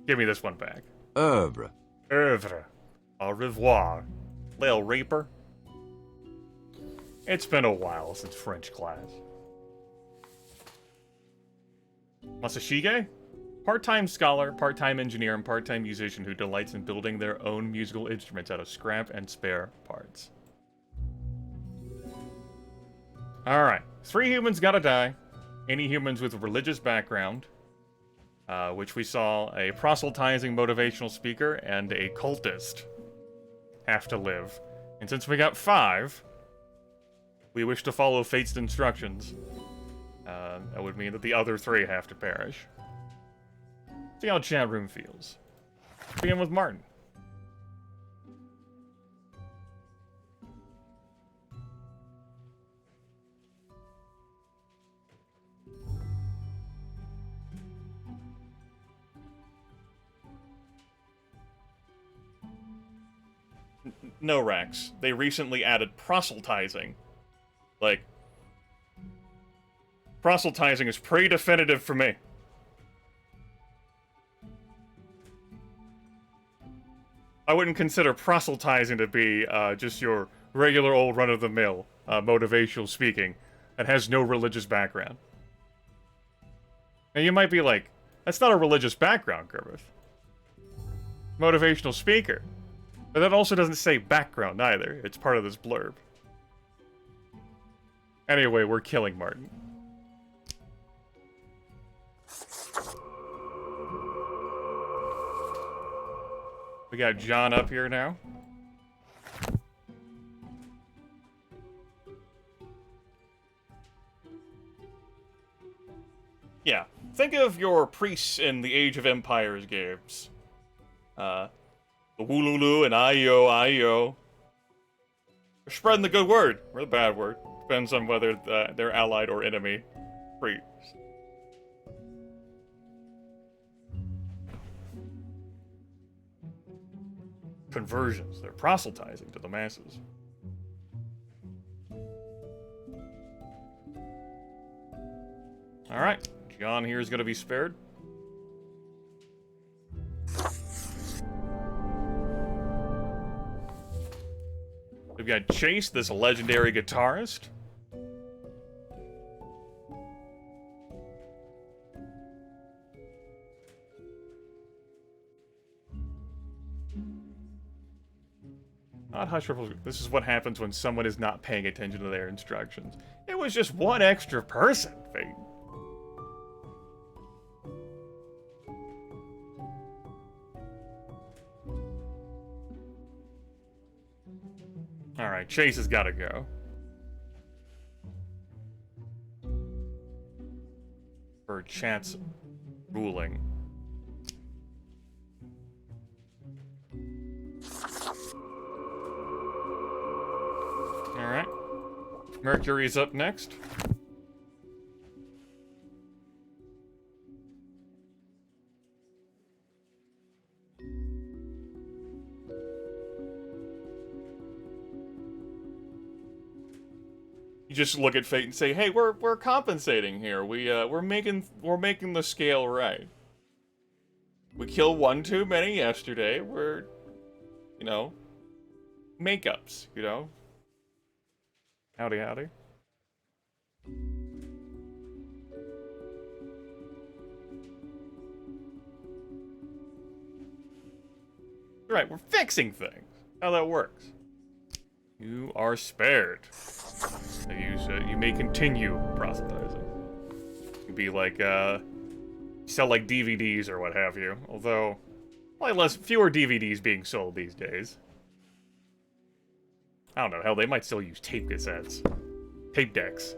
Give me this one back. Oeuvre. Oeuvre. Au revoir. Lil Reaper. It's been a while since French class. Masashige? Part-time scholar, part-time engineer, and part-time musician who delights in building their own musical instruments out of scrap and spare parts. Alright. 3 humans gotta die. Any humans with a religious background. Which we saw a proselytizing motivational speaker and a cultist have to live. And since we got 5, we wish to follow Fate's instructions. That would mean that the other 3 have to perish. See how chat room feels. Begin with Martin. No, Rex. They recently added proselytizing. Like, proselytizing is pretty definitive for me. I wouldn't consider proselytizing to be just your regular old run-of-the-mill motivational speaking that has no religious background. And you might be like, that's not a religious background, Grimith. Motivational speaker. But that also doesn't say background either. It's part of this blurb. Anyway, we're killing Martin. We got John up here now. Yeah, think of your priests in the Age of Empires games. The Woolulu and Io. They're spreading the good word, or the bad word. Depends on whether they're allied or enemy priests. Conversions, they're proselytizing to the masses. Alright, John here is going to be spared. We've got Chase, this legendary guitarist. Not Hush Ripples. This is what happens when someone is not paying attention to their instructions. It was just one extra person, Fate. Alright, Chase has gotta go. For chat's ruling. Alright. Mercury's up next. You just look at Fate and say, "Hey, we're compensating here. We're making the scale right. We killed one too many yesterday. We're, you know, makeups, you know." Howdy, howdy. Right, we're fixing things. How that works. You are spared. You may continue proselytizing. You'd be like, sell like DVDs or what have you. Although, probably fewer DVDs being sold these days. I don't know, hell, they might still use tape cassettes. Tape decks.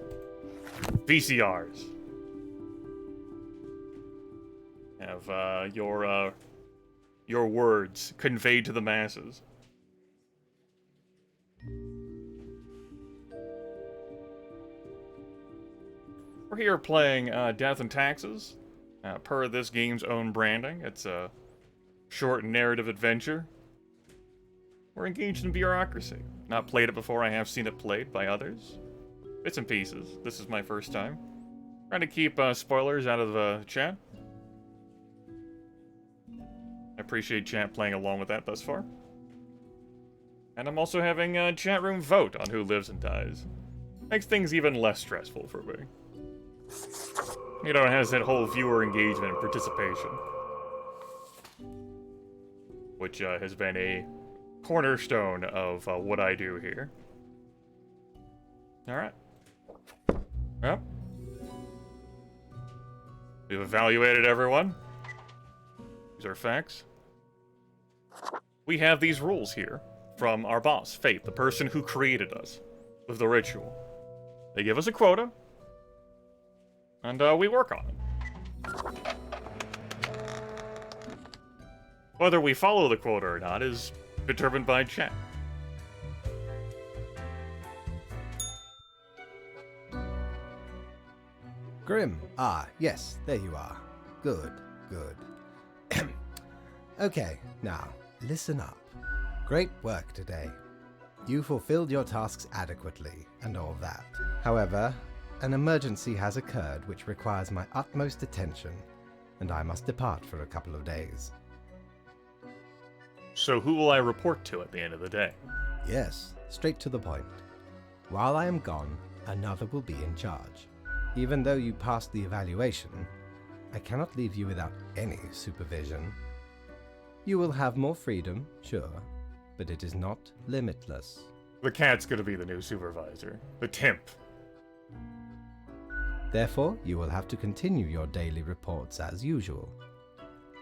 VCRs. Have, your words conveyed to the masses. We're here playing Death and Taxes. Per this game's own branding, it's a short narrative adventure. We're engaged in bureaucracy. Not played it before, I have seen it played by others. Bits and pieces. This is my first time. Trying to keep spoilers out of the chat. I appreciate chat playing along with that thus far. And I'm also having a chat room vote on who lives and dies. Makes things even less stressful for me. You know, it has that whole viewer engagement and participation. Which has been a cornerstone of what I do here. Alright. Well. We've evaluated everyone. These are facts. We have these rules here from our boss, Fate, the person who created us with the ritual. They give us a quota, and we work on it. Whether we follow the quota or not is determined by chat. Grim. Ah, yes, there you are. Good, good. Okay, now, listen up. Great work today. You fulfilled your tasks adequately, and all that. However, an emergency has occurred which requires my utmost attention, and I must depart for a couple of days. So who will I report to at the end of the day? Yes, straight to the point. While I am gone, another will be in charge. Even though you passed the evaluation, I cannot leave you without any supervision. You will have more freedom, sure, but it is not limitless. The cat's gonna be the new supervisor. The temp. Therefore, you will have to continue your daily reports as usual.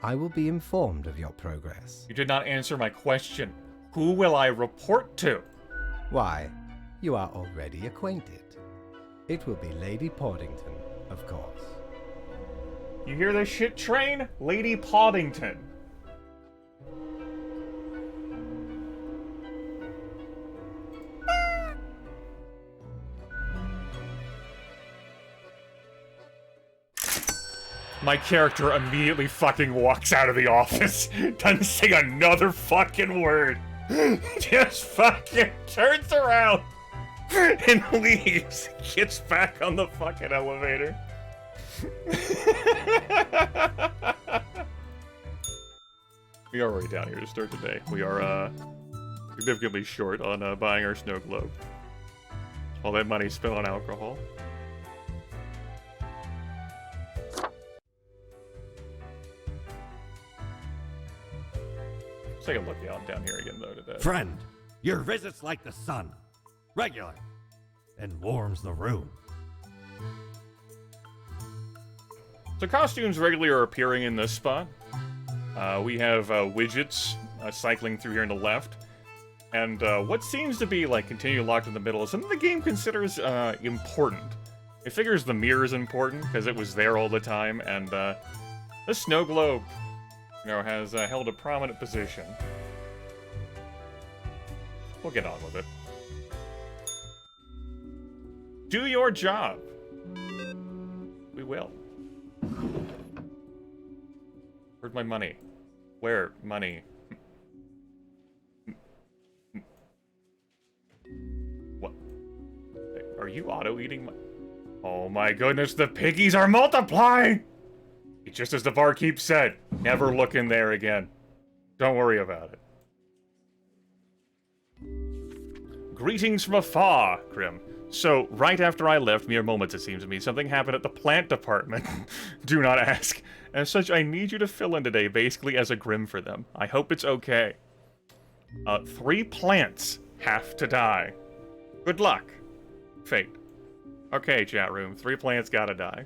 I will be informed of your progress. You did not answer my question. Who will I report to? Why, you are already acquainted. It will be Lady Poddington, of course. You hear this shit, train? Lady Poddington. My character immediately fucking walks out of the office, doesn't say another fucking word, just fucking turns around and leaves, gets back on the fucking elevator. We are already down here to start today. We are significantly short on buying our snow globe. All that money spent on alcohol. Take a look down here again, though, today. Friend, your visit's like the sun. Regular. And warms the room. So costumes regularly are appearing in this spot. We have widgets cycling through here on the left. And what seems to be, like, continually locked in the middle is something the game considers important. It figures the mirror is important, because it was there all the time, and this snow globe, you know, has held a prominent position. We'll get on with it. Do your job. We will. Where's my money? Where? Money. What? Are you auto-eating my... Oh my goodness, the piggies are multiplying! Just as the barkeep said, never look in there again. Don't worry about it. Greetings from afar, Grim. So, right after I left, mere moments it seems to me, something happened at the plant department. Do not ask. As such, I need you to fill in today, basically as a Grim for them. I hope it's okay. 3 plants have to die. Good luck. Fate. Okay, chat room. 3 plants gotta die.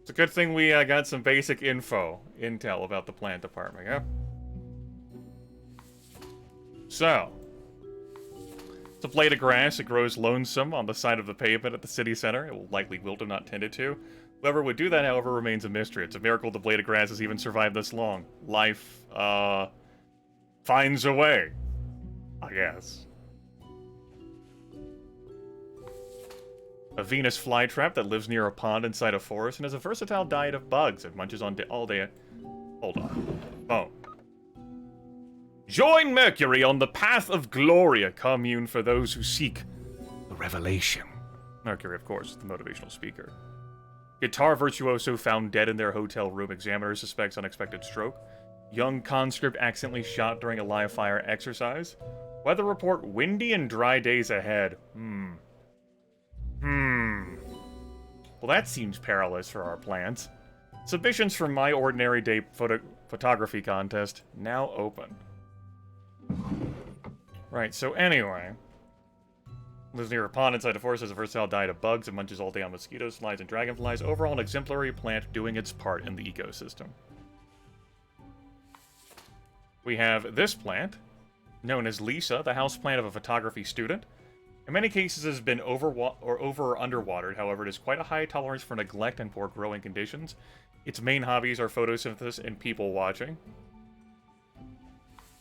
It's a good thing we got some basic intel about the plant department, yeah? So, it's a blade of grass. It grows lonesome on the side of the pavement at the city center. It will likely wilt if not tended to. Whoever would do that, however, remains a mystery. It's a miracle the blade of grass has even survived this long. Life, finds a way, I guess. A Venus flytrap that lives near a pond inside a forest and has a versatile diet of bugs and munches on all day. Hold on. Oh. Join Mercury on the path of glory, a commune for those who seek the revelation. Mercury, of course, is the motivational speaker. Guitar virtuoso found dead in their hotel room. Examiner suspects unexpected stroke. Young conscript accidentally shot during a live fire exercise. Weather report, windy and dry days ahead. Well, that seems perilous for our plans. Submissions for My Ordinary Day photography contest now open. Right, so anyway. Lives near a pond inside a forest, has a versatile diet of bugs and munches all day on mosquitoes, flies, and dragonflies. Overall, an exemplary plant doing its part in the ecosystem. We have this plant, known as Lisa, the houseplant of a photography student. In many cases, it has been over or underwatered. However, it has quite a high tolerance for neglect and poor growing conditions. Its main hobbies are photosynthesis and people watching.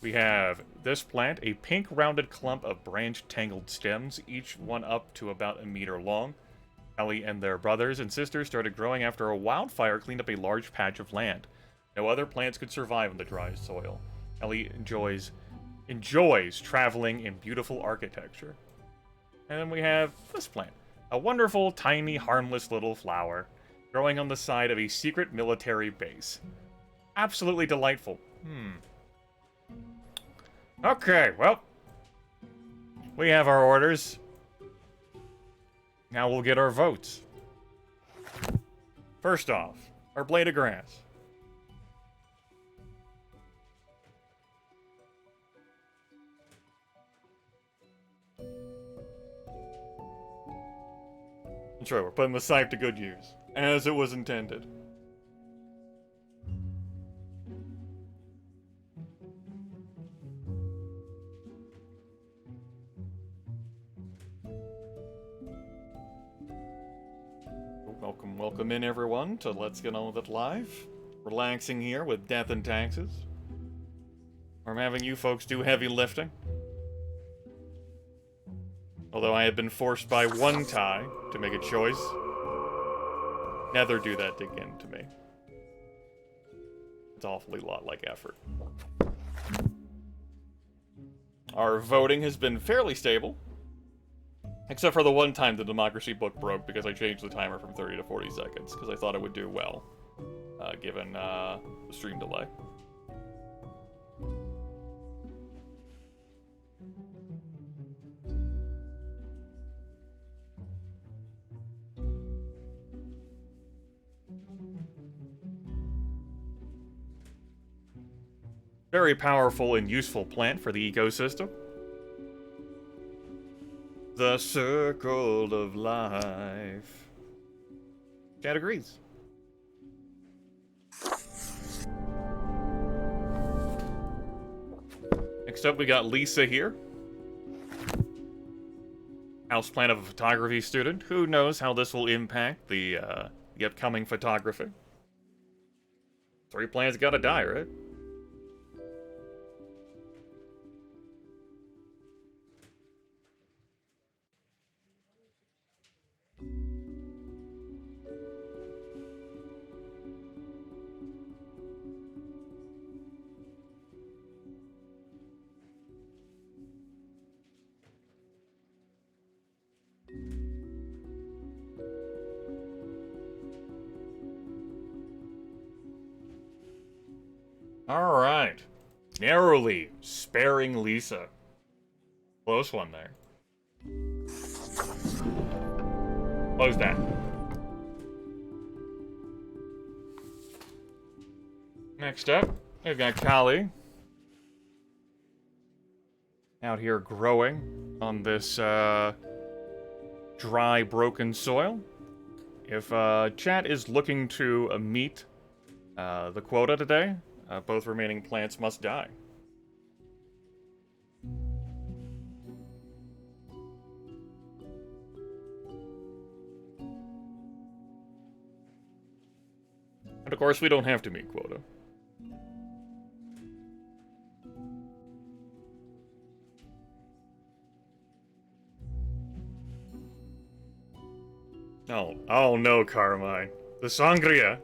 We have this plant, a pink rounded clump of branched tangled stems, each one up to about 1 meter long. Ellie and their brothers and sisters started growing after a wildfire cleaned up a large patch of land. No other plants could survive in the dry soil. Ellie enjoys traveling in beautiful architecture. And then we have this plant, a wonderful, tiny, harmless little flower, growing on the side of a secret military base. Absolutely delightful. Okay, well, we have our orders. Now we'll get our votes. First off, our blade of grass. That's right, we're putting the scythe to good use. As it was intended. Welcome in everyone to Let's Get On With It Live. Relaxing here with Death and Taxes. I'm having you folks do heavy lifting. Although I have been forced by one tie to make a choice. Never do that again to me. It's awfully lot like effort. Our voting has been fairly stable. Except for the one time the Democracy book broke because I changed the timer from 30 to 40 seconds, because I thought it would do well, given the stream delay. Very powerful and useful plant for the ecosystem. The circle of life. Chat agrees. Next up, we got Lisa here. Houseplant of a photography student. Who knows how this will impact the upcoming photography? 3 plants gotta die, right? Alright. Narrowly sparing Lisa. Close one there. Close that. Next up, we've got Kali. Out here growing on this dry, broken soil. If chat is looking to meet the quota today, both remaining plants must die. And of course, we don't have to meet quota. Oh no, Carmine. The sangria.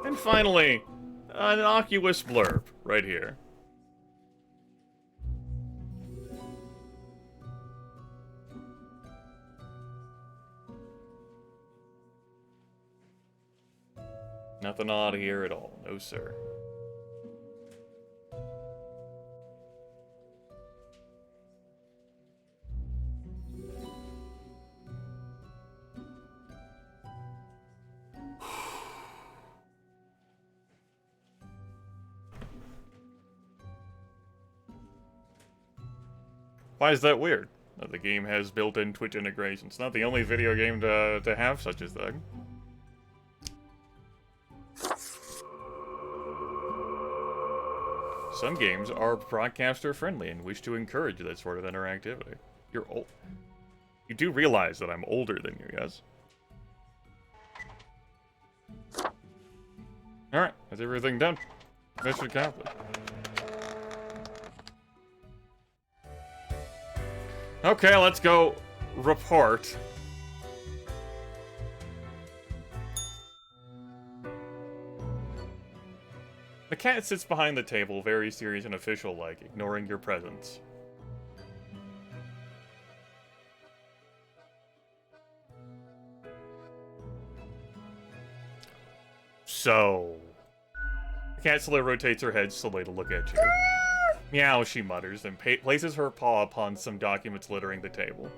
And finally, an innocuous blurb right here. Nothing odd here at all, no sir. Why is that weird? The game has built-in Twitch integration. It's not the only video game to have such a thing. Some games are broadcaster-friendly and wish to encourage that sort of interactivity. You're old. You do realize that I'm older than you, yes? Alright, that's everything done. Mission accomplished. Okay, let's go report. The cat sits behind the table, very serious and official-like, ignoring your presence. So... The cat slowly rotates her head slowly to look at you. Meow, she mutters, and places her paw upon some documents littering the table.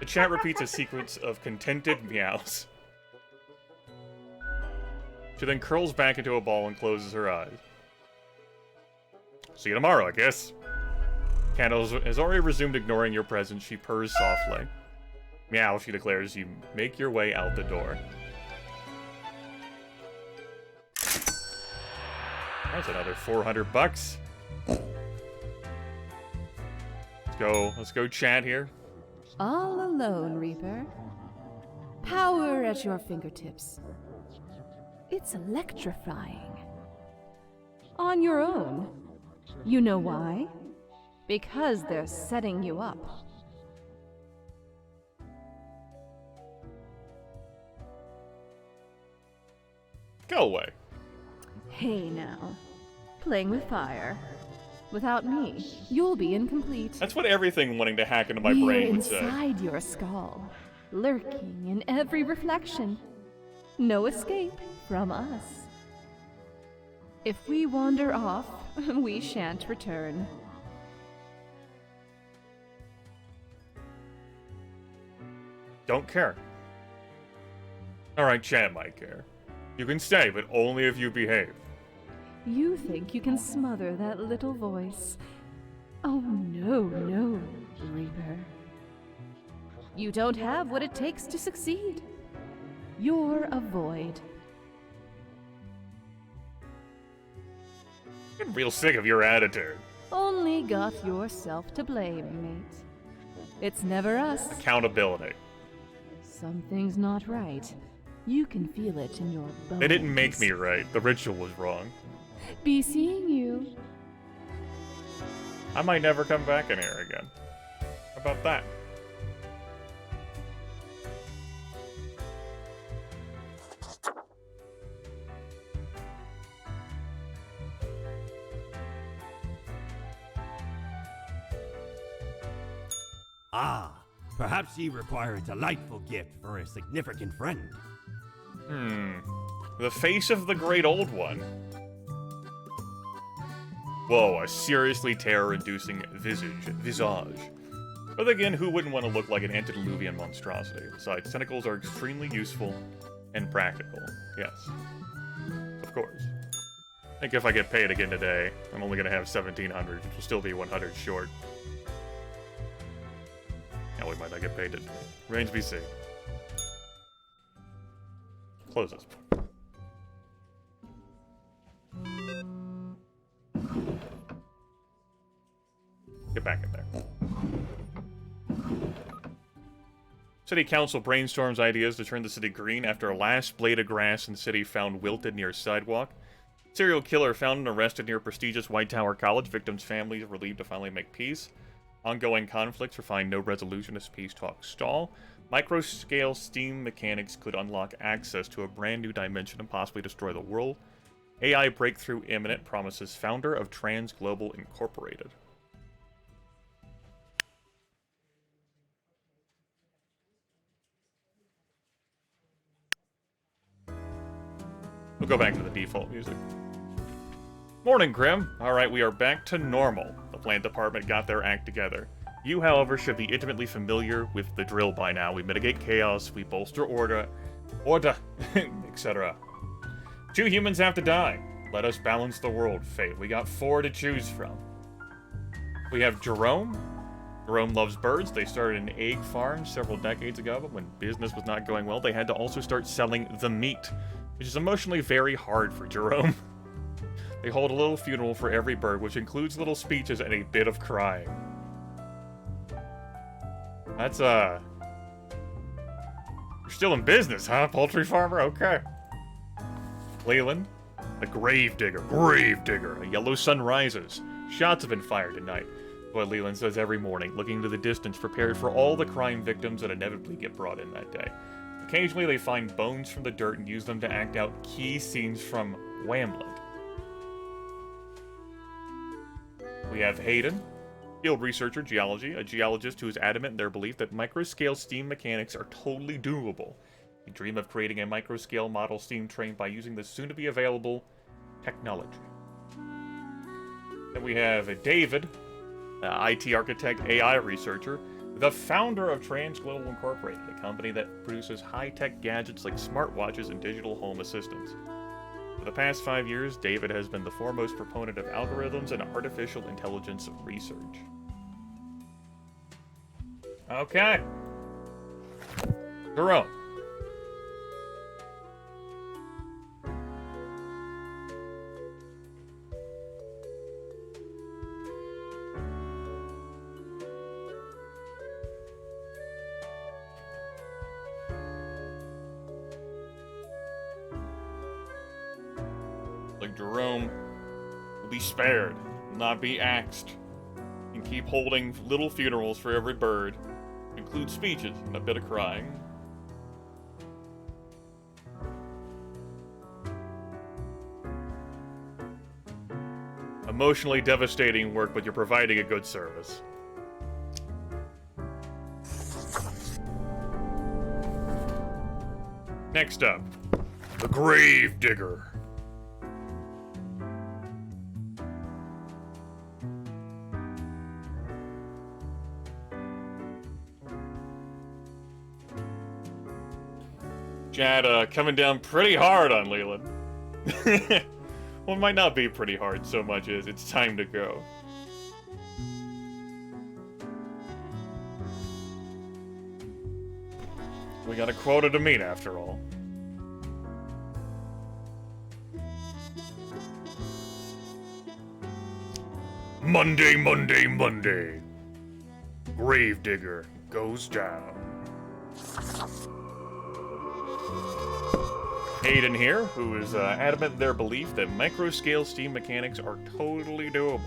The chat repeats a sequence of contented meows. She then curls back into a ball and closes her eyes. See you tomorrow, I guess. Candle has already resumed ignoring your presence. She purrs softly. Meow, she declares. You make your way out the door. That's another 400 bucks. Let's go chat here. All alone, Reaper. Power at your fingertips. It's electrifying. On your own. You know why? Because they're setting you up. Go away. Hey now. Playing with fire. Without me, you'll be incomplete. That's what everything wanting to hack into my We're brain would say. inside your skull, lurking in every reflection. No escape from us. If we wander off, we shan't return. Don't care. Alright, Chat might care. You can stay, but only if you behave. You think you can smother that little voice. Oh no, no, Reaper. You don't have what it takes to succeed. You're a void. I'm real sick of your attitude. Only got yourself to blame, mate. It's never us. Accountability. Something's not right. You can feel it in your bones. They didn't make me right. The ritual was wrong. Be seeing you. I might never come back in here again. How about that? Ah, perhaps ye require a delightful gift for a significant friend. The face of the great old one. Whoa, a seriously terror-inducing visage. But again, who wouldn't want to look like an antediluvian monstrosity? Besides, tentacles are extremely useful and practical. Yes. Of course. I think if I get paid again today, I'm only going to have 1,700, which will still be 100 short. Now we might not get paid today. Range BC. Close this. Get back in there. City Council brainstorms ideas to turn the city green after a last blade of grass in the city found wilted near sidewalk. Serial killer found and arrested near prestigious White Tower College. Victims' families relieved to finally make peace. Ongoing conflicts find no resolution as peace talks stall. Micro-scale steam mechanics could unlock access to a brand new dimension and possibly destroy the world. AI breakthrough imminent, promises founder of Trans Global Incorporated. We'll go back to the default music. Morning, Grim. Alright, we are back to normal. The plant department got their act together. You, however, should be intimately familiar with the drill by now. We mitigate chaos, we bolster order, etc. 2 humans have to die. Let us balance the world, fate. We got 4 to choose from. We have Jerome. Jerome loves birds. They started an egg farm several decades ago, but when business was not going well, they had to also start selling the meat, which is emotionally very hard for Jerome. They hold a little funeral for every bird, which includes little speeches and a bit of crying. That's, You're still in business, huh, poultry farmer? Okay. Leland, a grave digger. A yellow sun rises. Shots have been fired tonight. What Leland says every morning, looking into the distance, prepared for all the crime victims that inevitably get brought in that day. Occasionally they find bones from the dirt and use them to act out key scenes from Whamlet. We have Hayden, field researcher, geology, a geologist who is adamant in their belief that microscale steam mechanics are totally doable. They dream of creating a microscale model steam train by using the soon-to-be-available technology. Then we have David, IT architect, AI researcher, the founder of Trans Global Incorporated, a company that produces high-tech gadgets like smartwatches and digital home assistants. For the past 5 years, David has been the foremost proponent of algorithms and artificial intelligence research. Okay. Jerome. Like Jerome will be spared, will not be axed, and keep holding little funerals for every bird. Include speeches and a bit of crying. Emotionally devastating work, but you're providing a good service. Next up, the Grave Digger. Chad, coming down pretty hard on Leland. Well, it might not be pretty hard so much as it's time to go. We got a quota to meet after all. Monday, Monday, Monday. Gravedigger goes down. Hayden here, who is adamant in their belief that micro-scale steam mechanics are totally doable.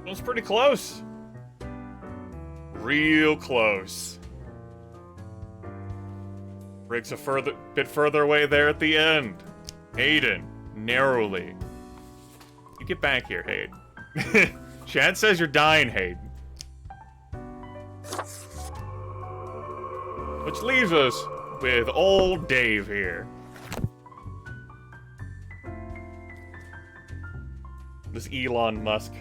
It's pretty close. Real close. Rick's a bit further away there at the end. Hayden, narrowly. You get back here, Hayden. Chad says you're dying, Hayden. Which leaves us with old Dave here. This Elon Musk.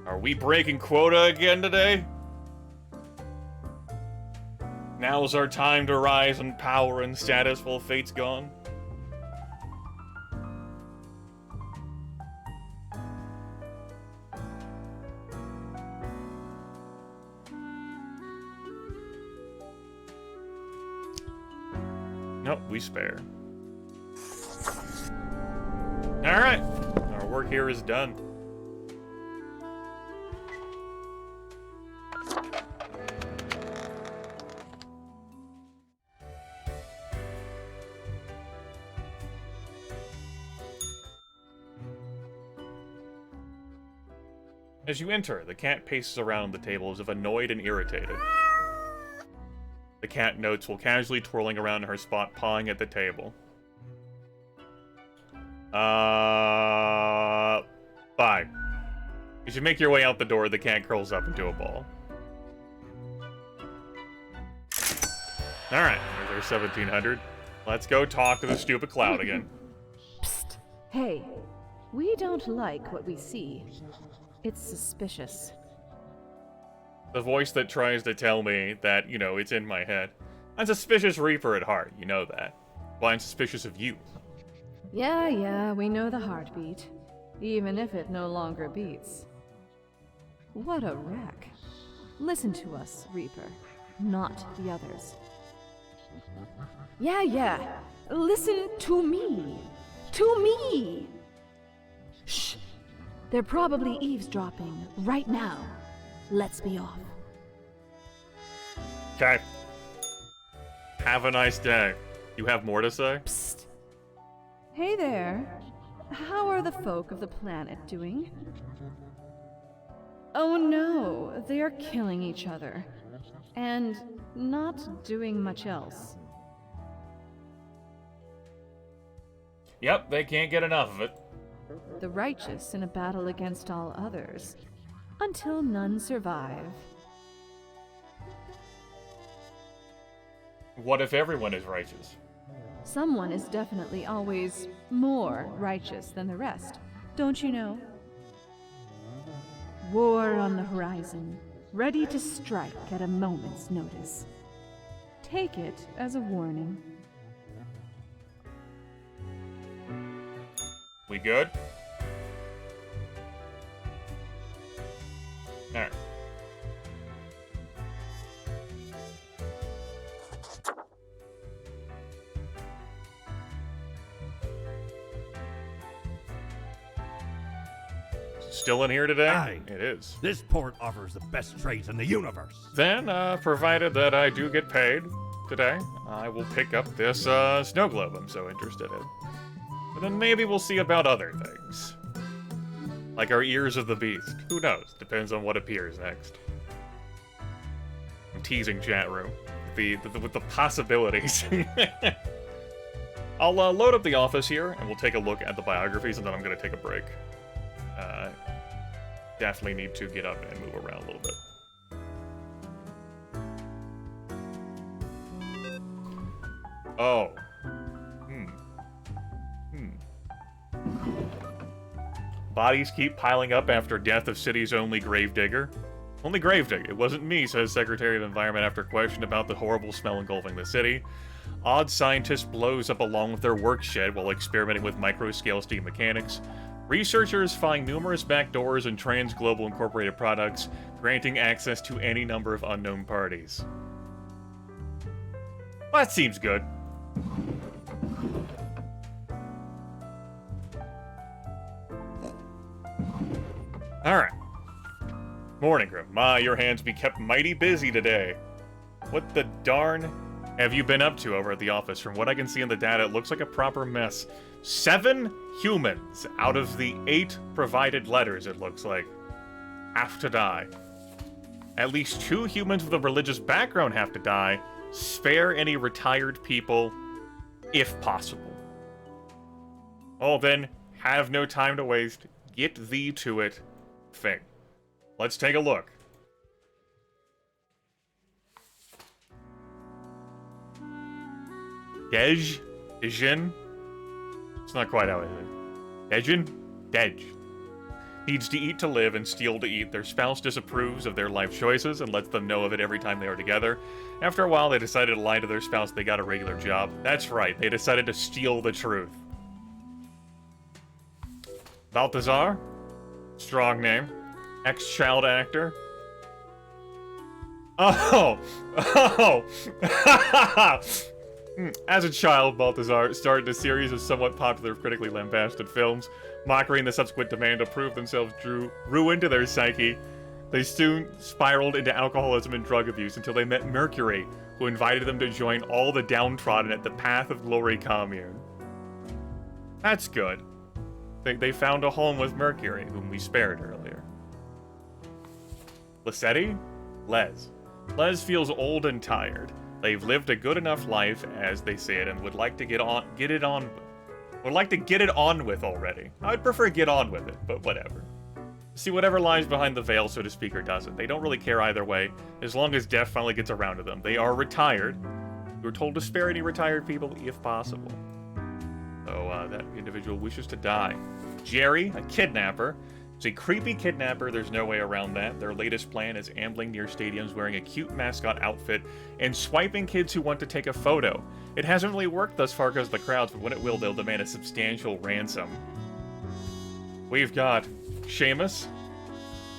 Are we breaking quota again today? Now's our time to rise in power and status while fate's gone. Nope, we spare. Alright, our work here is done. As you enter, the cat paces around the table as if annoyed and irritated. The cat notes while casually twirling around in her spot, pawing at the table. Fine. As you make your way out the door, the cat curls up into a ball. Alright, there's our 1700. Let's go talk to the stupid cloud again. Psst. Hey, we don't like what we see. It's suspicious. The voice that tries to tell me that, you know, it's in my head. I'm a suspicious Reaper at heart, you know that. Well, I'm suspicious of you. Yeah, we know the heartbeat. Even if it no longer beats. What a wreck. Listen to us, Reaper. Not the others. Yeah. Listen to me. To me! Shh! They're probably eavesdropping right now. Let's be off. Okay. Have a nice day. You have more to say? Psst. Hey there. How are the folk of the planet doing? Oh no, they are killing each other. And not doing much else. Yep, they can't get enough of it. the righteous in a battle against all others, until none survive. What if everyone is righteous? Someone is definitely always more righteous than the rest, don't you know? War on the horizon, ready to strike at a moment's notice. Take it as a warning. We good? Alright. Still in here today? Aye. It is. This port offers the best trades in the universe. Then, provided that I do get paid today, I will pick up this snow globe I'm so interested in. But then maybe we'll see about other things. Like our Ears of the Beast. Who knows? Depends on what appears next. I'm teasing chat room. With the possibilities. I'll load up the office here, and we'll take a look at the biographies, and then I'm going to take a break. Definitely need to get up and move around a little bit. Oh. Bodies keep piling up after death of city's only gravedigger. Only gravedigger. It wasn't me, says Secretary of Environment after question about the horrible smell engulfing the city. Odd scientist blows up along with their work shed while experimenting with micro-scale steam mechanics. Researchers find numerous backdoors in Trans-Global Incorporated products, granting access to any number of unknown parties. Well, that seems good. Alright. Morning, Grim. Your hands be kept mighty busy today. What the darn have you been up to over at the office? From what I can see in the data, it looks like a proper mess. 7 humans out of the 8 provided letters, it looks like, have to die. At least 2 humans with a religious background have to die. Spare any retired people, if possible. Oh, then, have no time to waste. Get thee to it thing. Let's take a look. Dejin? It's not quite how it is. Dej. Needs to eat to live and steal to eat. Their spouse disapproves of their life choices and lets them know of it every time they are together. After a while, they decided to lie to their spouse they got a regular job. That's right, they decided to steal the truth. Balthazar? Strong name. Ex-child actor. Oh! As a child, Balthazar starred in a series of somewhat popular, critically lambasted films. Mockery and the subsequent demand to prove themselves drew ruin to their psyche. They soon spiraled into alcoholism and drug abuse until they met Mercury, who invited them to join all the downtrodden at the Path of Glory commune. That's good. They found a home with Mercury, whom we spared earlier. Lissetti? Les. Les feels old and tired. They've lived a good enough life, as they say it, and would like to get it on with already. I'd prefer get on with it, but whatever. See, whatever lies behind the veil, so to speak, or doesn't. They don't really care either way, as long as death finally gets around to them. They are retired. We were told to spare any retired people, if possible. So, that individual wishes to die. Jerry, a kidnapper. It's a creepy kidnapper, there's no way around that. Their latest plan is ambling near stadiums wearing a cute mascot outfit and swiping kids who want to take a photo. It hasn't really worked thus far because of the crowds, but when it will, they'll demand a substantial ransom. We've got Seamus.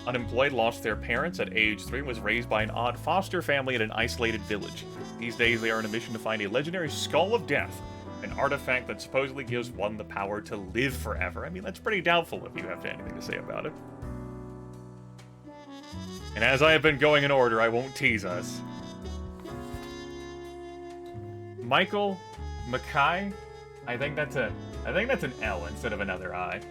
Unemployed, lost their parents at age 3, and was raised by an odd foster family in an isolated village. These days, they are on a mission to find a legendary Skull of Death, an artifact that supposedly gives one the power to live forever. I mean, that's pretty doubtful if you have anything to say about it. And as I have been going in order, I won't tease us. Michael Mackay? I think that's an L instead of another I.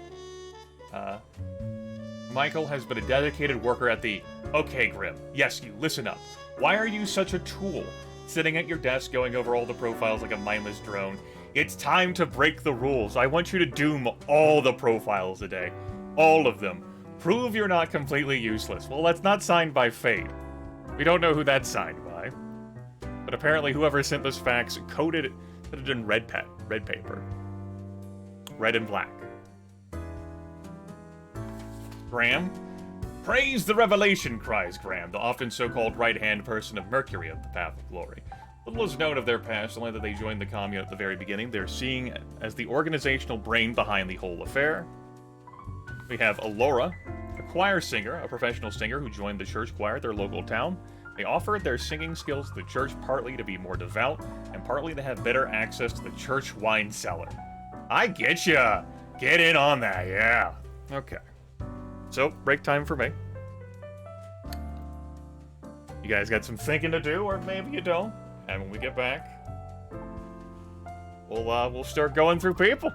Michael has been a dedicated worker at the... Okay, Grim. Yes, you, listen up. Why are you such a tool? Sitting at your desk going over all the profiles like a mindless drone. It's time to break the rules. I want you to doom all the profiles today. All of them. Prove you're not completely useless. Well, that's not signed by Fate. We don't know who that's signed by. But apparently whoever sent this fax put it in red paper. Red and black. Graham? Praise the revelation, cries Graham, the often so-called right-hand person of Mercury of the Path of Glory. Little is known of their past, only that they joined the commune at the very beginning. They're seen as the organizational brain behind the whole affair. We have Alora, a choir singer, a professional singer who joined the church choir at their local town. They offered their singing skills to the church partly to be more devout, and partly to have better access to the church wine cellar. I get ya! Get in on that, yeah. Okay. So, break time for me. You guys got some thinking to do, or maybe you don't. And when we get back, we'll start going through people.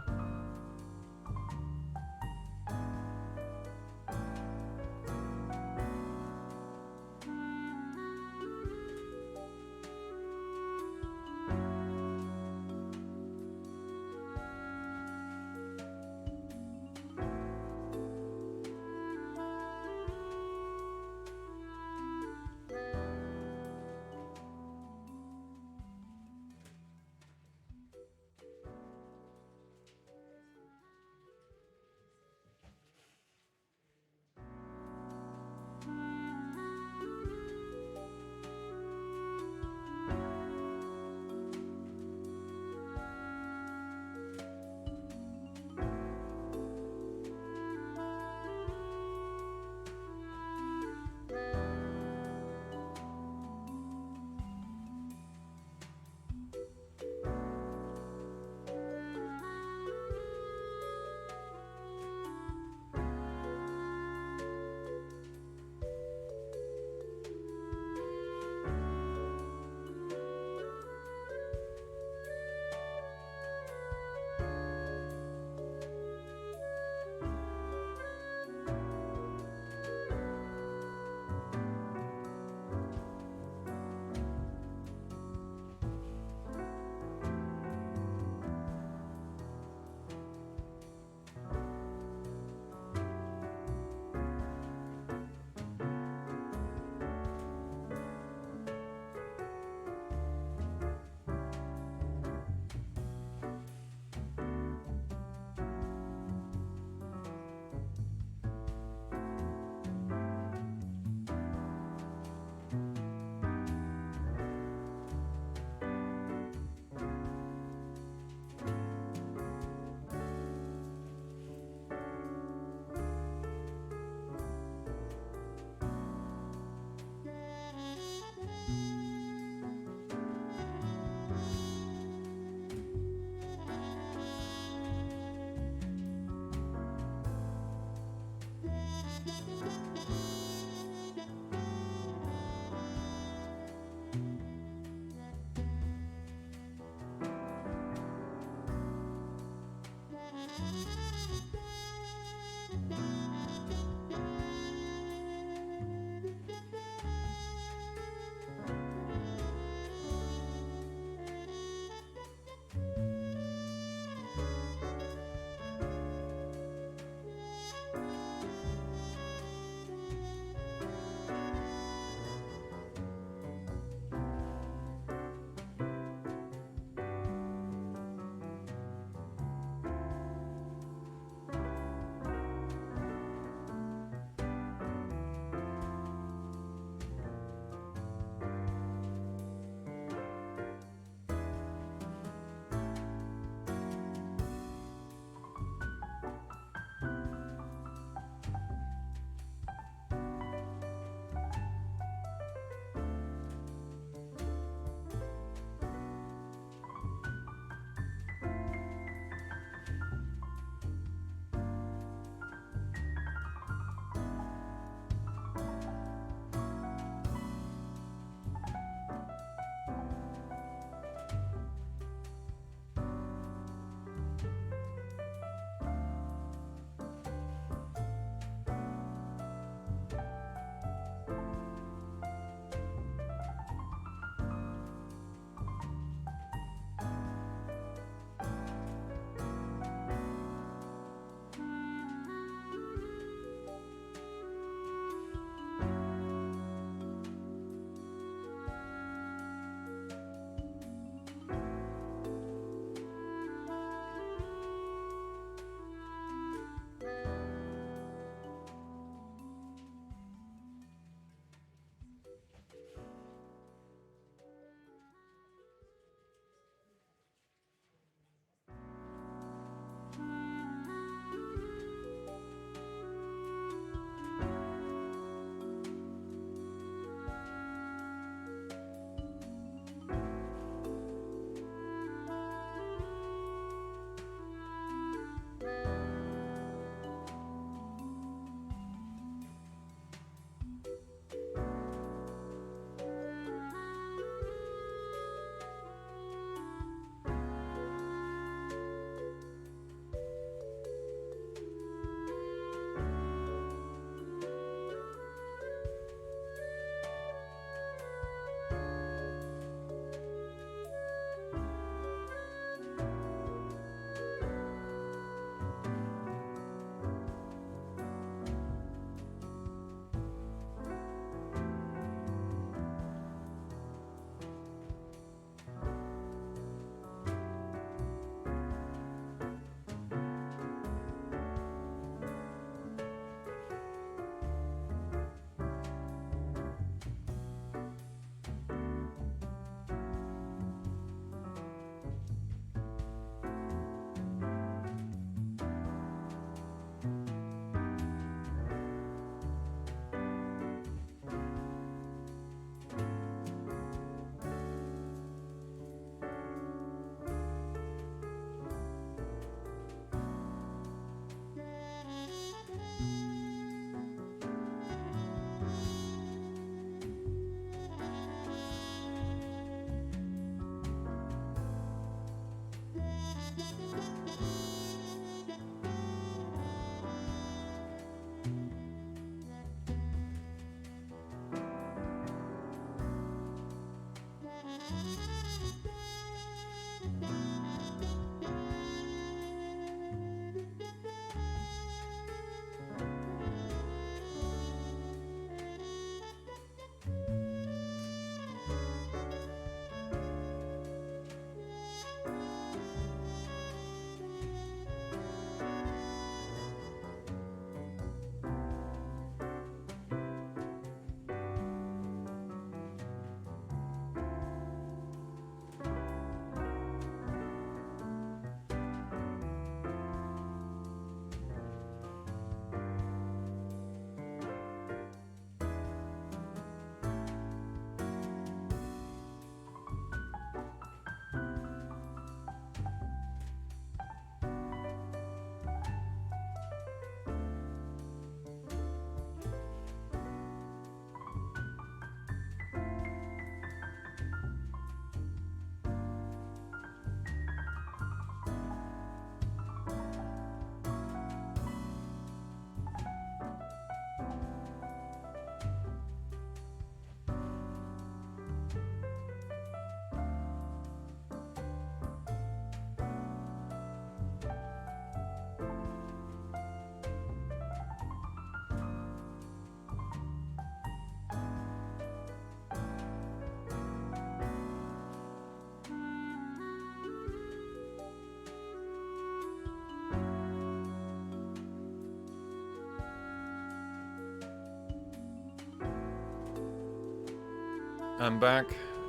I'm back.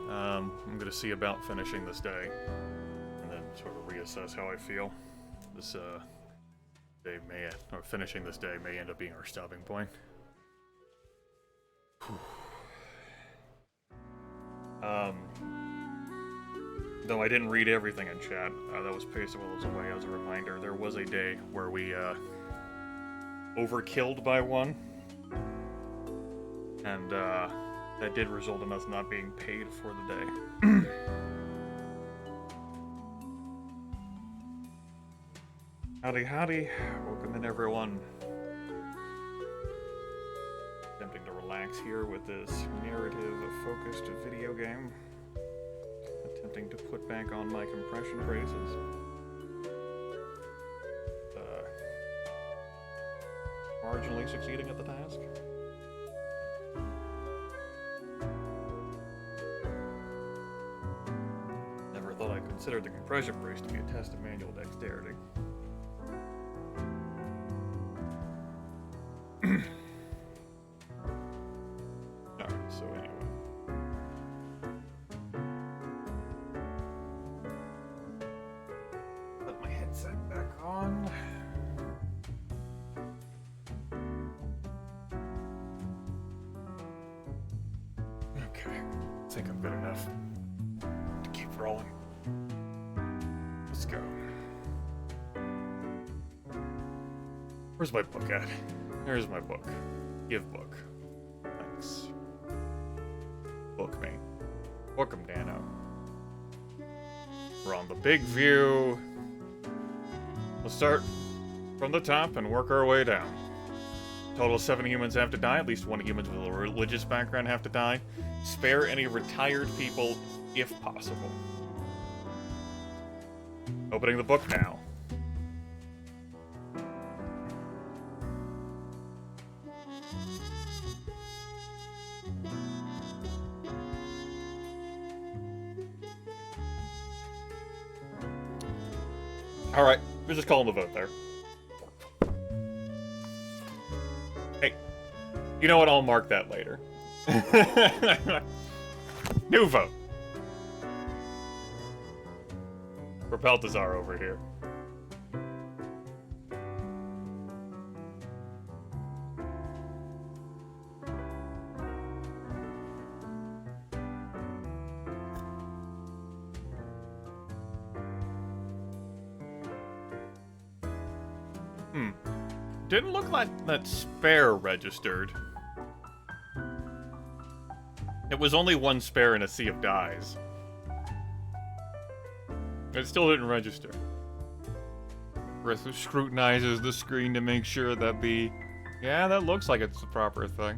I'm gonna see about finishing this day, and then sort of reassess how I feel. This day may, or finishing this day may end up being our stopping point. Though I didn't read everything in chat, that was paced while I was away. As a reminder, there was a day where we overkilled by one, and that did result in us not being paid for the day. Howdy, howdy. Welcome in, everyone. Attempting to relax here with this narrative-focused video game. Attempting to put back on my compression braces. Marginally succeeding at the task. Never thought I'd consider the compression brace to be a test of manual dexterity. Alright, so anyway. Put my headset back on. Okay, I think I'm good enough to keep rolling. Let's go. Where's my book at? There's my book. Give book. Thanks. Book me. Book 'em, Dano. We're on the big view. Let's start from the top and work our way down. Total of 7 humans have to die. At least 1 human with a religious background have to die. Spare any retired people if possible. Opening the book now. Alright, we're just calling the vote there. Hey, you know what? I'll mark that later. New vote. For Balthazar over here. Didn't look like that spare registered. It was only 1 spare in a sea of dies. It still didn't register. Griff scrutinizes the screen to make sure that yeah, that looks like it's the proper thing.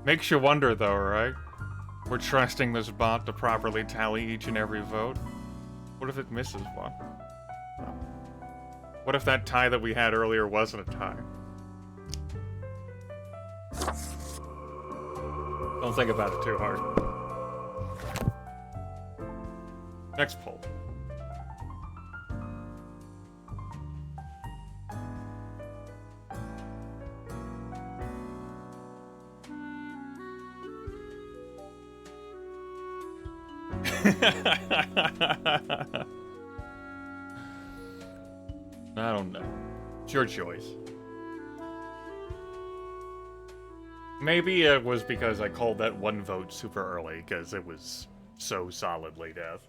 Makes you wonder though, right? We're trusting this bot to properly tally each and every vote. What if it misses one? What if that tie that we had earlier wasn't a tie? Don't think about it too hard. Next poll. I don't know. It's your choice. Maybe it was because I called that 1 vote super early, because it was so solidly death.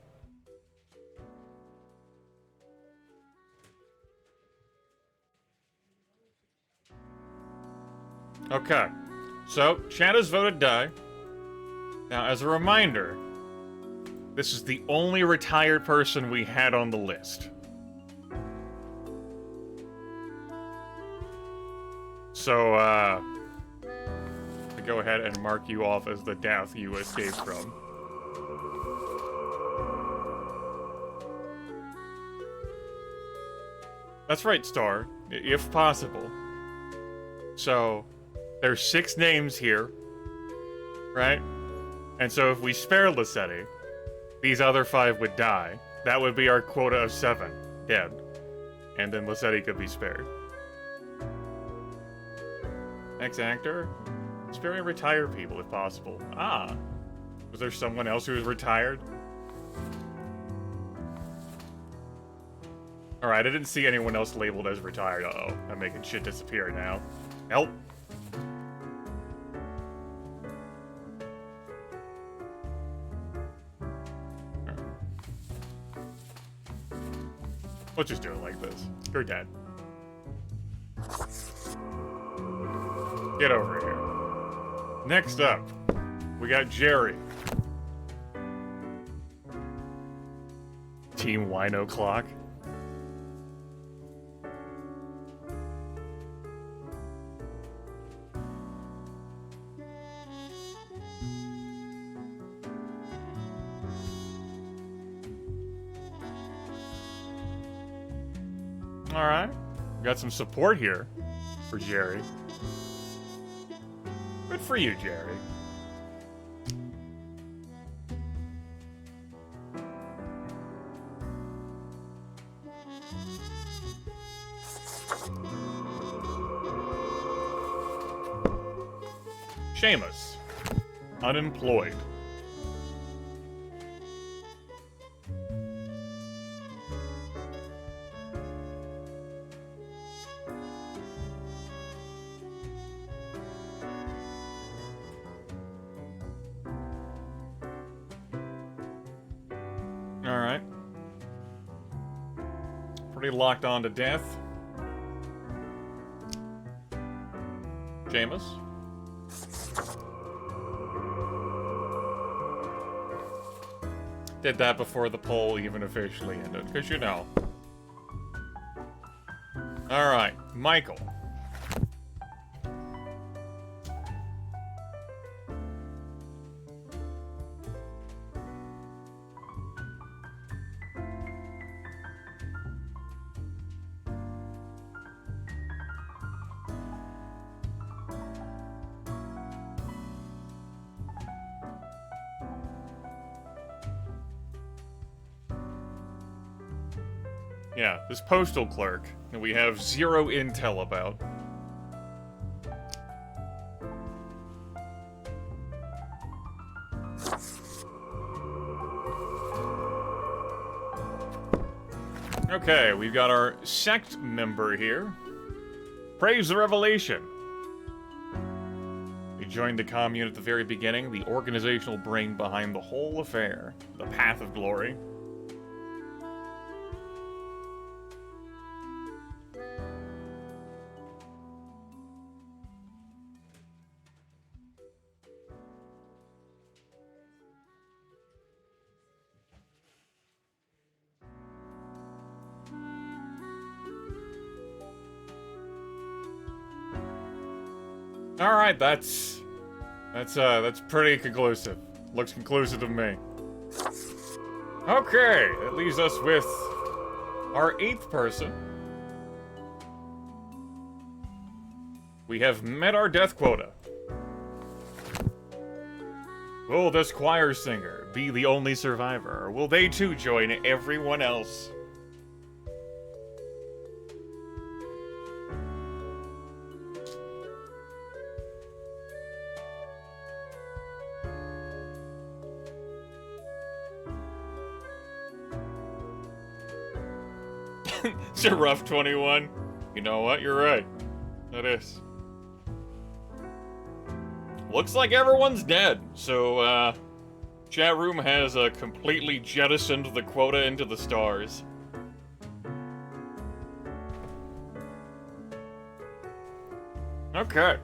Okay. So, chat has voted die. Now, as a reminder, this is the only retired person we had on the list. So, to go ahead and mark you off as the death you escaped from. That's right, Star. If possible. So, there's 6 names here, right? And so if we spare Lissetti, these other 5 would die. That would be our quota of 7 dead. And then Lissetti could be spared. Ex-actor? Sparing retired people if possible. Ah. Was there someone else who was retired? Alright, I didn't see anyone else labeled as retired. Uh-oh, I'm making shit disappear now. Help! We'll just do it like this. You're dead. Get over here. Next up, we got Jerry. Team Wino Clock. Alright. We got some support here for Jerry. Good for you, Jerry. Seamus. Unemployed. Alright. Pretty locked on to death. Seamus. Did that before the poll even officially ended, because you know. Alright, Michael. Yeah, this postal clerk that we have zero intel about. Okay, we've got our sect member here. Praise the revelation. He joined the commune at the very beginning, the organizational brain behind the whole affair, the path of glory. Alright, that's pretty conclusive. Looks conclusive to me. Okay, that leaves us with our 8th person. We have met our death quota. Will this choir singer be the only survivor, or will they too join everyone else? It's a rough 21. You know what? You're right. It is. Looks like everyone's dead. So, chat room has completely jettisoned the quota into the stars. Okay.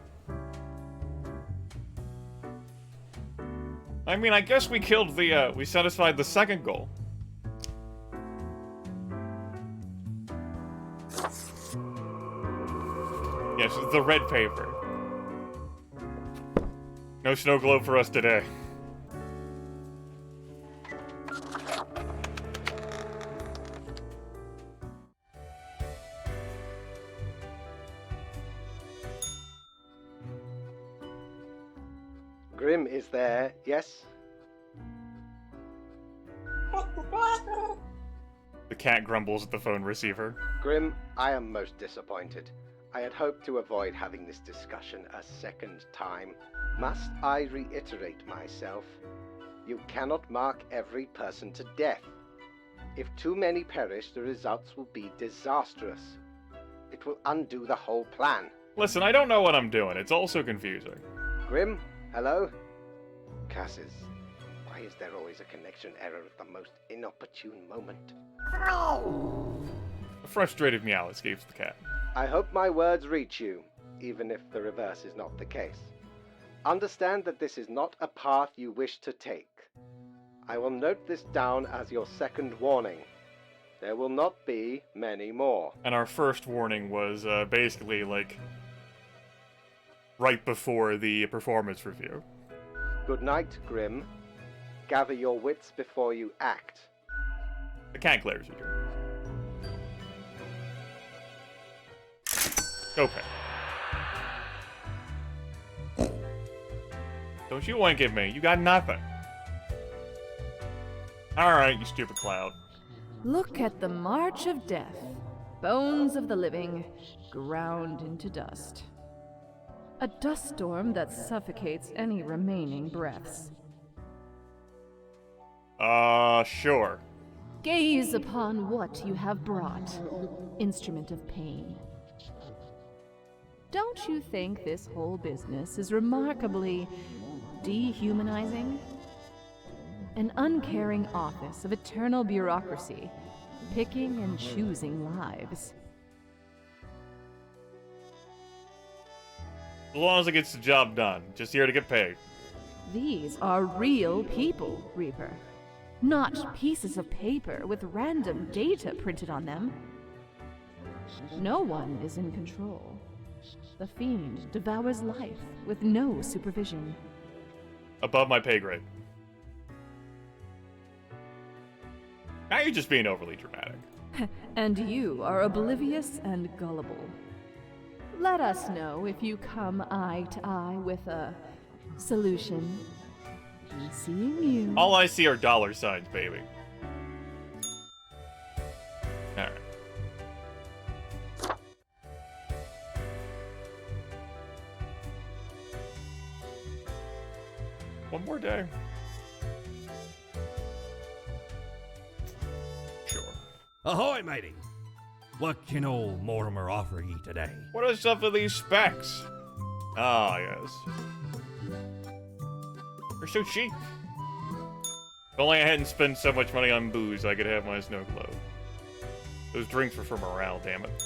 I mean, I guess we killed the, we satisfied the second goal. Yes, the red paper. No snow globe for us today. Grim is there, yes? The cat grumbles at the phone receiver. Grim, I am most disappointed. I had hoped to avoid having this discussion a second time. Must I reiterate myself? You cannot mark every person to death. If too many perish, the results will be disastrous. It will undo the whole plan. Listen, I don't know what I'm doing. It's all so confusing. Grim, hello? Cassis, why is there always a connection error at the most inopportune moment? A frustrated meow escapes the cat. I hope my words reach you, even if the reverse is not the case. Understand that this is not a path you wish to take. I will note this down as your second warning. There will not be many more. And our first warning was basically like right before the performance review. Good night, Grim. Gather your wits before you act. The cat glares at you. Okay. Don't you wink at me. You got nothing. Alright, you stupid cloud. Look at the march of death. Bones of the living, ground into dust. A dust storm that suffocates any remaining breaths. Sure. Gaze upon what you have brought, instrument of pain. Don't you think this whole business is remarkably dehumanizing? An uncaring office of eternal bureaucracy, picking and choosing lives. As long as it gets the job done. Just here to get paid. These are real people, Reaper. Not pieces of paper with random data printed on them. No one is in control. The fiend devours life with no supervision. Above my pay grade. Now you're just being overly dramatic. And you are oblivious and gullible. Let us know if you come eye to eye with a solution. Be seeing you. All I see are dollar signs, baby. Alright. One more day. Sure. Ahoy, matey! What can old Mortimer offer ye today? What are some of these specs? Ah, yes. They're so cheap. If only I hadn't spent so much money on booze, I could have my snow globe. Those drinks were for morale, damn it.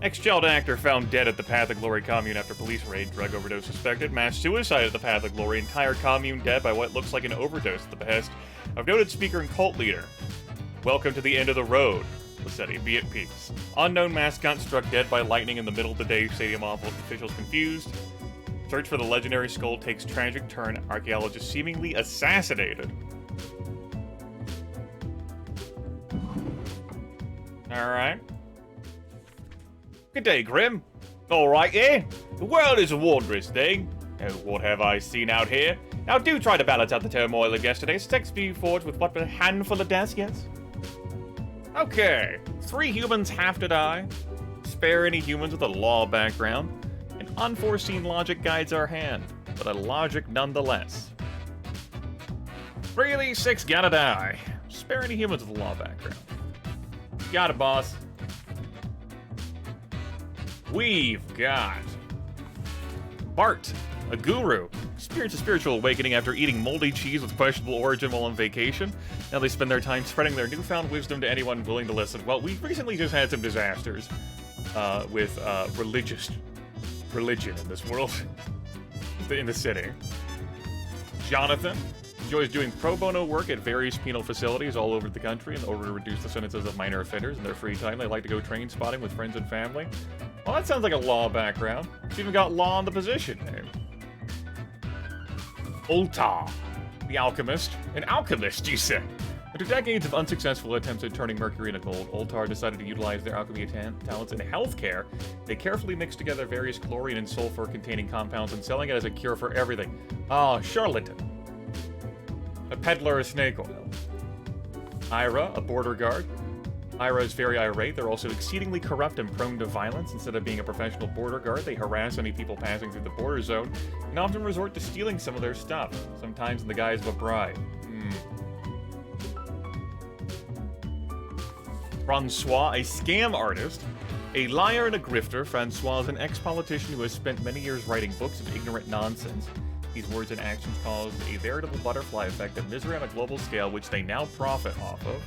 Ex-child actor found dead at the Path of Glory commune after police raid. Drug overdose suspected. Mass suicide at the Path of Glory. Entire commune dead by what looks like an overdose at the behest of noted speaker and cult leader. Welcome to the end of the road. Lassetti, be at peace. Unknown mascot struck dead by lightning in the middle of the day. Stadium officials confused. Search for the legendary skull takes tragic turn. Archaeologist seemingly assassinated. Alright. Good day, Grim. Alright, yeah? The world is a wondrous thing. Oh, what have I seen out here? Now do try to balance out the turmoil of yesterday's sex be forged with what, a handful of deaths, yes? Okay, 3 humans have to die. Spare any humans with a law background. An unforeseen logic guides our hand, but a logic nonetheless. 3 of these 6 gotta die. Spare any humans with a law background. Got it, boss. We've got Bart, a guru, experienced a spiritual awakening after eating moldy cheese with questionable origin while on vacation. Now they spend their time spreading their newfound wisdom to anyone willing to listen. Well, we've recently just had some disasters with religion in this world, in the city. Jonathan enjoys doing pro bono work at various penal facilities all over the country in order to reduce the sentences of minor offenders. In their free time, they like to go train spotting with friends and family. Well, that sounds like a law background. It's even got law in the position name. Ultar, the alchemist. An alchemist, you say? After decades of unsuccessful attempts at turning mercury into gold, Ultar decided to utilize their alchemy talents in healthcare. They carefully mixed together various chlorine and sulfur-containing compounds and selling it as a cure for everything. Ah, charlatan. A peddler of snake oil. Ira, a border guard. Ira is very irate. They're also exceedingly corrupt and prone to violence. Instead of being a professional border guard, they harass any people passing through the border zone, and often resort to stealing some of their stuff, sometimes in the guise of a bribe. Francois, a scam artist. A liar and a grifter, Francois is an ex-politician who has spent many years writing books of ignorant nonsense. These words and actions cause a veritable butterfly effect of misery on a global scale, which they now profit off of.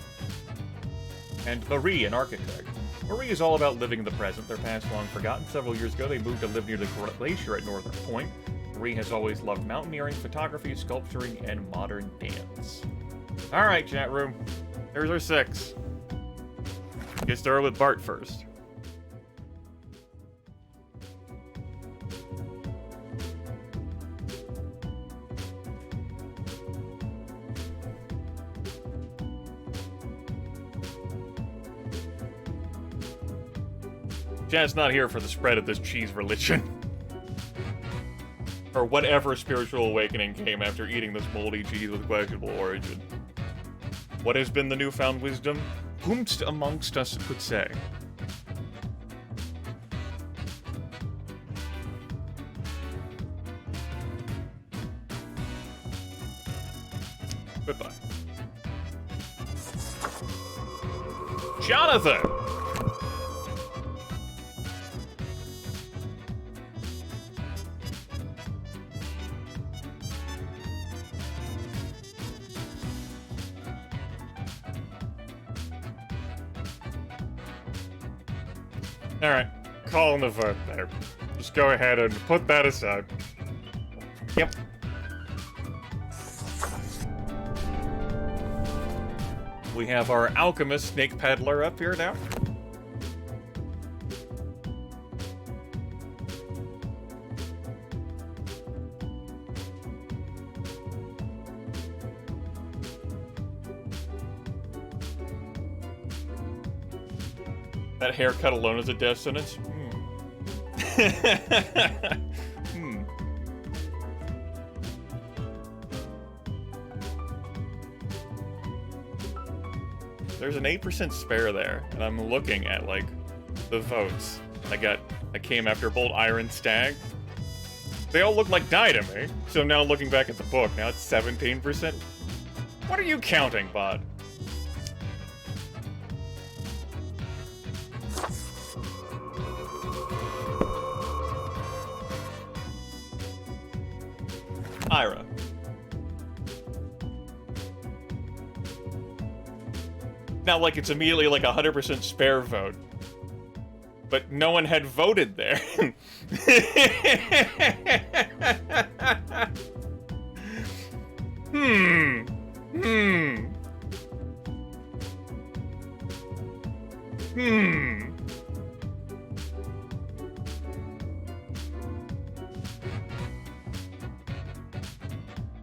And Marie, an architect. Marie is all about living in the present. Their past long forgotten. Several years ago, they moved to live near the glacier at Northern Point. Marie has always loved mountaineering, photography, sculpturing, and modern dance. Alright, chat room. Here's our 6. Get started with Bart first. Chat's not here for the spread of this cheese religion. Or whatever spiritual awakening came after eating this moldy cheese with questionable origin. What has been the newfound wisdom? Whomst amongst us could say? Goodbye. Jonathan! Alright, calling the vote there. Just go ahead and put that aside. Yep. We have our alchemist snake peddler up here now. That haircut alone is a death sentence? There's an 8% spare there, and I'm looking at, like, the votes. I came after Bolt Iron Stag. They all look like die to me. So now looking back at the book, now it's 17%. What are you counting, bud? Ira. Not like it's immediately like 100% spare vote. But no one had voted there.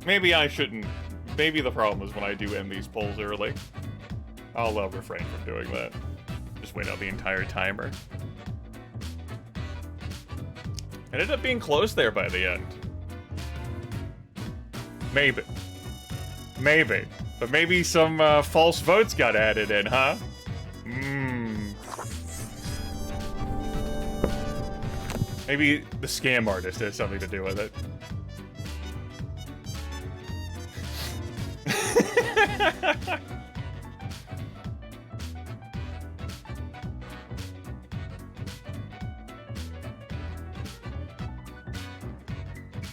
Maybe I shouldn't. Maybe the problem is when I do end these polls early. I'll refrain from doing that. Just wait out the entire timer. Ended up being close there by the end. Maybe. Maybe. But maybe some false votes got added in, huh? Maybe the scam artist has something to do with it.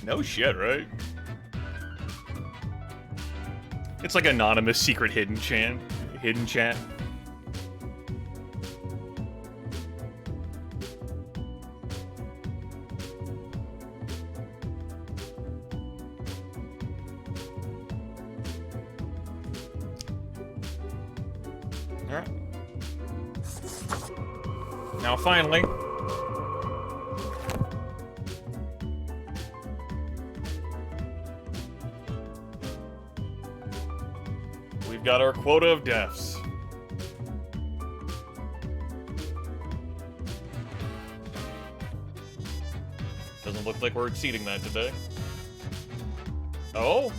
No shit, right? It's like anonymous secret hidden chat. Alright. Now finally, we've got our quota of deaths. Doesn't look like we're exceeding that today. Oh?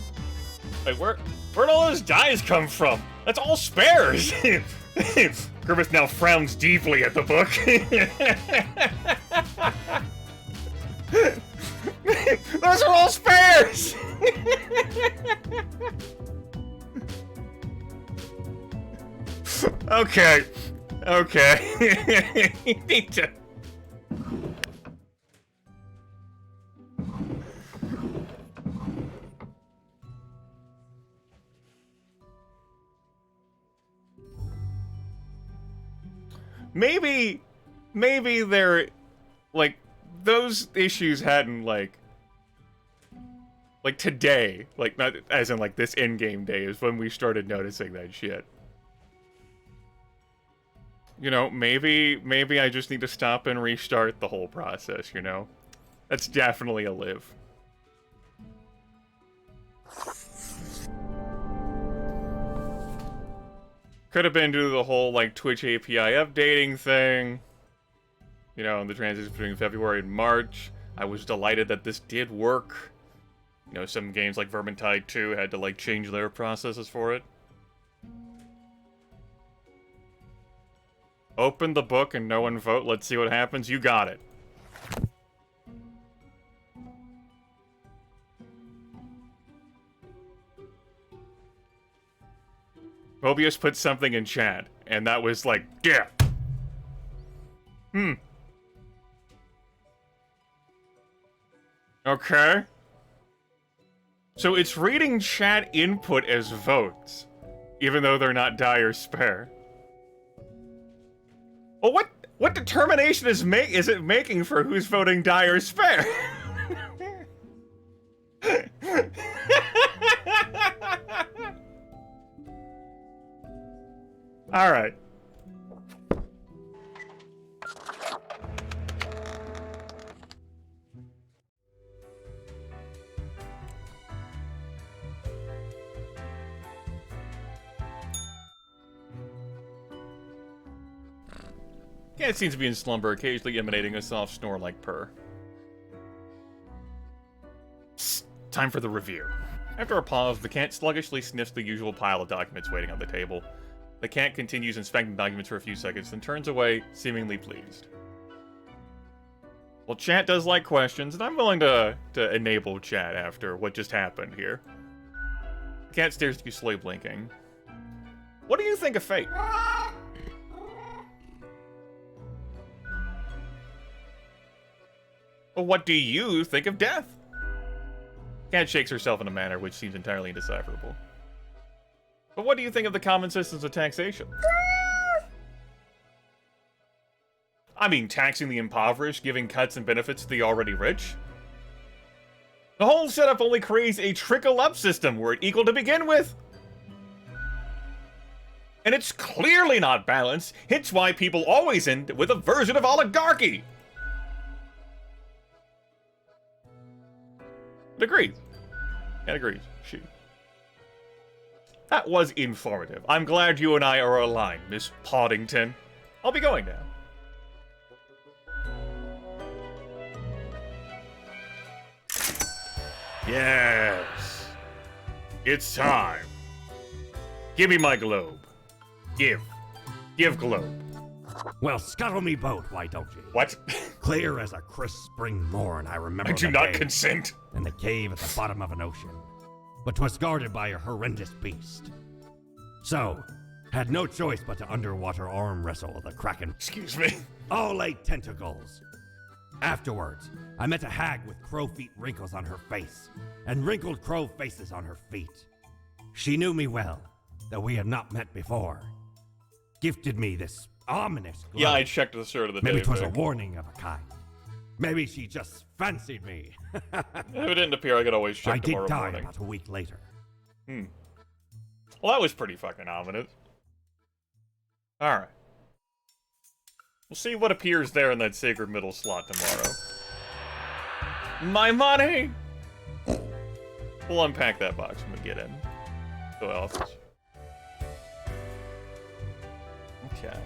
Wait, where'd all those dies come from? That's all spares! Grimith now frowns deeply at the book. Those are all spares! Okay. Okay. You need to... Maybe they're, like, those issues hadn't, like today, like, not as in, like, this in-game day is when we started noticing that shit. You know, maybe I just need to stop and restart the whole process, you know? That's definitely a live. Could have been due to the whole, like, Twitch API updating thing. You know, in the transition between February and March. I was delighted that this did work. You know, some games like Vermintide 2 had to, like, change their processes for it. Open the book and no one vote. Let's see what happens. You got it. Mobius put something in chat, and that was like, yeah. Okay. So it's reading chat input as votes, even though they're not die or spare. Well, what determination is it making for who's voting die or spare? All right. Cat seems to be in slumber, occasionally emanating a soft snore-like purr. Psst, time for the review. After a pause, the cat sluggishly sniffs the usual pile of documents waiting on the table. The cat continues inspecting documents for a few seconds, then turns away, seemingly pleased. Well, chat does like questions, and I'm willing to enable chat after what just happened here. The cat stares at you, slowly blinking. What do you think of fate? Well, what do you think of death? Cat shakes herself in a manner which seems entirely indecipherable. But what do you think of the common systems of taxation? I mean, taxing the impoverished, giving cuts and benefits to the already rich? The whole setup only creates a trickle-up system where it's equal to begin with. And it's clearly not balanced, hence why people always end with a version of oligarchy. It agrees. It agrees. She. That was informative. I'm glad you and I are aligned, Miss Poddington. I'll be going now. Yes. It's time. Give me my globe. Give globe. Well, scuttle me boat, why don't you? What? Clear as a crisp spring morn, I remember I do not consent. In the cave at the bottom of an ocean, but 'twas guarded by a horrendous beast. So, had no choice but to underwater arm wrestle the kraken. Excuse me. All 8 tentacles. Afterwards, I met a hag with crow feet wrinkles on her face, and wrinkled crow faces on her feet. She knew me well, though we had not met before. Gifted me this ominous glove. Yeah, I checked the start of the day. Maybe it was a warning of a kind. Maybe she just fancied me. If it didn't appear, I could always check I tomorrow did die morning. about a week later. Well, that was pretty fucking ominous. Alright. We'll see what appears there in that sacred middle slot tomorrow. My money! We'll unpack that box when we get in the office. Okay.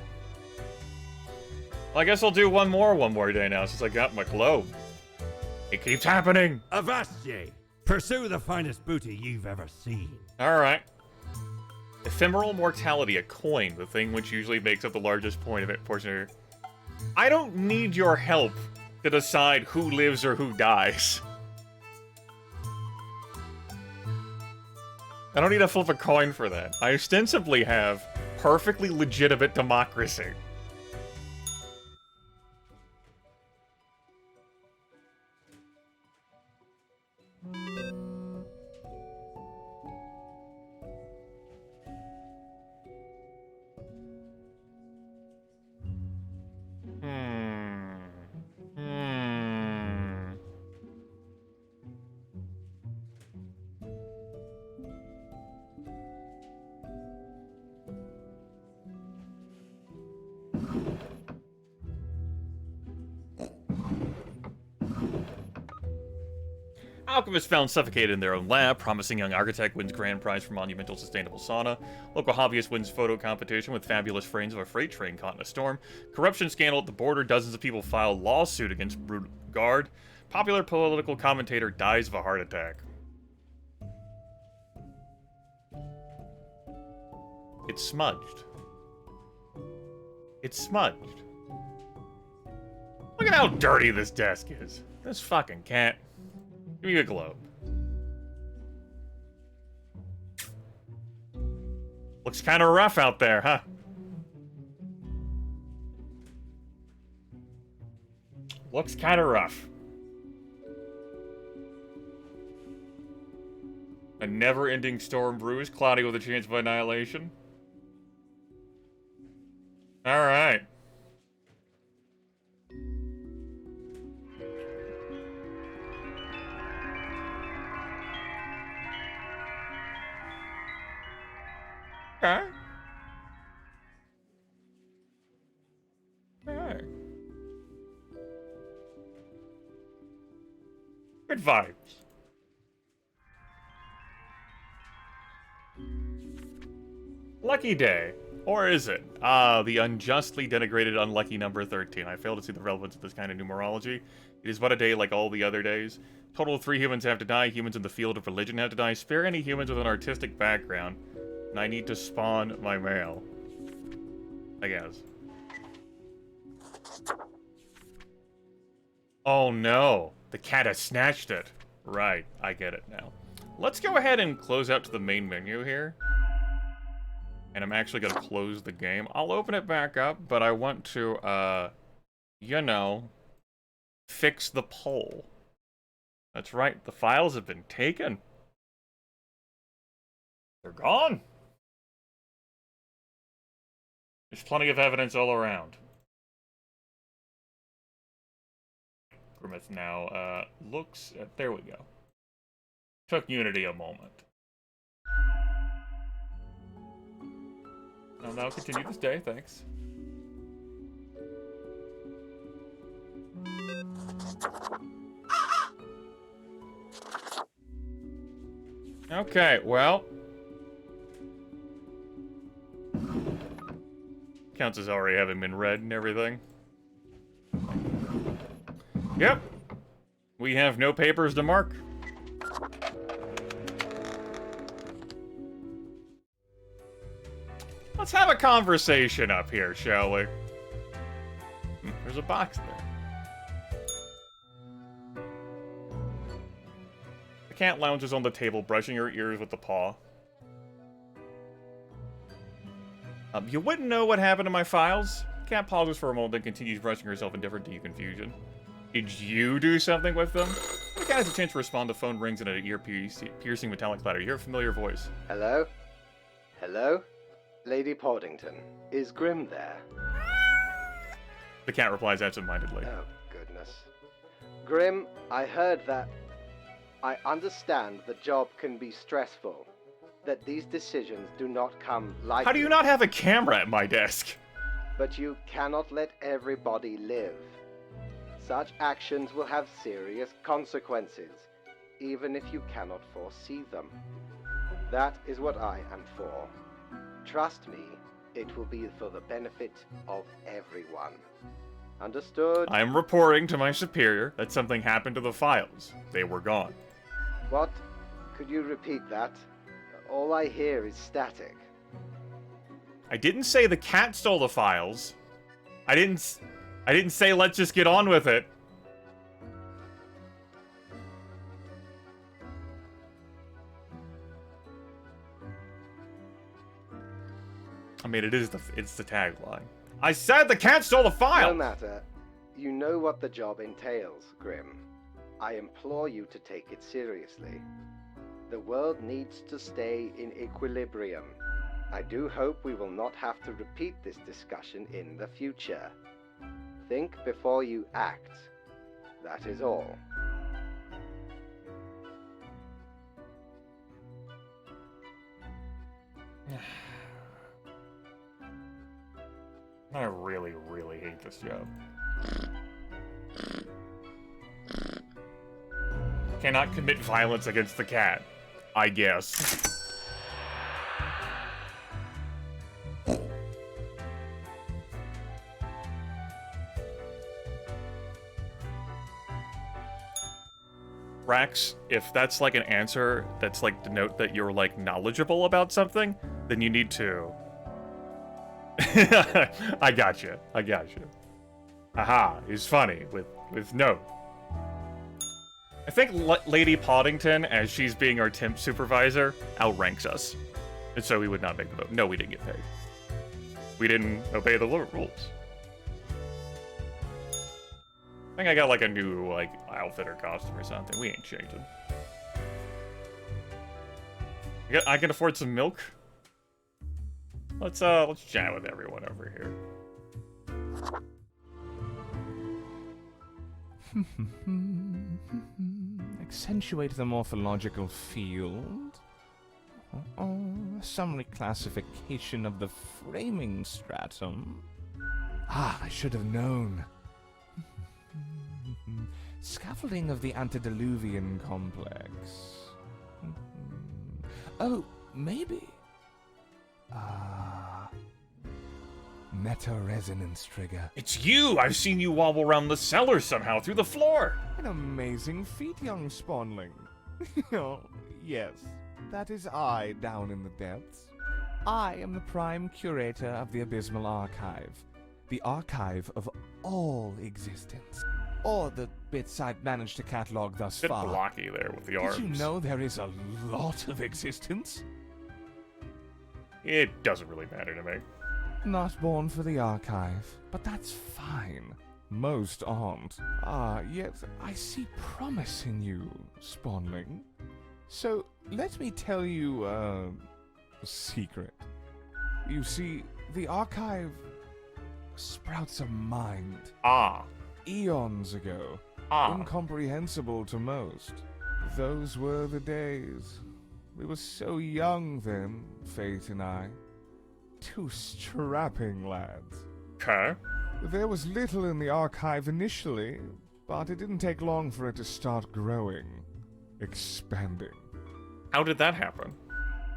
Well, I guess I'll do one more day now since I got my globe. It keeps happening! Avast ye! Pursue the finest booty you've ever seen. Alright. Ephemeral mortality, a coin, the thing which usually makes up the largest portion of your... I don't need your help to decide who lives or who dies. I don't need to flip a coin for that. I ostensibly have perfectly legitimate democracy. Alchemists found suffocated in their own lab. Promising young architect wins grand prize for monumental sustainable sauna. Local hobbyist wins photo competition with fabulous frames of a freight train caught in a storm. Corruption scandal at the border. Dozens of people file lawsuit against brutal guard. Popular political commentator dies of a heart attack. It's smudged. It's smudged. Look at how dirty this desk is. This fucking cat. Give me a globe. Looks kind of rough out there, huh? Looks kind of rough. A never-ending storm brews, cloudy with a chance of annihilation. All right. Okay. Alright. Good vibes. Lucky day. Or is it? The unjustly denigrated unlucky number 13. I fail to see the relevance of this kind of numerology. It is but a day like all the other days. Total of 3 humans have to die. Humans in the field of religion have to die. Spare any humans with an artistic background. And I need to spawn my male. I guess. Oh no. The cat has snatched it. Right, I get it now. Let's go ahead and close out to the main menu here. And I'm actually going to close the game. I'll open it back up, but I want to, you know, fix the poll. That's right, the files have been taken. They're gone. There's plenty of evidence all around. Grimith now, looks at, there we go. Took Unity a moment. I'll now continue this day, thanks. Okay, well. Counts as already having been read and everything. Yep. We have no papers to mark. Let's have a conversation up here, shall we? There's a box there. The cat lounges on the table, brushing her ears with the paw. You wouldn't know what happened to my files? The cat pauses for a moment, then continues brushing herself in different deep confusion. Did you do something with them? The cat has a chance to respond. The phone rings in an ear-piercing metallic clatter. You hear a familiar voice. Hello? Hello? Lady Poddington, is Grim there? The cat replies absent-mindedly. Oh, goodness. Grim, I heard that... I understand the job can be stressful, that these decisions do not come lightly. How do you not have a camera at my desk? But you cannot let everybody live. Such actions will have serious consequences, even if you cannot foresee them. That is what I am for. Trust me, it will be for the benefit of everyone. Understood? I am reporting to my superior that something happened to the files. They were gone. What? Could you repeat that? All I hear is static. I didn't say the cat stole the files. I didn't say let's just get on with it. I mean, it's the tagline. I said the cat stole the file! No matter. You know what the job entails, Grim. I implore you to take it seriously. The world needs to stay in equilibrium. I do hope we will not have to repeat this discussion in the future. Think before you act. That is all. I really, really hate this job. Cannot commit violence against the cat. I guess. Rax, if that's like an answer that's like denote that you're like knowledgeable about something, then you need to. I got you. Aha, he's funny with no. I think Lady Poddington, as she's being our temp supervisor, outranks us. And so we would not make the vote. No, we didn't get paid. We didn't obey the rules. I think I got like a new like outfit or costume or something. We ain't changing. I can afford some milk. Let's chat with everyone over here. Accentuate the morphological field. Some reclassification of the framing stratum. Ah, I should have known. Scaffolding of the antediluvian complex. Oh, maybe. Meta-resonance trigger. It's you! I've seen you wobble around the cellar somehow through the floor! An amazing feat, young spawnling. Oh, yes, that is I down in the depths. I am the prime curator of the Abysmal Archive. The archive of all existence. Or the bits I've managed to catalog thus Bit far. blocky there with the arms. Did you know there is a lot of existence? It doesn't really matter to me. Not born for the archive, but that's fine. Most aren't. Yet I see promise in you, Spawnling. So, let me tell you a secret. You see, the archive sprouts a mind. Eons ago. Incomprehensible to most. Those were the days. We were so young then, Fate and I. Two strapping lads. Okay. There was little in the archive initially, but it didn't take long for it to start growing, expanding. How did that happen?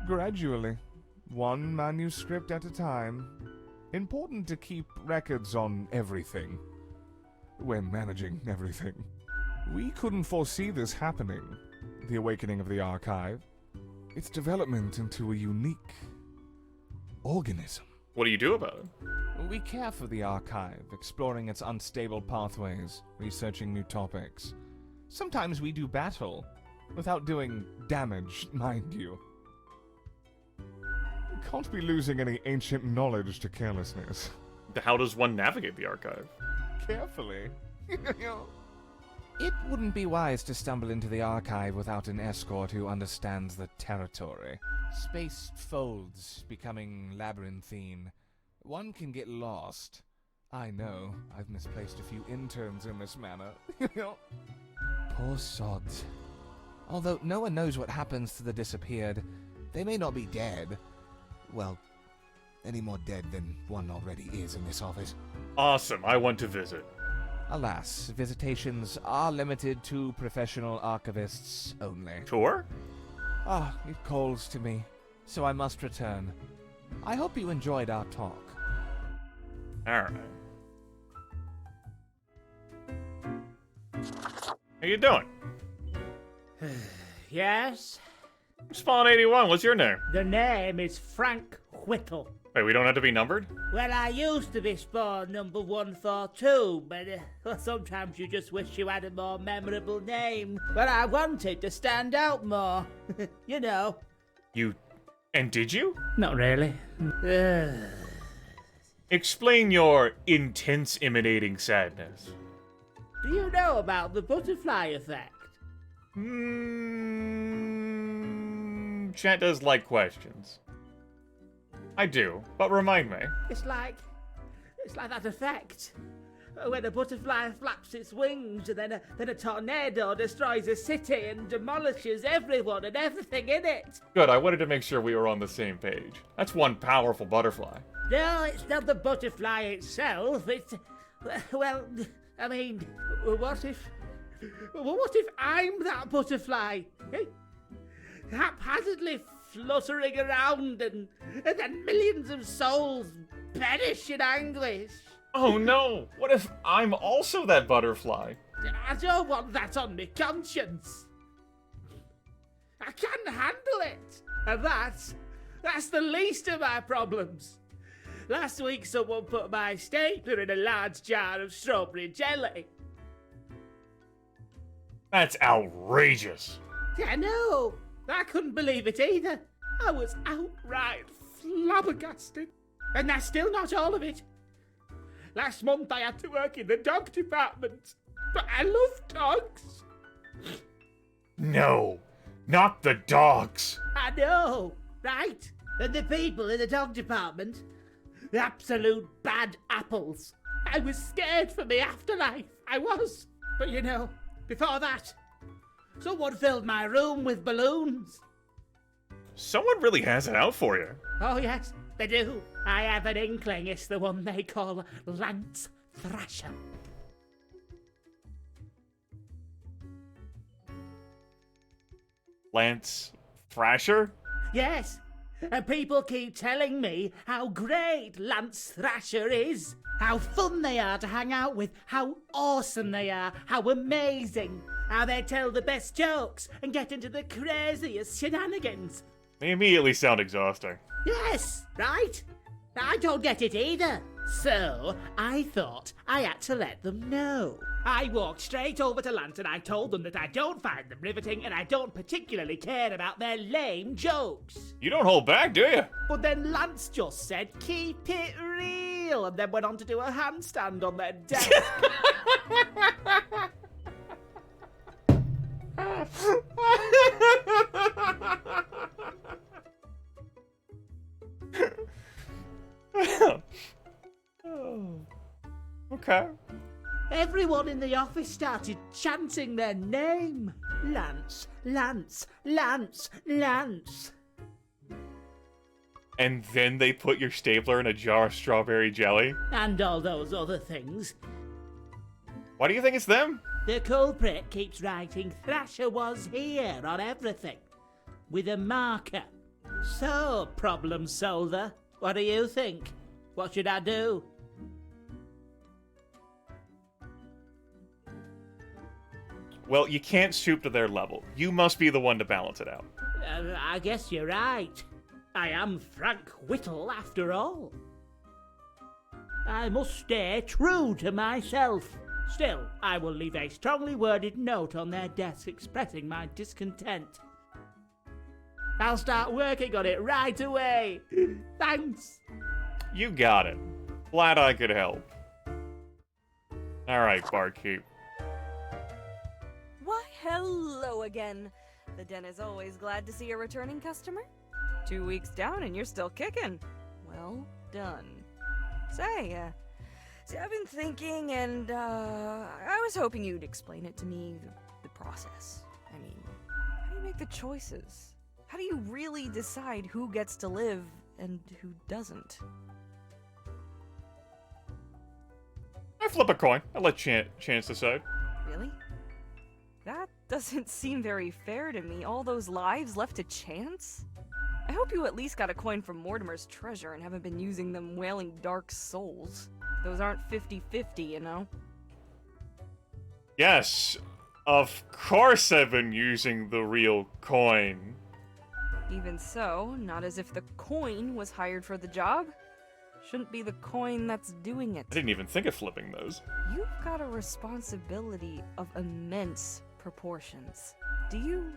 Gradually, one manuscript at a time. Important to keep records on everything. When managing everything. We couldn't foresee this happening, the awakening of the archive. Its development into a unique organism. What do you do about it? We care for the archive, exploring its unstable pathways, researching new topics. Sometimes we do battle, without doing damage, mind you. We can't be losing any ancient knowledge to carelessness. How does one navigate the archive? Carefully. It wouldn't be wise to stumble into the archive without an escort who understands the territory. Spaced folds becoming labyrinthine. One can get lost. I know, I've misplaced a few interns in this manner. Poor sods. Although no one knows what happens to the disappeared, they may not be dead. Well, any more dead than one already is in this office. Awesome, I want to visit. Alas, visitations are limited to professional archivists only. Tour? It calls to me, so I must return. I hope you enjoyed our talk. Alright. How you doing? Yes? Spawn 81, what's your name? The name is Frank Whittle. Wait, we don't have to be numbered? Well, I used to be spawn number 142, but sometimes you just wish you had a more memorable name. But I wanted to stand out more. You know. And did you? Not really. Explain your intense emanating sadness. Do you know about the butterfly effect? Chat does like questions. I do, but remind me. It's like that effect. When a butterfly flaps its wings and then a tornado destroys a city and demolishes everyone and everything in it. Good, I wanted to make sure we were on the same page. That's one powerful butterfly. No, it's not the butterfly itself. It's... Well, I mean, what if I'm that butterfly? Eh? Haphazardly fluttering around and then millions of souls perish in anguish. Oh no! What if I'm also that butterfly? I don't want that on my conscience. I can't handle it. And that's the least of my problems. Last week someone put my stapler in a large jar of strawberry jelly. That's outrageous. I know. I couldn't believe it either. I was outright flabbergasted. And that's still not all of it. Last month I had to work in the dog department. But I love dogs. No, not the dogs. I know, right? And the people in the dog department, absolute bad apples. I was scared for the afterlife. I was. But you know, before that, someone filled my room with balloons. Someone really has it out for you. Oh yes, they do. I have an inkling it's the one they call Lance Thrasher. Lance Thrasher? Yes, and people keep telling me how great Lance Thrasher is, how fun they are to hang out with, how awesome they are, how amazing, how they tell the best jokes and get into the craziest shenanigans. They immediately sound exhausting. Yes, right? I don't get it either. So, I thought I had to let them know. I walked straight over to Lance and I told them that I don't find them riveting and I don't particularly care about their lame jokes. You don't hold back, do you? But then Lance just said, keep it real, and then went on to do a handstand on their desk. Okay. Everyone in the office started chanting their name. Lance, Lance, Lance, Lance. And then they put your stapler in a jar of strawberry jelly? And all those other things. Why do you think it's them? The culprit keeps writing Thrasher was here on everything. With a marker. So, problem solver, what do you think? What should I do? Well, you can't stoop to their level. You must be the one to balance it out. I guess you're right. I am Frank Whittle after all. I must stay true to myself. Still, I will leave a strongly worded note on their desk expressing my discontent. I'll start working on it right away. Thanks. You got it. Glad I could help. Alright, barkeep. Why, hello again. The den is always glad to see a returning customer. 2 weeks down and you're still kicking. Well done. Say, I've been thinking and, I was hoping you'd explain it to me, the process. I mean, how do you make the choices? How do you really decide who gets to live and who doesn't? I flip a coin. I let chance decide. Really? That doesn't seem very fair to me. All those lives left to chance? I hope you at least got a coin from Mortimer's treasure and haven't been using them wailing dark souls. Those aren't 50-50, you know? Yes, of course I've been using the real coin. Even so, not as if the coin was hired for the job. Shouldn't be the coin that's doing it. I didn't even think of flipping those. You've got a responsibility of immense proportions. Do you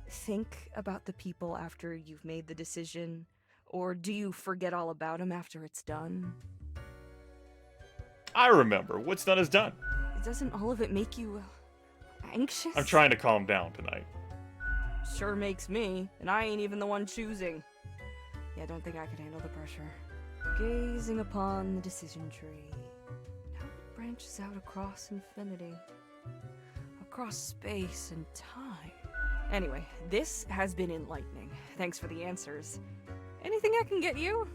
think about the people after you've made the decision? Or do you forget all about them after it's done? I remember. What's done is done. Doesn't all of it make you anxious? I'm trying to calm down tonight. Sure makes me, and I ain't even the one choosing. Yeah, I don't think I could handle the pressure. Gazing upon the decision tree. Now it branches out across infinity. Across space and time. Anyway, this has been enlightening. Thanks for the answers. Anything I can get you?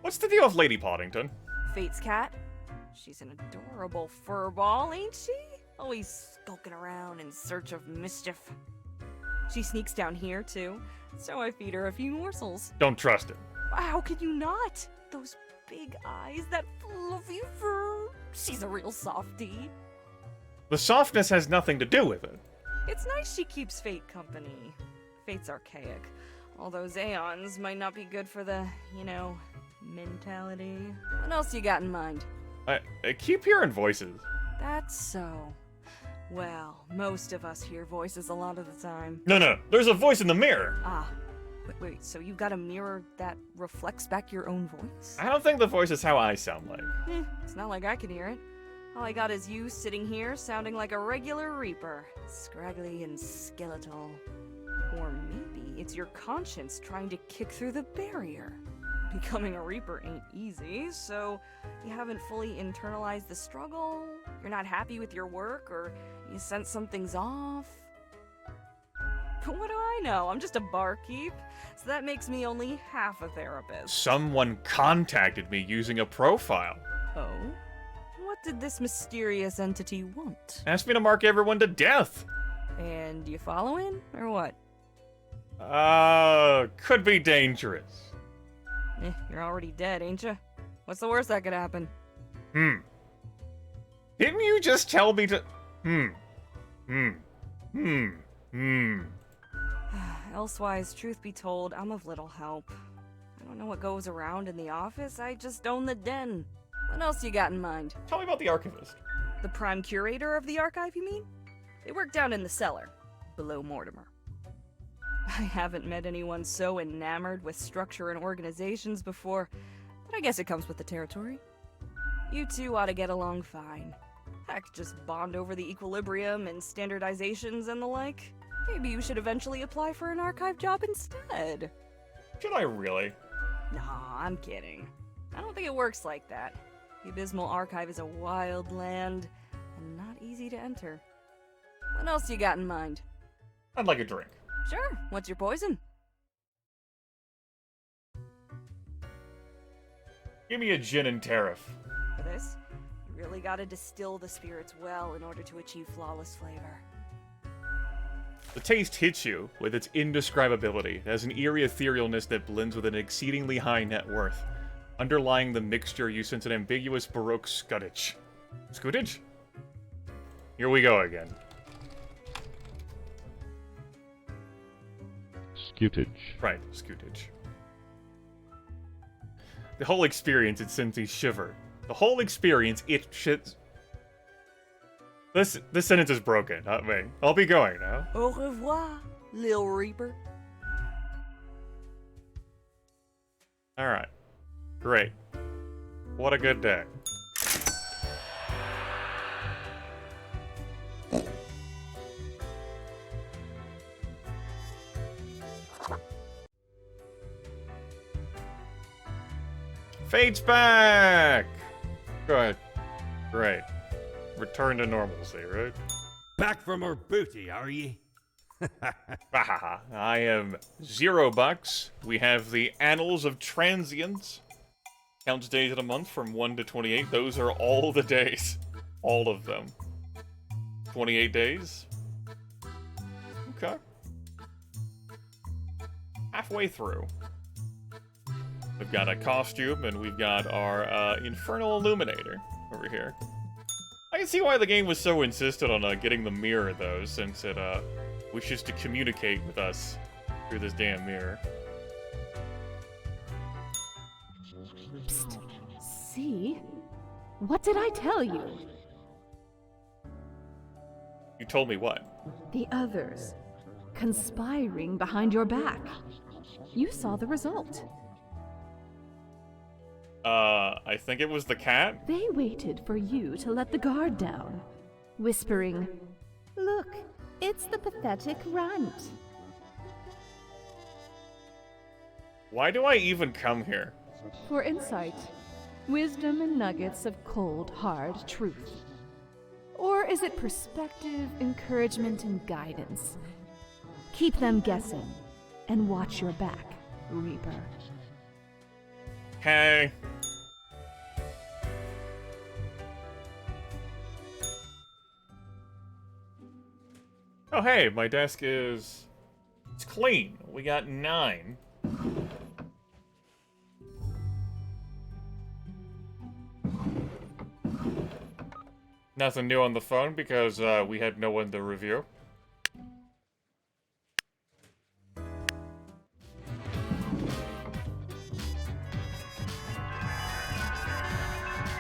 What's the deal with Lady Poddington? Fate's cat? She's an adorable furball, ain't she? Always skulking around in search of mischief. She sneaks down here, too, so I feed her a few morsels. Don't trust it. How could you not? Those big eyes, that fluffy fur. She's a real softie. The softness has nothing to do with it. It's nice she keeps Fate company. Fate's archaic. All those aeons might not be good for the, mentality. What else you got in mind? I keep hearing voices. That's so. Well, most of us hear voices a lot of the time. No. There's a voice in the mirror. Ah. Wait, so you've got a mirror that reflects back your own voice? I don't think the voice is how I sound like. It's not like I can hear it. All I got is you sitting here sounding like a regular Reaper. Scraggly and skeletal. Or maybe it's your conscience trying to kick through the barrier. Becoming a Reaper ain't easy, so you haven't fully internalized the struggle, you're not happy with your work, or you sense something's off. But what do I know? I'm just a barkeep, so that makes me only half a therapist. Someone contacted me using a profile. Oh? What did this mysterious entity want? Asked me to mark everyone to death. And you following, or what? Could be dangerous. You're already dead, ain't ya? What's the worst that could happen? Didn't you just tell me to... Elsewise, truth be told, I'm of little help. I don't know what goes around in the office, I just own the den. What else you got in mind? Tell me about the archivist. The prime curator of the archive, you mean? They work down in the cellar, below Mortimer. I haven't met anyone so enamored with structure and organizations before, but I guess it comes with the territory. You two ought to get along fine. Heck, just bond over the equilibrium and standardizations and the like. Maybe you should eventually apply for an archive job instead. Should I really? Nah, I'm kidding. I don't think it works like that. The Abysmal Archive is a wild land, and not easy to enter. What else you got in mind? I'd like a drink. Sure, what's your poison? Give me a gin and tariff. For this, you really gotta distill the spirits well in order to achieve flawless flavor. The taste hits you with its indescribability. It has an eerie etherealness that blends with an exceedingly high net worth. Underlying the mixture, you sense an ambiguous Baroque scutage. Scootage? Here we go again. Scutage. Right, scootage. The whole experience, it sends me shiver. The whole experience, it shits... This sentence is broken, not me. I'll be going now. Au revoir, Lil Reaper. Alright. Great. What a good day. Fate's back! Good. Great. Return to normalcy, right? Back from her booty, are ye? Bahaha. I am $0. We have the Annals of Transience. Counts days in a month from 1 to 28. Those are all the days. All of them. 28 days. Okay. Halfway through. We've got a costume, and we've got our Infernal Illuminator over here. I can see why the game was so insistent on getting the mirror, though, since it wishes to communicate with us through this damn mirror. Psst. See? What did I tell you? You told me what? The others. Conspiring behind your back. You saw the result. I think it was the cat? They waited for you to let the guard down, whispering, "Look, it's the pathetic runt." Why do I even come here? For insight, wisdom and nuggets of cold, hard truth. Or is it perspective, encouragement, and guidance? Keep them guessing, and watch your back, Reaper. Hey. Oh hey, my desk is... It's clean. We got 9. Nothing new on the phone because we had no one to review.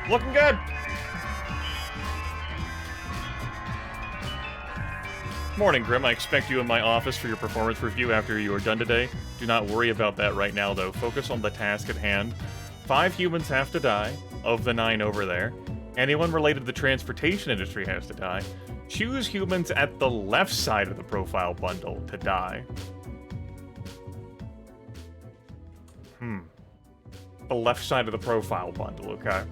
Looking good! Morning, Grim. I expect you in my office for your performance review after you are done today. Do not worry about that right now, though. Focus on the task at hand. 5 humans have to die, of the 9 over there. Anyone related to the transportation industry has to die. Choose humans at the left side of the profile bundle to die. The left side of the profile bundle, okay?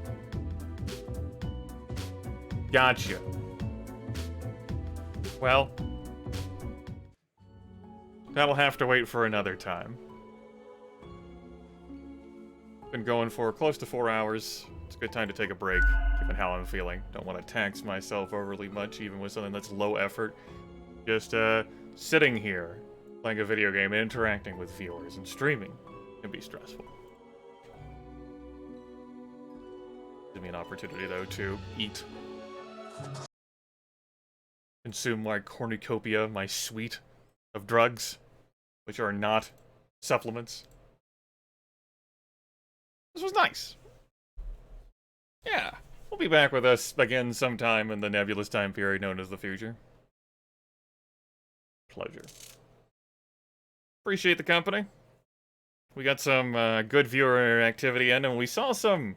Gotcha. Well, that'll have to wait for another time. Been going for close to 4 hours. It's a good time to take a break, given how I'm feeling. Don't want to tax myself overly much, even with something that's low effort. Just, sitting here, playing a video game, interacting with viewers, and streaming can be stressful. Give me an opportunity, though, to eat. Consume my cornucopia, my suite of drugs, which are not supplements. This was nice. Yeah, we'll be back with us again sometime in the nebulous time period known as the future. Pleasure. Appreciate the company. We got some good viewer activity in, and we saw some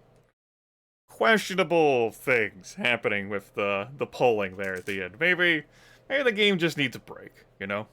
questionable things happening with the polling there at the end. Maybe the game just needs a break, you know?